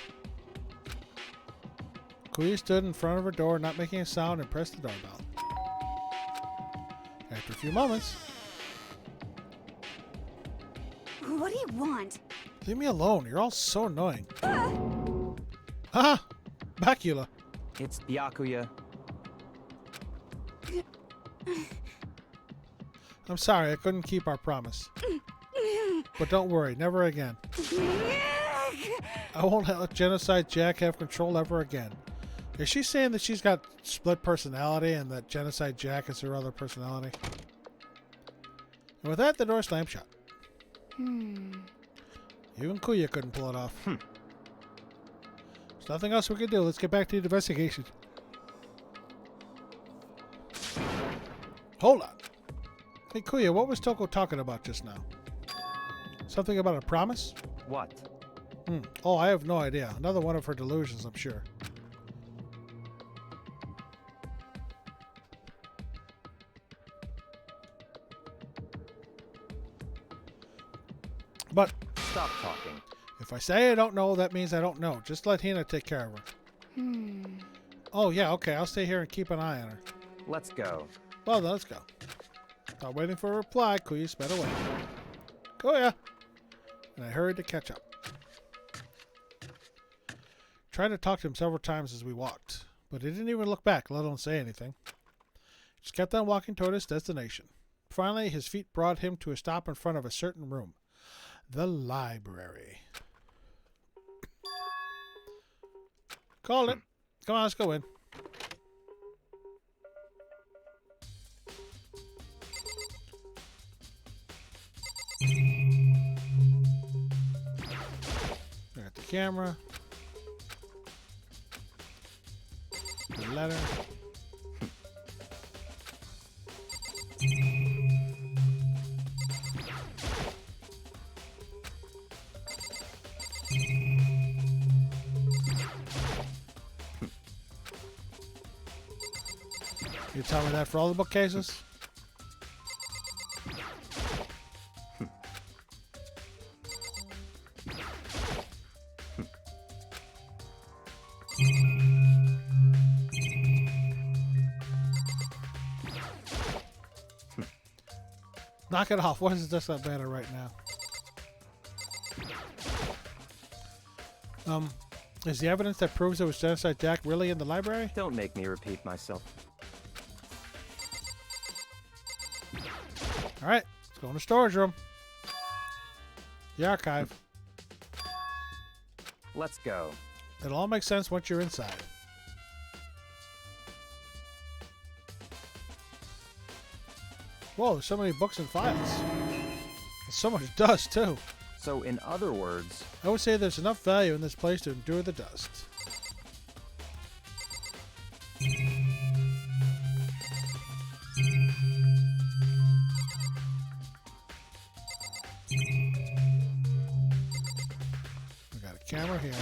Kuya stood in front of her door, not making a sound, and pressed the doorbell. After a few moments... What do you want? Leave me alone. You're all so annoying. Haha! Bacula. It's Byakuya. I'm sorry, I couldn't keep our promise. But don't worry, never again. I won't let Genocide Jack have control ever again. Is she saying that she's got split personality and that Genocide Jack is her other personality? And with that, the door slammed shut. Even Kuya couldn't pull it off. There's nothing else we can do. Let's get back to the investigation. Hold on. Hey, Kuya, what was Toko talking about just now? Something about a promise? What? Oh, I have no idea. Another one of her delusions, I'm sure. But Stop talking. if I say I don't know, that means I don't know. Just let Hina take care of her. Oh, yeah, okay. I'll stay here and keep an eye on her. Let's go. Well, then, let's go. Not waiting for a reply, Kuya sped away. Kuya! And I hurried to catch up. Tried to talk to him several times as we walked, but he didn't even look back, let alone say anything. Just kept on walking toward his destination. Finally, his feet brought him to a stop in front of a certain room. The library. Called it. Come on, let's go in. Got the camera. The letter. You tell me that for all the bookcases? Knock it off. What is this that matter right now? Is the evidence that proves it was Genocide Jack really in the library? Don't make me repeat myself. Alright, let's go in the storage room. The archive. Let's go. It'll all make sense once you're inside. Whoa, there's so many books and files. And so much dust, too. So, in other words, I would say there's enough value in this place to endure the dust. We got a camera here.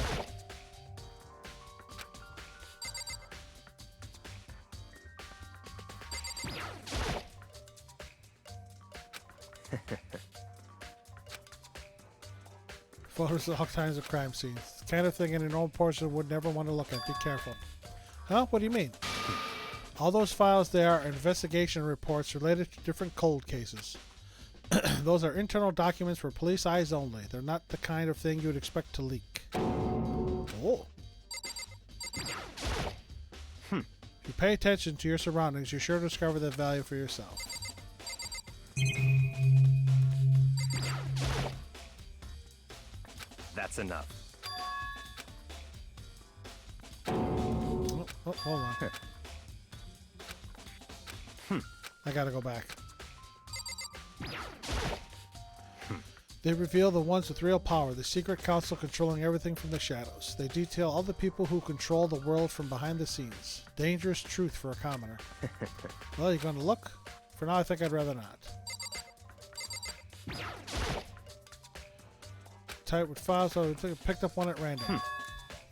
Photos of all kinds of crime scenes. The kind of thing an normal person would never want to look at. Be careful. Huh? What do you mean? All those files there are investigation reports related to different cold cases. Those are internal documents for police eyes only. They're not the kind of thing you would expect to leak. Oh. If you pay attention to your surroundings, you're sure to discover that value for yourself. That's enough. Oh, hold on. I gotta go back. They reveal the ones with real power, the secret council controlling everything from the shadows. They detail all the people who control the world from behind the scenes. Dangerous truth for a commoner. Well, you gonna look? For now, I think I'd rather not. Tight with files, so I picked up one at random.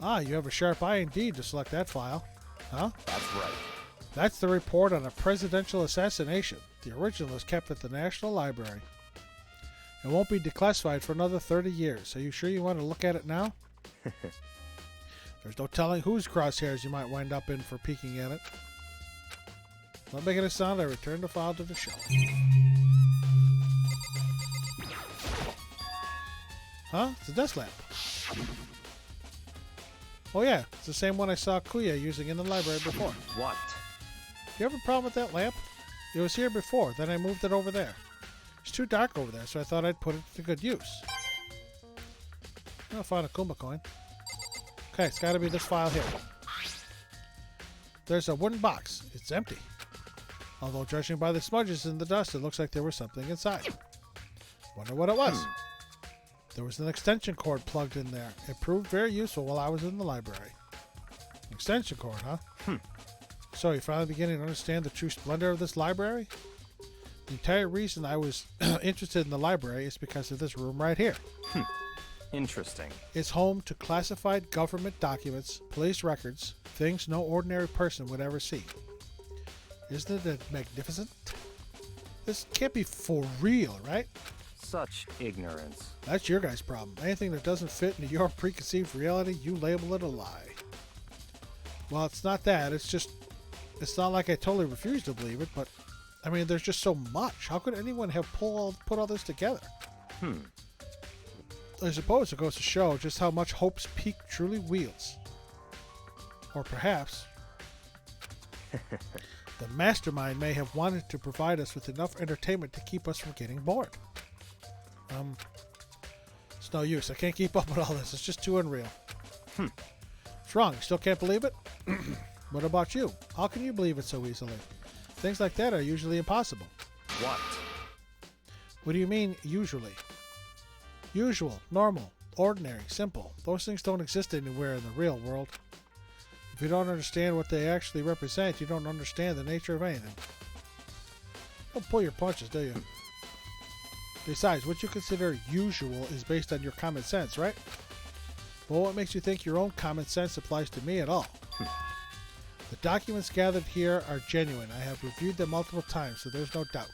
Ah, you have a sharp eye indeed to select that file. Huh? That's right. That's the report on a presidential assassination. The original is kept at the National Library. It won't be declassified for another 30 years. Are you sure you want to look at it now? There's no telling whose crosshairs you might wind up in for peeking at it. Not making a sound, I return the file to the shelf. Huh? It's a desk lamp. Oh yeah, it's the same one I saw Kuya using in the library before. What? You have a problem with that lamp? It was here before, then I moved it over there. It's too dark over there, so I thought I'd put it to good use. I'll find a Kuma coin. Okay, it's got to be this file here. There's a wooden box. It's empty. Although, judging by the smudges in the dust, it looks like there was something inside. Wonder what it was. There was an extension cord plugged in there. It proved very useful while I was in the library. Extension cord, huh? So, you're finally beginning to understand the true splendor of this library? The entire reason I was interested in the library is because of this room right here. Interesting. It's home to classified government documents, police records, things no ordinary person would ever see. Isn't it magnificent? This can't be for real, right? Such ignorance. That's your guys' problem. Anything that doesn't fit into your preconceived reality, you label it a lie. Well, it's not that. It's not like I totally refuse to believe it, but I mean, there's just so much. How could anyone have put all this together? I suppose it goes to show just how much Hope's Peak truly wields. Or perhaps the mastermind may have wanted to provide us with enough entertainment to keep us from getting bored. It's no use. I can't keep up with all this. It's just too unreal. What's wrong? You still can't believe it? What about you? How can you believe it so easily? Things like that are usually impossible. What? What do you mean, usually? Usual, normal, ordinary, simple. Those things don't exist anywhere in the real world. If you don't understand what they actually represent, you don't understand the nature of anything. Don't pull your punches, do you? Besides, what you consider usual is based on your common sense, right? Well, what makes you think your own common sense applies to me at all? The documents gathered here are genuine. I have reviewed them multiple times, so there's no doubt.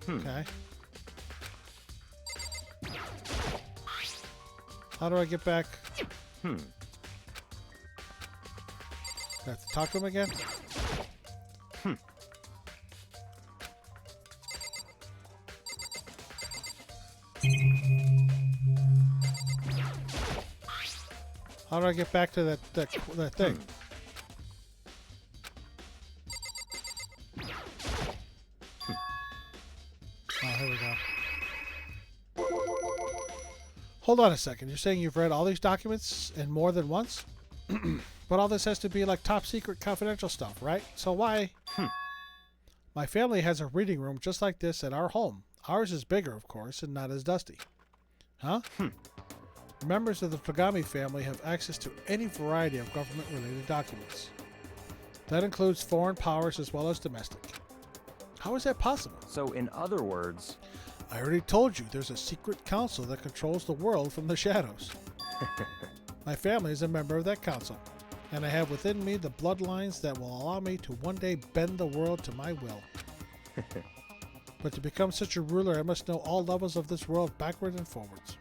Okay. How do I get back? I have to talk to him again? How do I get back to that thing? Oh, here we go. Hold on a second. You're saying you've read all these documents and more than once? But all this has to be like top secret confidential stuff, right? So why? My family has a reading room just like this at our home. Ours is bigger, of course, and not as dusty. Huh? Members of the Tagami family have access to any variety of government-related documents. That includes foreign powers as well as domestic. How is that possible? So, in other words... I already told you there's a secret council that controls the world from the shadows. My family is a member of that council, and I have within me the bloodlines that will allow me to one day bend the world to my will. But to become such a ruler, I must know all levels of this world backward and forwards.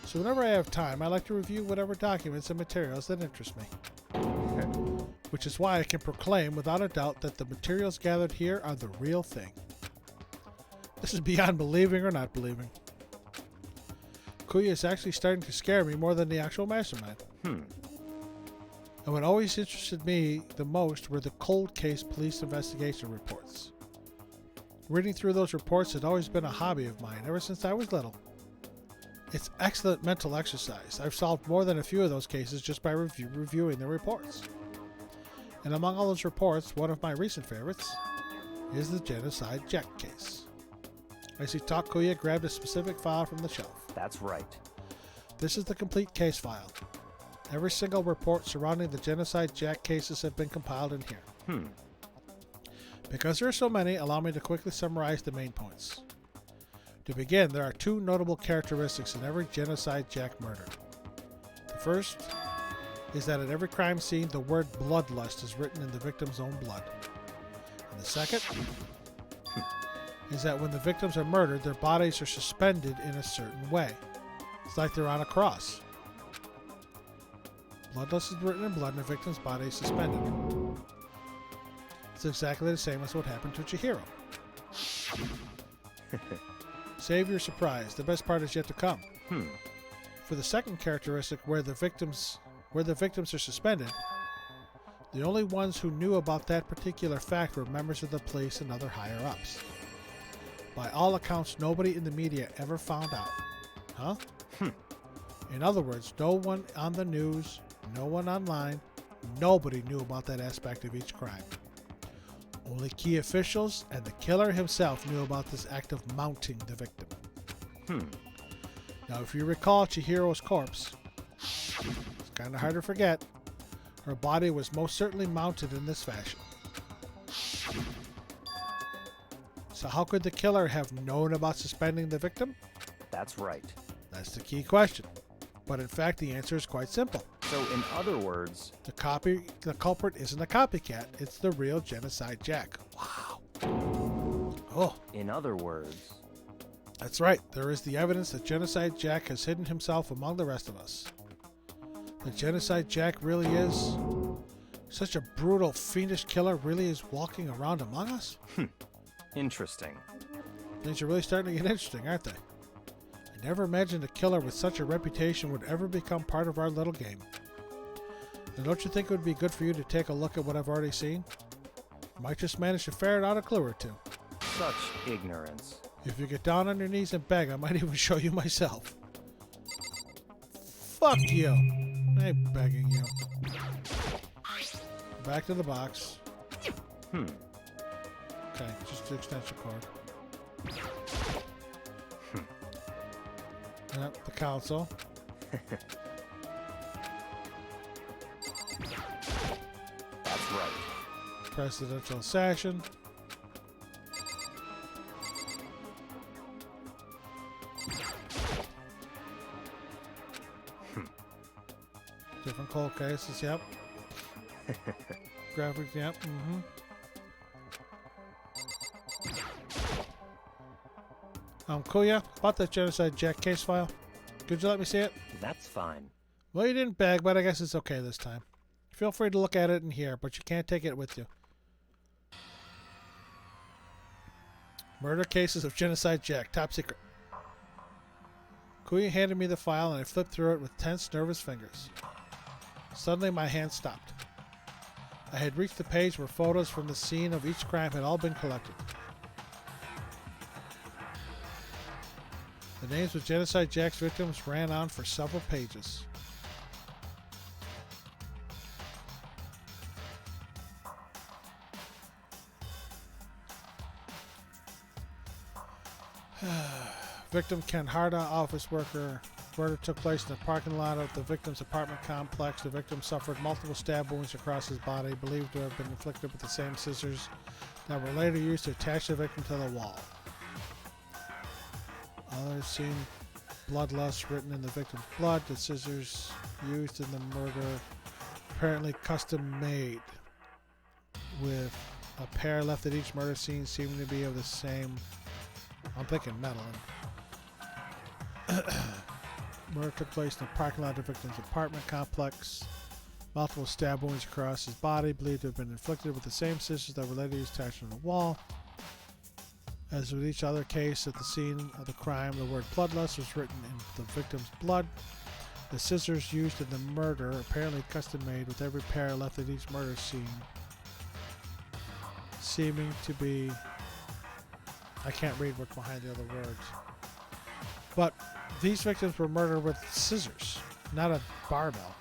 So whenever I have time, I like to review whatever documents and materials that interest me. Which is why I can proclaim without a doubt that the materials gathered here are the real thing. This is beyond believing or not believing. Kuya is actually starting to scare me more than the actual mastermind. And what always interested me the most were the cold case police investigation reports. Reading through those reports had always been a hobby of mine ever since I was little. It's excellent mental exercise. I've solved more than a few of those cases just by reviewing the reports. And among all those reports, one of my recent favorites is the Genocide Jack case. I see Takuya grabbed a specific file from the shelf. That's right. This is the complete case file. Every single report surrounding the Genocide Jack cases have been compiled in here. Because there are so many, allow me to quickly summarize the main points. To begin, there are two notable characteristics in every Genocide Jack murder. The first is that at every crime scene, the word bloodlust is written in the victim's own blood. And the second is that when the victims are murdered, their bodies are suspended in a certain way. It's like they're on a cross. Bloodlust is written in blood and the victim's body is suspended. It's exactly the same as what happened to Chihiro. Save your surprise. The best part is yet to come. For the second characteristic, where the victims are suspended, the only ones who knew about that particular fact were members of the police and other higher-ups. By all accounts, nobody in the media ever found out. Huh? In other words, no one on the news, no one online, nobody knew about that aspect of each crime. Only key officials and the killer himself knew about this act of mounting the victim. Now, if you recall Chihiro's corpse, it's kind of hard to forget, her body was most certainly mounted in this fashion. So how could the killer have known about suspending the victim? That's right. That's the key question. But in fact, the answer is quite simple. So, in other words, the culprit isn't a copycat. It's the real Genocide Jack. Wow. Oh. In other words... That's right. There is the evidence that Genocide Jack has hidden himself among the rest of us. The Genocide Jack really is... Such a brutal, fiendish killer really is walking around among us? Interesting. Things are really starting to get interesting, aren't they? I never imagined a killer with such a reputation would ever become part of our little game. Now, don't you think it would be good for you to take a look at what I've already seen? I might just manage to ferret out a clue or two. Such ignorance. If you get down on your knees and beg, I might even show you myself. Fuck you. I ain't begging you. Back to the box. Okay, just the extension cord. Yep, the console. That's right. Presidential assassin. Different cold cases, yep. Graphics, yep, Kuya, about that Genocide Jack case file. Could you let me see it? That's fine. Well, you didn't beg, but I guess it's okay this time. Feel free to look at it in here, but you can't take it with you. Murder cases of Genocide Jack, top secret. Kuya handed me the file and I flipped through it with tense, nervous fingers. Suddenly my hand stopped. I had reached the page where photos from the scene of each crime had all been collected. The names of Genocide Jack's victims ran on for several pages. Victim Ken Harda, office worker. Murder took place in the parking lot of the victim's apartment complex. The victim suffered multiple stab wounds across his body, believed to have been inflicted with the same scissors that were later used to attach the victim to the wall. Others seen bloodlust written in the victim's blood. The scissors used in the murder apparently custom made, with a pair left at each murder scene seeming to be of the same, I'm thinking metal. Murder took place in the parking lot of the victim's apartment complex. Multiple stab wounds across his body, believed to have been inflicted with the same scissors that were later used attached to the wall. As with each other case, at the scene of the crime, the word bloodlust was written in the victim's blood. The scissors used in the murder, apparently custom made, with every pair left at each murder scene, seeming to be I can't read what's behind the other words. But these victims were murdered with scissors, not a barbell.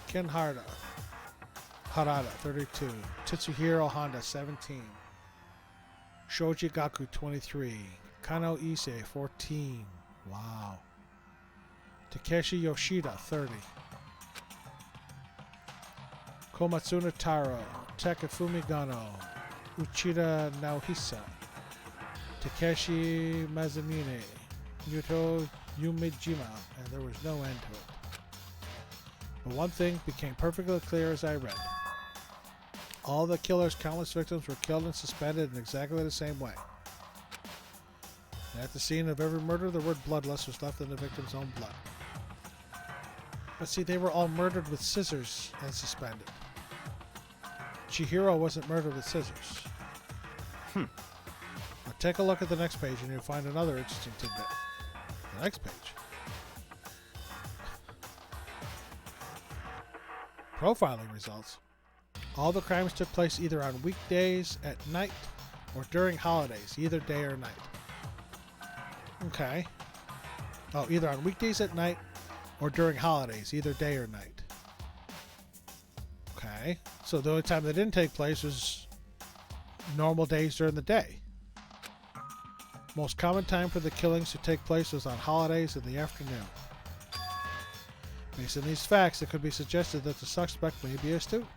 Ken Harada, 32. Tetsuhiro Honda, 17. Shoji Gaku, 23. Kano Ise, 14. Wow. Takeshi Yoshida, 30. Komatsuna Taro, Takafumi Gano, Uchida Naohisa, Takeshi Mazanine, Yuto Yumejima, and there was no end to it. But one thing became perfectly clear as I read. All the killer's countless victims were killed and suspended in exactly the same way. At the scene of every murder, the word bloodless was left in the victim's own blood. But see, they were all murdered with scissors and suspended. Chihiro wasn't murdered with scissors. Now take a look at the next page and you'll find another interesting tidbit. The next page. Profiling results. All the crimes took place either on weekdays at night or during holidays, either day or night. Okay. Oh, either on weekdays at night or during holidays, either day or night. Okay. So the only time they didn't take place was normal days during the day. Most common time for the killings to take place was on holidays in the afternoon. Based on these facts, it could be suggested that the suspect may be a student.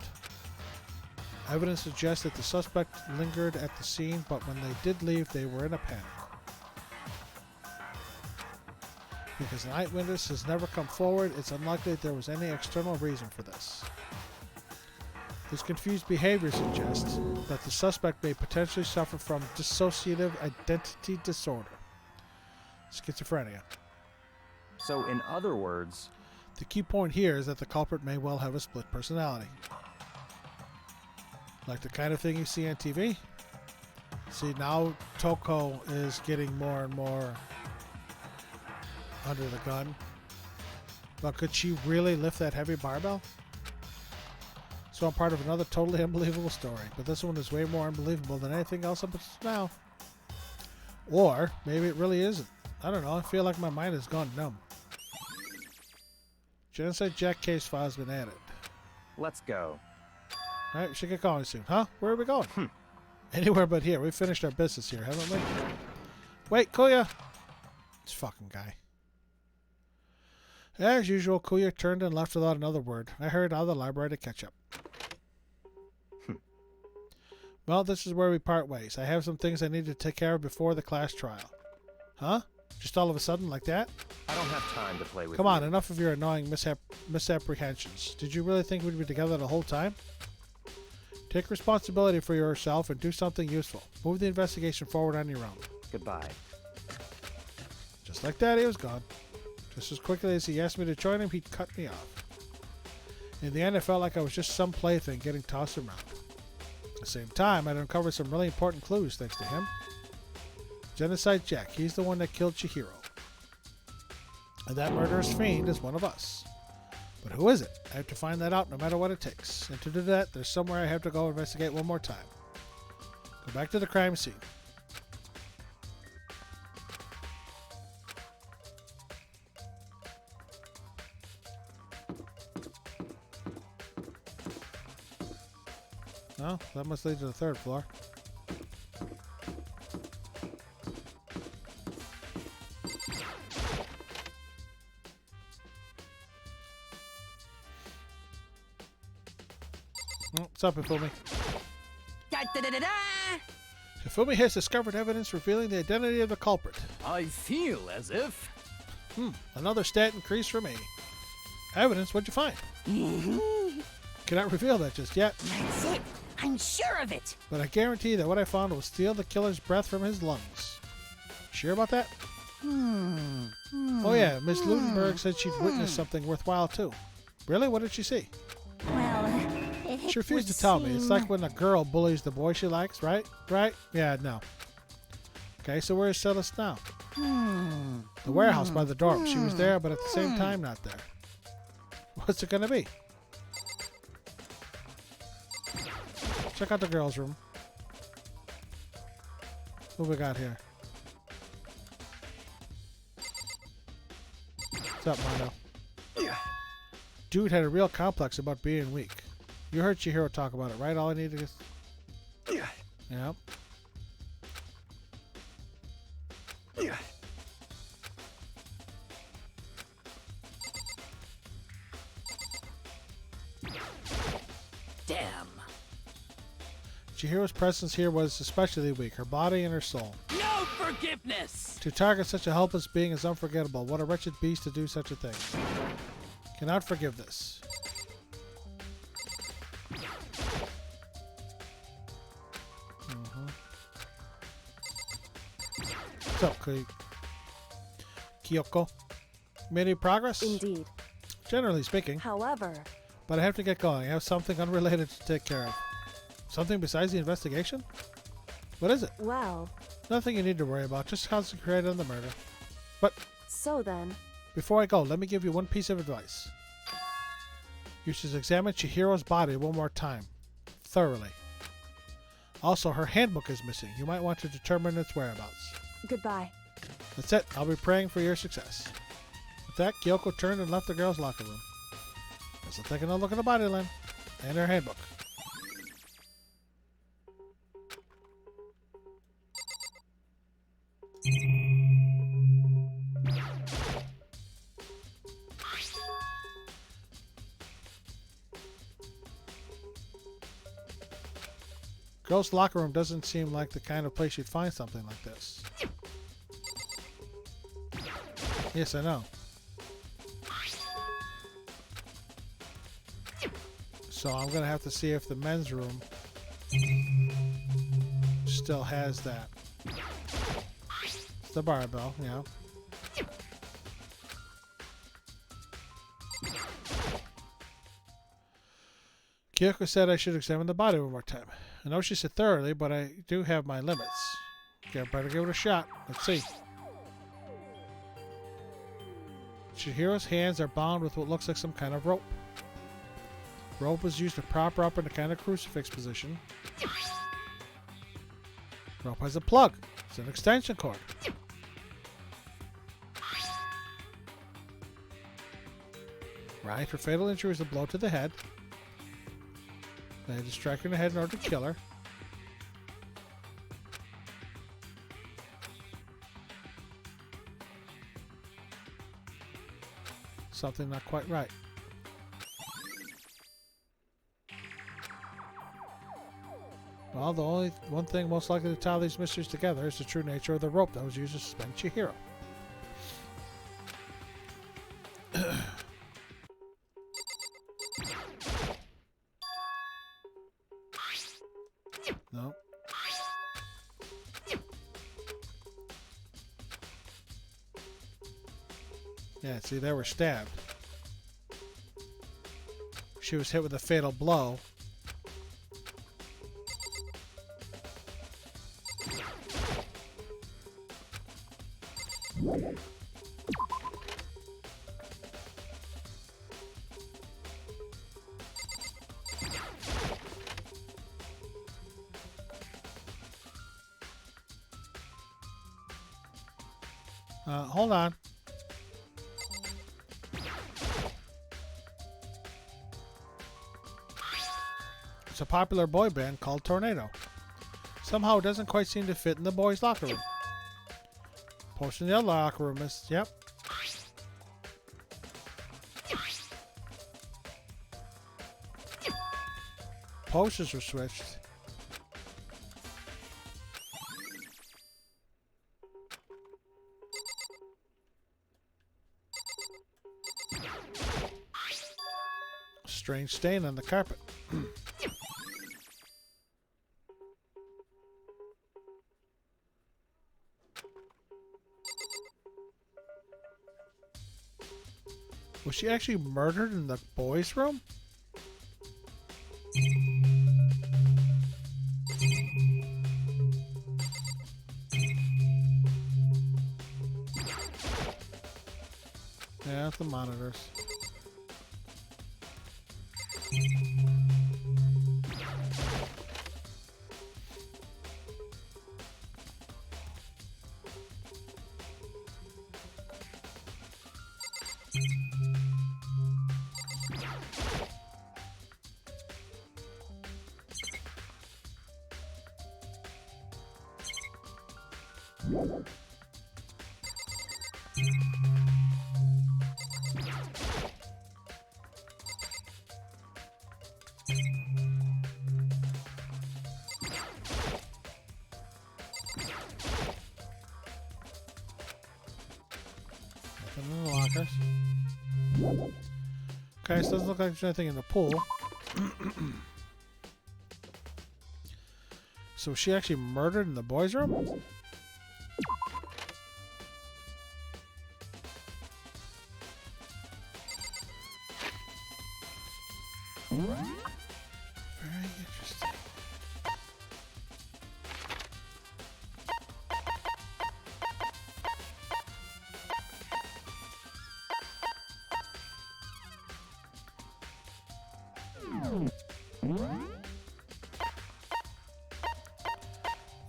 Evidence suggests that the suspect lingered at the scene, but when they did leave, they were in a panic. Because an eyewitness has never come forward, it's unlikely that there was any external reason for this. This confused behavior suggests that the suspect may potentially suffer from dissociative identity disorder, schizophrenia. So, in other words, the key point here is that the culprit may well have a split personality. Like the kind of thing you see on TV. See, now Toko is getting more and more under the gun. But could she really lift that heavy barbell? So I'm part of another totally unbelievable story, but this one is way more unbelievable than anything else up until now. Or maybe it really isn't. I don't know. I feel like my mind has gone numb. Genocide Jack case file has been added. let's go. Alright, we should get going soon. Huh? Where are we going? Anywhere but here. We finished our business here, haven't we? Wait, Kuya! This fucking guy. As usual, Kuya turned and left without another word. I hurried out of the library to catch up. Well, this is where we part ways. I have some things I need to take care of before the class trial. Huh? Just all of a sudden like that? I don't have time to play with you. Come on, enough of your annoying misapprehensions. Did you really think we'd be together the whole time? Take responsibility for yourself and do something useful. Move the investigation forward on your own. Goodbye. Just like that, he was gone. Just as quickly as he asked me to join him, he cut me off. In the end, I felt like I was just some plaything getting tossed around. At the same time, I'd uncovered some really important clues thanks to him. Genocide Jack, he's the one that killed Chihiro. And that murderous fiend is one of us. But who is it? I have to find that out no matter what it takes. And to do that, there's somewhere I have to go investigate one more time. Go back to the crime scene. No, that must lead to the third floor. What's up, Hifumi? Da-da-da-da-da! Hifumi has discovered evidence revealing the identity of the culprit. I feel as if... Another stat increase for me. Evidence, what'd you find? Cannot reveal that just yet. That's it! I'm sure of it! But I guarantee that what I found will steal the killer's breath from his lungs. Sure about that? Oh yeah, Miss Ludenberg said she'd witnessed something worthwhile too. Really? What did she see? Well, She refused to tell me. It's like when a girl bullies the boy she likes, right? Right? Yeah, no. Okay, so where's Celeste now? The warehouse by the dorm. She was there, but at the same time not there. check out the girls' room. What we got here? What's up, Mondo? Dude had a real complex about being weak. You heard Chihiro talk about it, right? All I needed is... Yep. Damn. Chihiro's presence here was especially weak, her body and her soul. No forgiveness! To target such a helpless being is unforgettable. What a wretched beast to do such a thing. Cannot forgive this. What's up, Kyoko? Made any progress? Indeed. Generally speaking. However... But I have to get going. I have something unrelated to take care of. Something besides the investigation? What is it? Well... Nothing you need to worry about. Just concentrate on the murder. But... So then... Before I go, let me give you one piece of advice. You should examine Chihiro's body one more time. Thoroughly. Also, her handbook is missing. You might want to determine its whereabouts. Goodbye. That's it. I'll be praying for your success. With that, Kyoko turned and left the girls' locker room. Guess I'll take another look at the body line and her handbook. Girls' locker room doesn't seem like the kind of place you'd find something like this. Yes, I know. So I'm going to have to see if the men's room still has that. It's the barbell, yeah. Kyoko said I should examine the body one more time. I know she said thoroughly, but I do have my limits. Okay, better give it a shot. Let's see. Chihiro's hands are bound with what looks like some kind of rope. Rope was used to prop her up in a kind of crucifix position. Rope has a plug. It's an extension cord. Right, her fatal injury was a blow to the head. They had to strike her in the head in order to kill her. Something not quite right. Well, the only one thing most likely to tie these mysteries together is the true nature of the rope that was used to suspend Chihiro. No. Yeah, see, they were stabbed. She was hit with a fatal blow. Hold on. It's a popular boy band called Tornado. Somehow it doesn't quite seem to fit in the boys' locker room. Post in the other locker room is, yep. Posters were switched. Strange stain on the carpet. Was she actually murdered in the boys' room? Yeah, the monitors. Nothing in the lockers. Okay, so it doesn't look like there's anything in the pool. So was she actually murdered in the boys' room? Very interesting.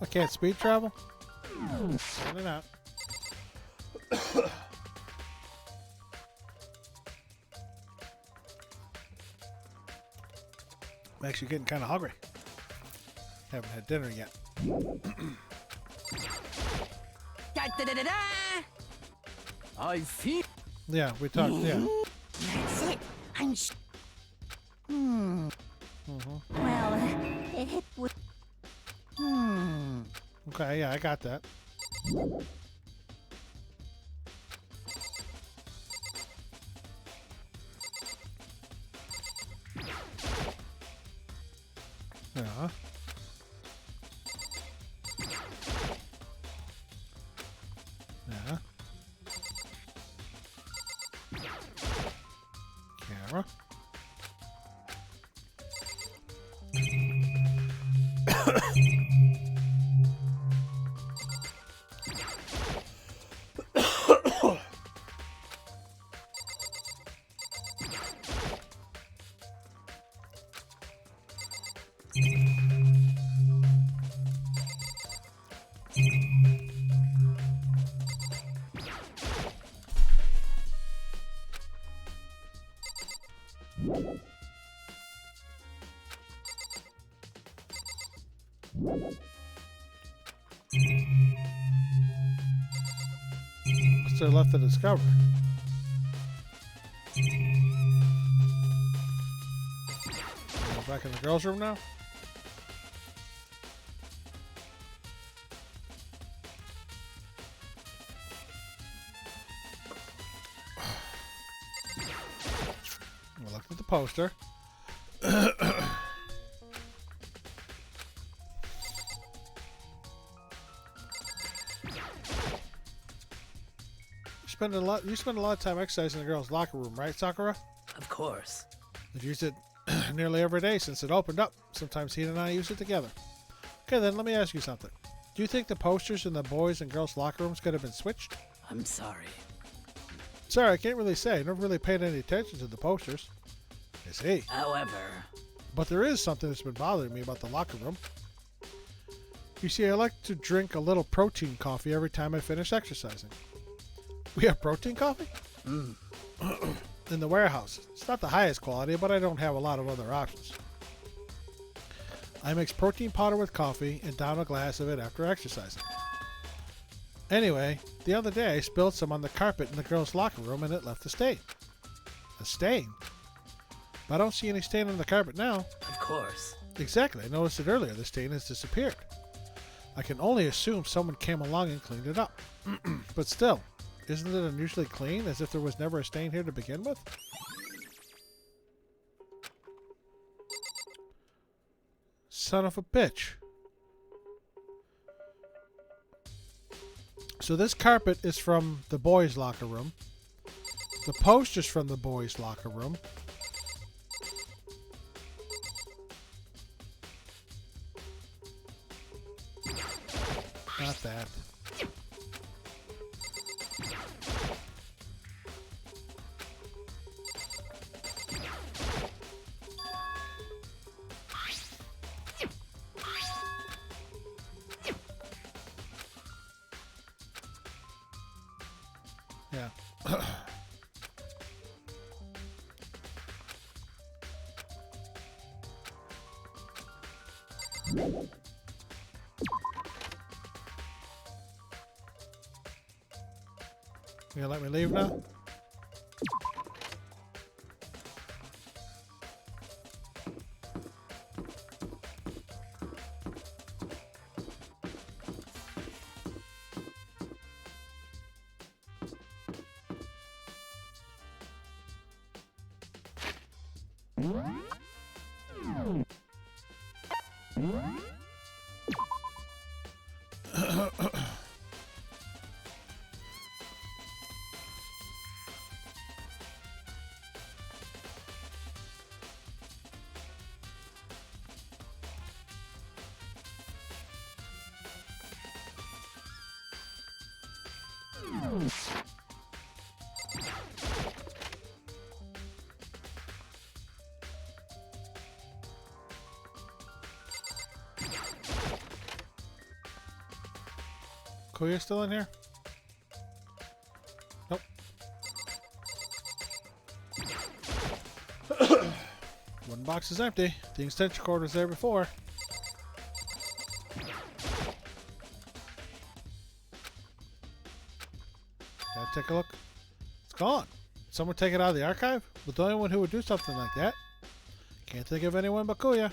I can't speed travel? Apparently not. I'm actually getting kind of hungry. Haven't had dinner yet. I feel. Yeah, we talked. Yeah. That's it. I'm. Mm-hmm. Well, it would. Okay, yeah, I got that. Yeah. Yeah. Camera. What's there left to discover? We're back in the girls' room now? We looked at the poster. You spend a lot of time exercising in the girls' locker room, right, Sakura? Of course. I've used it nearly every day since it opened up. Sometimes he and I use it together. Okay, then let me ask you something. Do you think the posters in the boys' and girls' locker rooms could have been switched? I'm sorry. Sorry, I can't really say. I never really paid any attention to the posters. I see. However, But there is something that's been bothering me about the locker room. You see, I like to drink a little protein coffee every time I finish exercising. We have protein coffee? In the warehouse. It's not the highest quality, but I don't have a lot of other options. I mix protein powder with coffee and down a glass of it after exercising. Anyway, the other day I spilled some on the carpet in the girls' locker room and it left a stain. A stain? But I don't see any stain on the carpet now. of course. Exactly, I noticed it earlier. The stain has disappeared. I can only assume someone came along and cleaned it up. But still, isn't it unusually clean, as if there was never a stain here to begin with? Son of a bitch. So this carpet is from the boys' locker room. The poster's from the boys' locker room. Not that. Yeah. You gonna let me leave now? Kuya still in here? Nope. One box is empty. The extension cord was there before. Gotta take a look. It's gone. Someone take it out of the archive? But the only one who would do something like that. Can't think of anyone but Kuya.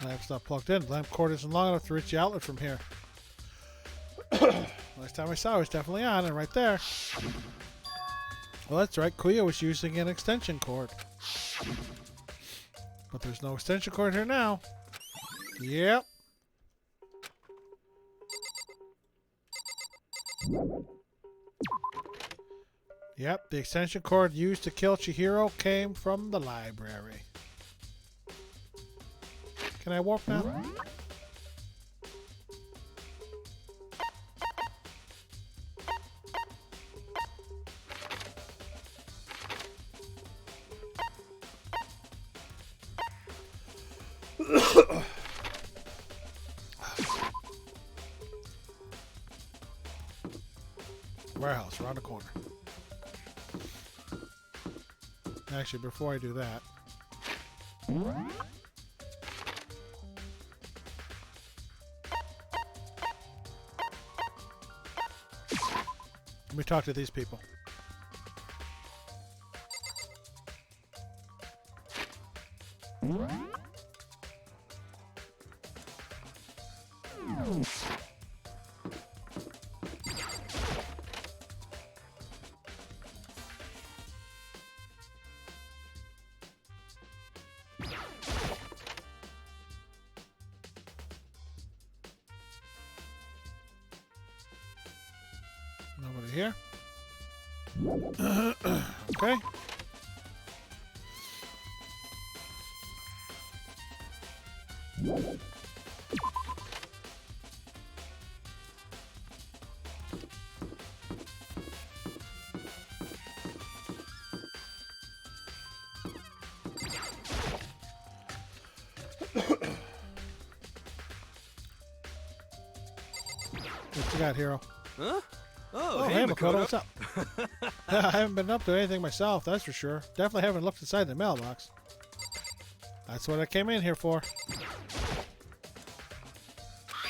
Lamp's not plugged in. Lamp cord isn't long enough to reach the outlet from here. Last time I saw it was definitely on and right there. Well, that's right. Kuya was using an extension cord. But there's no extension cord here now. Yep. Yep, the extension cord used to kill Chihiro came from the library. Can I warp now? Warehouse around the corner. Actually, before I do that, let me talk to these people. Nobody here. Okay. What you got, Hero? Huh? Oh, hey, Makoto, what's up? I haven't been up to anything myself, that's for sure. Definitely haven't looked inside the mailbox. That's what I came in here for.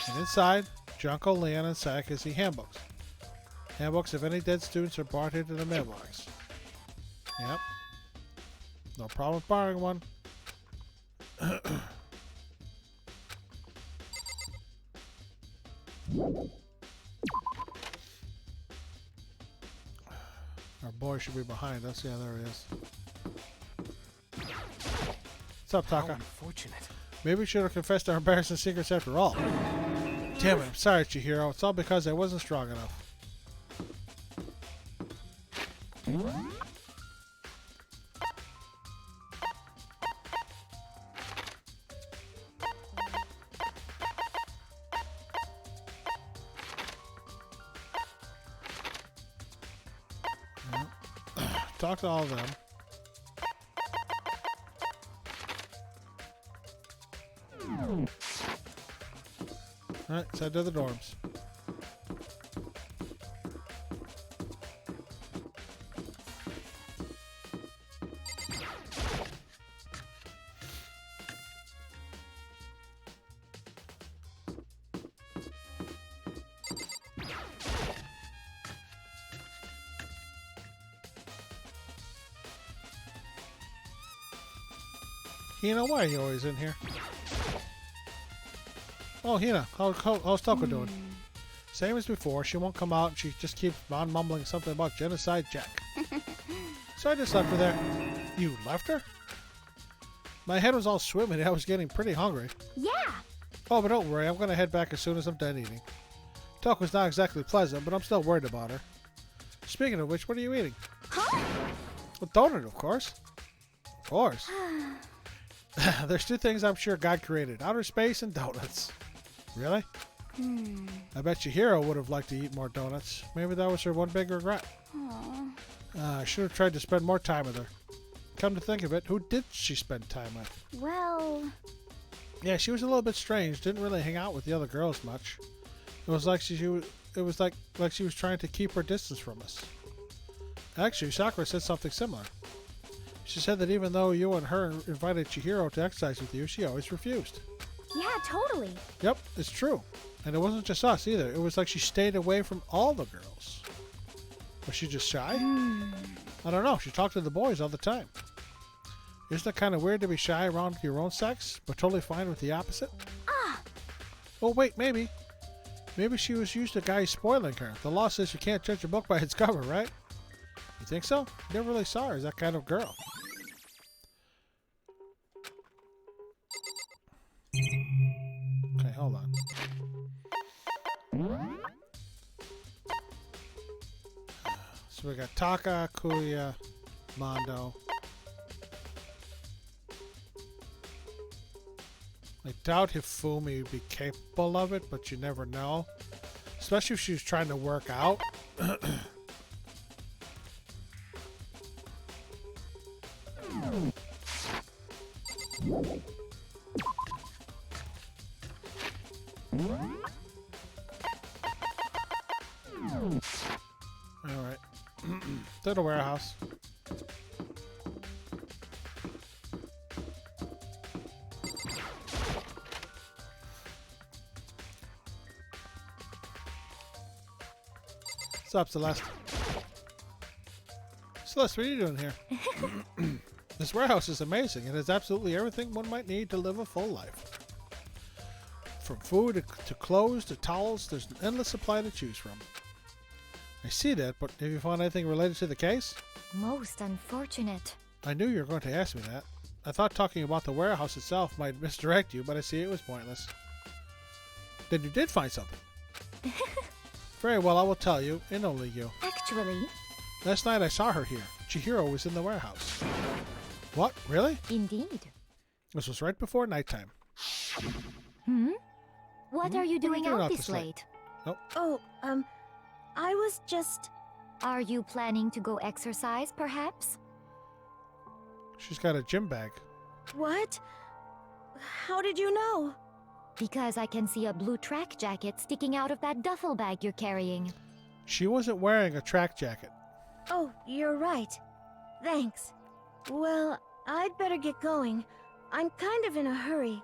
And inside, Junko, Leon, and Sayaka see handbooks. Handbooks of any dead students are brought into the mailbox. Yep. No problem borrowing one. Our boy should be behind us. Yeah, there he is. What's up, Taka? Unfortunate. Maybe we should have confessed our embarrassing secrets after all. Damn it, I'm sorry, Chihiro. It's all because I wasn't strong enough. talk to all of them. Alright, let's head to the dorms. Hina, why are you always in here? Oh, Hina, how's Toko doing? Same as before, she won't come out and she just keeps on mumbling something about Genocide Jack. So I just left her there. You left her? My head was all swimming and I was getting pretty hungry. Yeah. Oh, but don't worry, I'm going to head back as soon as I'm done eating. Toko's not exactly pleasant, but I'm still worried about her. Speaking of which, what are you eating? Huh? A donut, of course. Of course. There's two things I'm sure God created. Outer space and donuts. Really? I bet your hero would have liked to eat more donuts. Maybe that was her one big regret. I should have tried to spend more time with her. Come to think of it, who did she spend time with? Well... Yeah, she was a little bit strange. Didn't really hang out with the other girls much. It was like she was trying to keep her distance from us. Actually, Sakura said something similar. She said that even though you and her invited Chihiro to exercise with you, she always refused. Yeah, totally. Yep, it's true. And it wasn't just us either. It was like she stayed away from all the girls. Was she just shy? I don't know. She talked to the boys all the time. Isn't it kind of weird to be shy around your own sex, but totally fine with the opposite? Oh, wait, maybe. Maybe she was used to guys spoiling her. The law says you can't judge a book by its cover, right? You think so? Never really saw her as that kind of girl. Okay, hold on. So we got Taka, Kuya, Mondo. I doubt Hifumi would be capable of it, but you never know. Especially if she was trying to work out. Alright. To the warehouse. What's up, Celeste? Celeste, what are you doing here? This warehouse is amazing. It has absolutely everything one might need to live a full life. From food to clothes to towels, there's an endless supply to choose from. I see that, but have you found anything related to the case? Most unfortunate. I knew you were going to ask me that. I thought talking about the warehouse itself might misdirect you, but I see it was pointless. Then you did find something. Very well, I will tell you, and only you. Actually... Last night I saw her here. Chihiro was in the warehouse. What? Really? Indeed. This was right before nighttime. What are you doing out this late? Nope. Oh, I was just... Are you planning to go exercise, perhaps? She's got a gym bag. What? How did you know? Because I can see a blue track jacket sticking out of that duffel bag you're carrying. She wasn't wearing a track jacket. Oh, you're right. Thanks. Well, I'd better get going. I'm kind of in a hurry.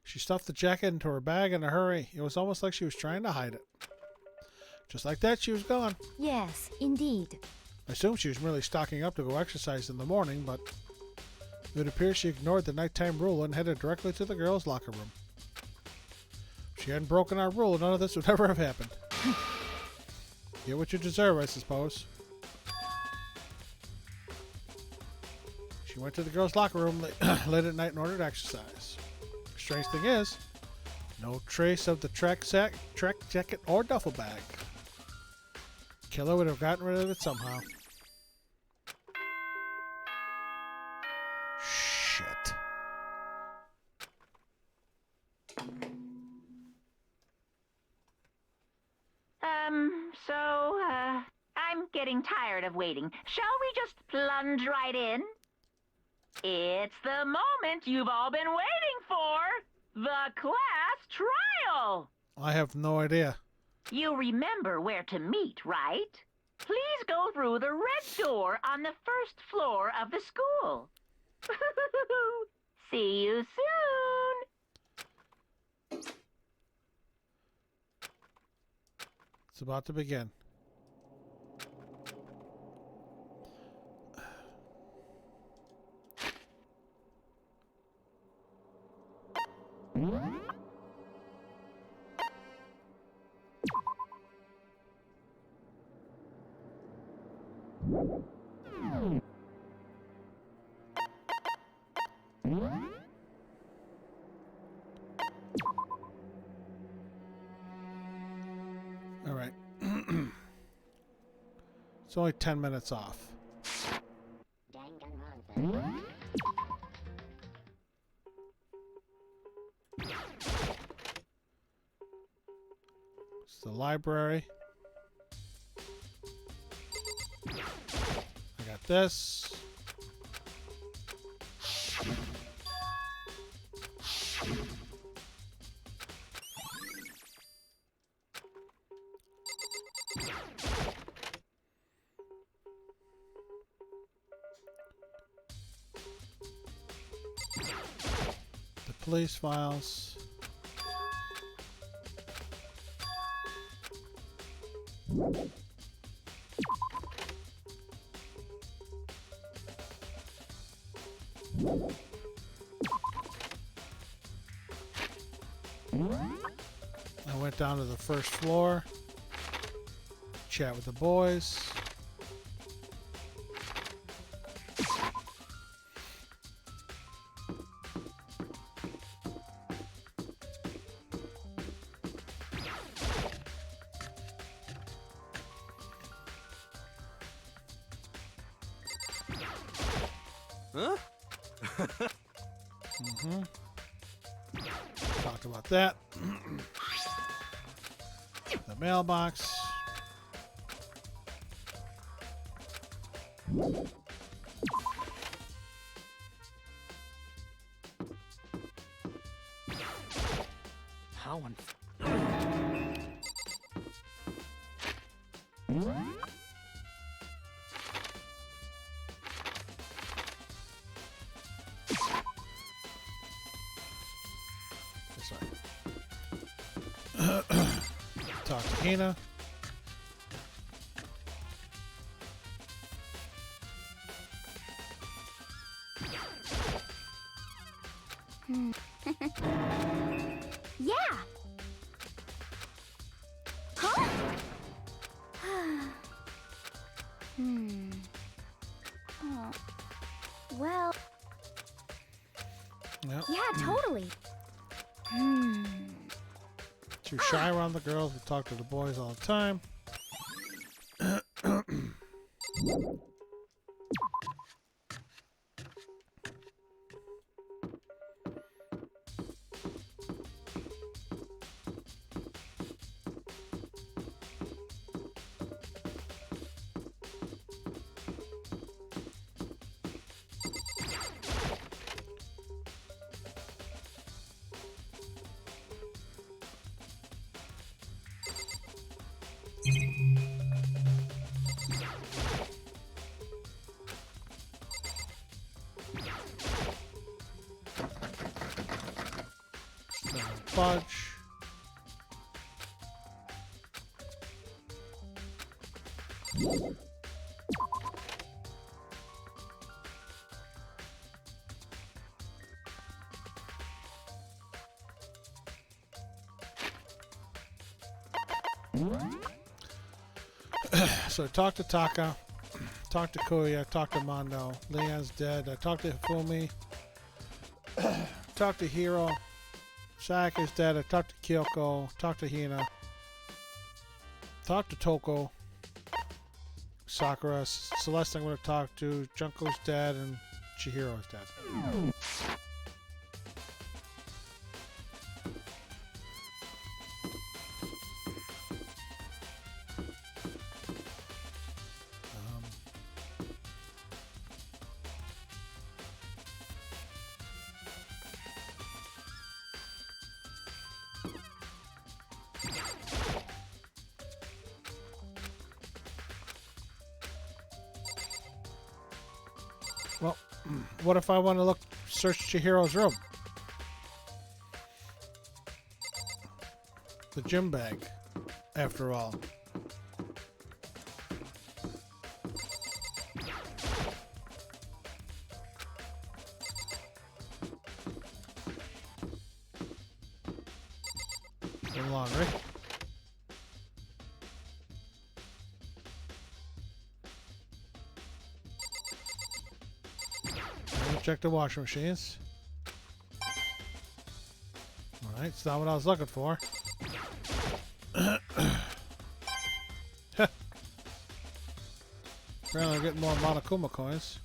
She stuffed the jacket into her bag in a hurry. It was almost like she was trying to hide it. Just like that, she was gone. Yes, indeed. I assume she was merely stocking up to go exercise in the morning, but it would appear she ignored the nighttime rule and headed directly to the girls' locker room. If she hadn't broken our rule, none of this would ever have happened. Get what you deserve, I suppose. She went to the girls' locker room late at night in order to exercise. The strange thing is, no trace of the track jacket or duffel bag. Killer would have gotten rid of it somehow. Shit. getting tired of waiting. Shall we just plunge right in? It's the moment you've all been waiting for. The class trial. I have no idea. You remember where to meet, right? Please go through the red door on the first floor of the school. See you soon. It's about to begin. All right. It's only 10 minutes off. It's the library. I got this. The police files. I went down to the first floor, chat with the boys. Huh? Talked about that. The mailbox. How on... Talk to Hina. Yeah. Huh? Oh. Well. Yep. Yeah, totally. Too shy around the girls. We talk to the boys all the time. Fudge. So I talked to Taka, talked to Kuya, talked to Mondo. Leon's dead. I talked to Hifumi, talked to Hiro. Shaq is dead. I talked to Kyoko, talked to Hina, talked to Toko, Sakura, Celeste I'm going to talk to, Junko's dead, and Chihiro's dead. What if I want to search Chihiro's room? The gym bag, after all. The laundry. Check the washing machines. Alright, it's not what I was looking for. Apparently I'm getting more Monokuma coins.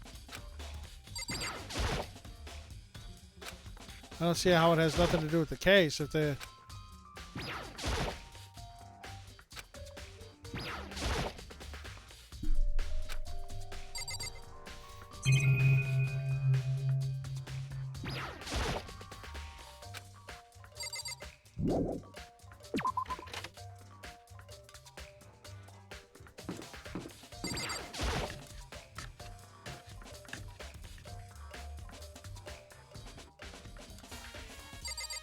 I don't see how it has nothing to do with the case if they...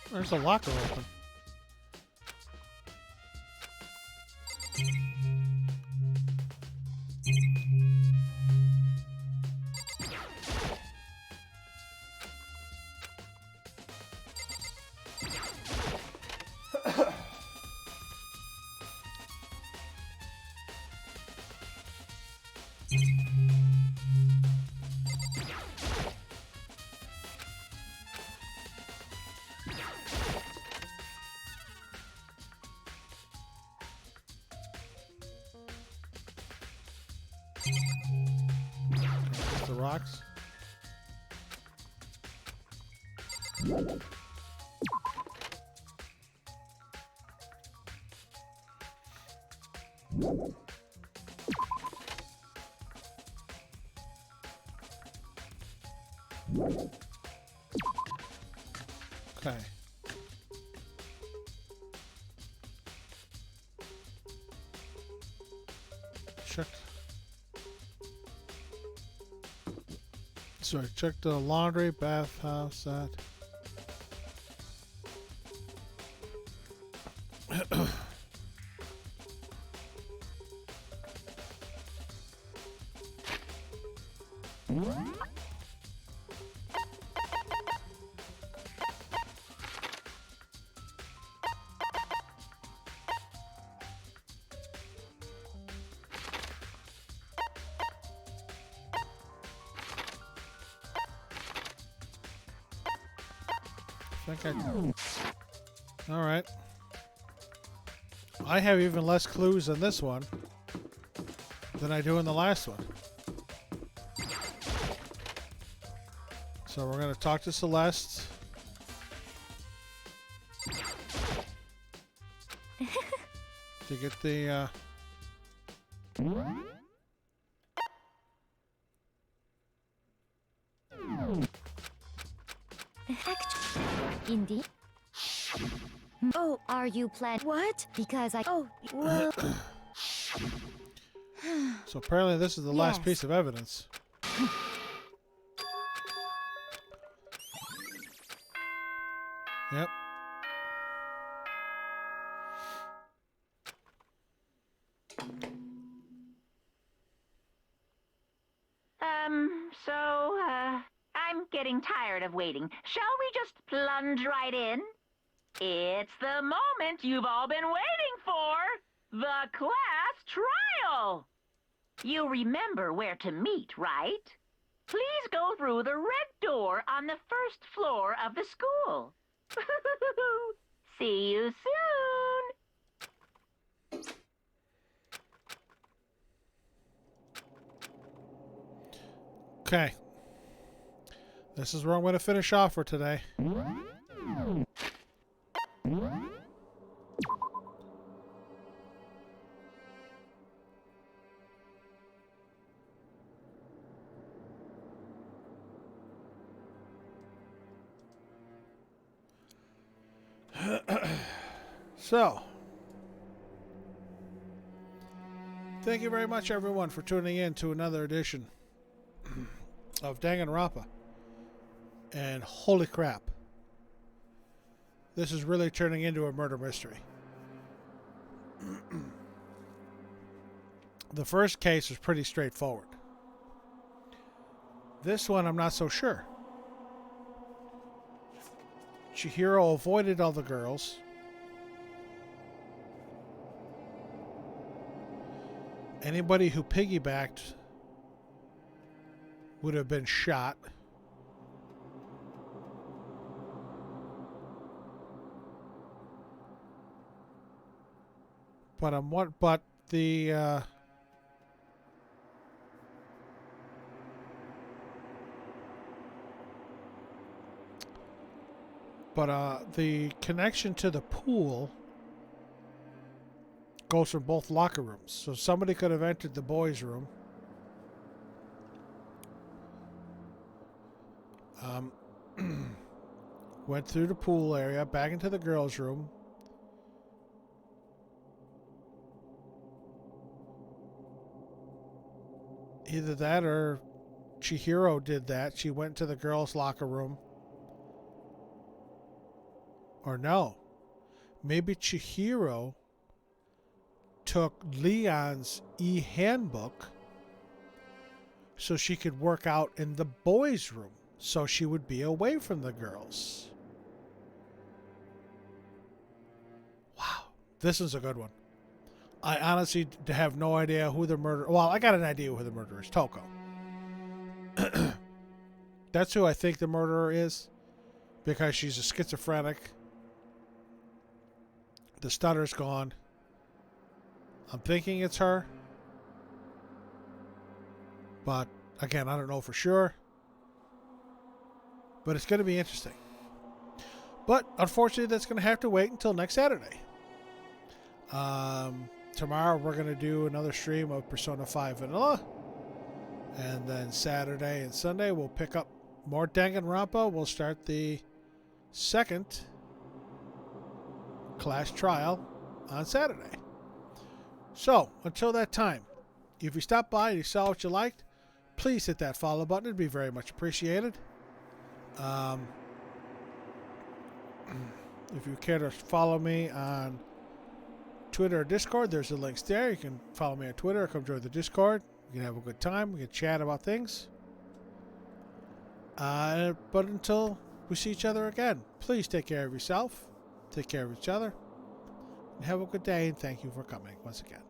There's a locker open. The rocks. Okay. Check. Sorry, check the laundry, bathhouse, that. Alright. I have even less clues in this one than I do in the last one. So we're going to talk to Celeste. To get the... Indeed. Oh, Are you planning? what? Because I. Oh, well. So apparently this is the last Yes. piece of evidence. Yep. I'm getting tired of waiting. Shall we just plunge right in? It's the moment you've all been waiting for! The class trial! You remember where to meet, right? Please go through the red door on the first floor of the school. See you soon! Okay. This is where I'm going to finish off for today. So, thank you very much, everyone, for tuning in to another edition of Danganronpa. And holy crap. This is really turning into a murder mystery. The first case was pretty straightforward. This one, I'm not so sure. Chihiro avoided all the girls. Anybody who piggybacked would have been shot. But the the connection to the pool goes from both locker rooms. So somebody could have entered the boys' room. Went through the pool area, back into the girls' room. Either that or Chihiro did that. She went to the girls' locker room. Or no. Maybe Chihiro took Leon's e-handbook so she could work out in the boys' room, so she would be away from the girls. Wow, this is a good one. I honestly have no idea who the murderer... Well, I got an idea who the murderer is. Toko. That's who I think the murderer is, because she's a schizophrenic. The stutter's gone. I'm thinking it's her. But, again, I don't know for sure. But it's going to be interesting. But, unfortunately, that's going to have to wait until next Saturday. Tomorrow, we're going to do another stream of Persona 5 Vanilla. And then Saturday and Sunday, we'll pick up more Danganronpa. We'll start the second class trial on Saturday. So, until that time, if you stopped by and you saw what you liked, please hit that follow button. It'd be very much appreciated. If you care to follow me on Twitter or Discord, there's the links there. You can follow me on Twitter or come join the Discord. We can have a good time. We can chat about things. But until we see each other again, please take care of yourself. Take care of each other. And have a good day. And thank you for coming once again.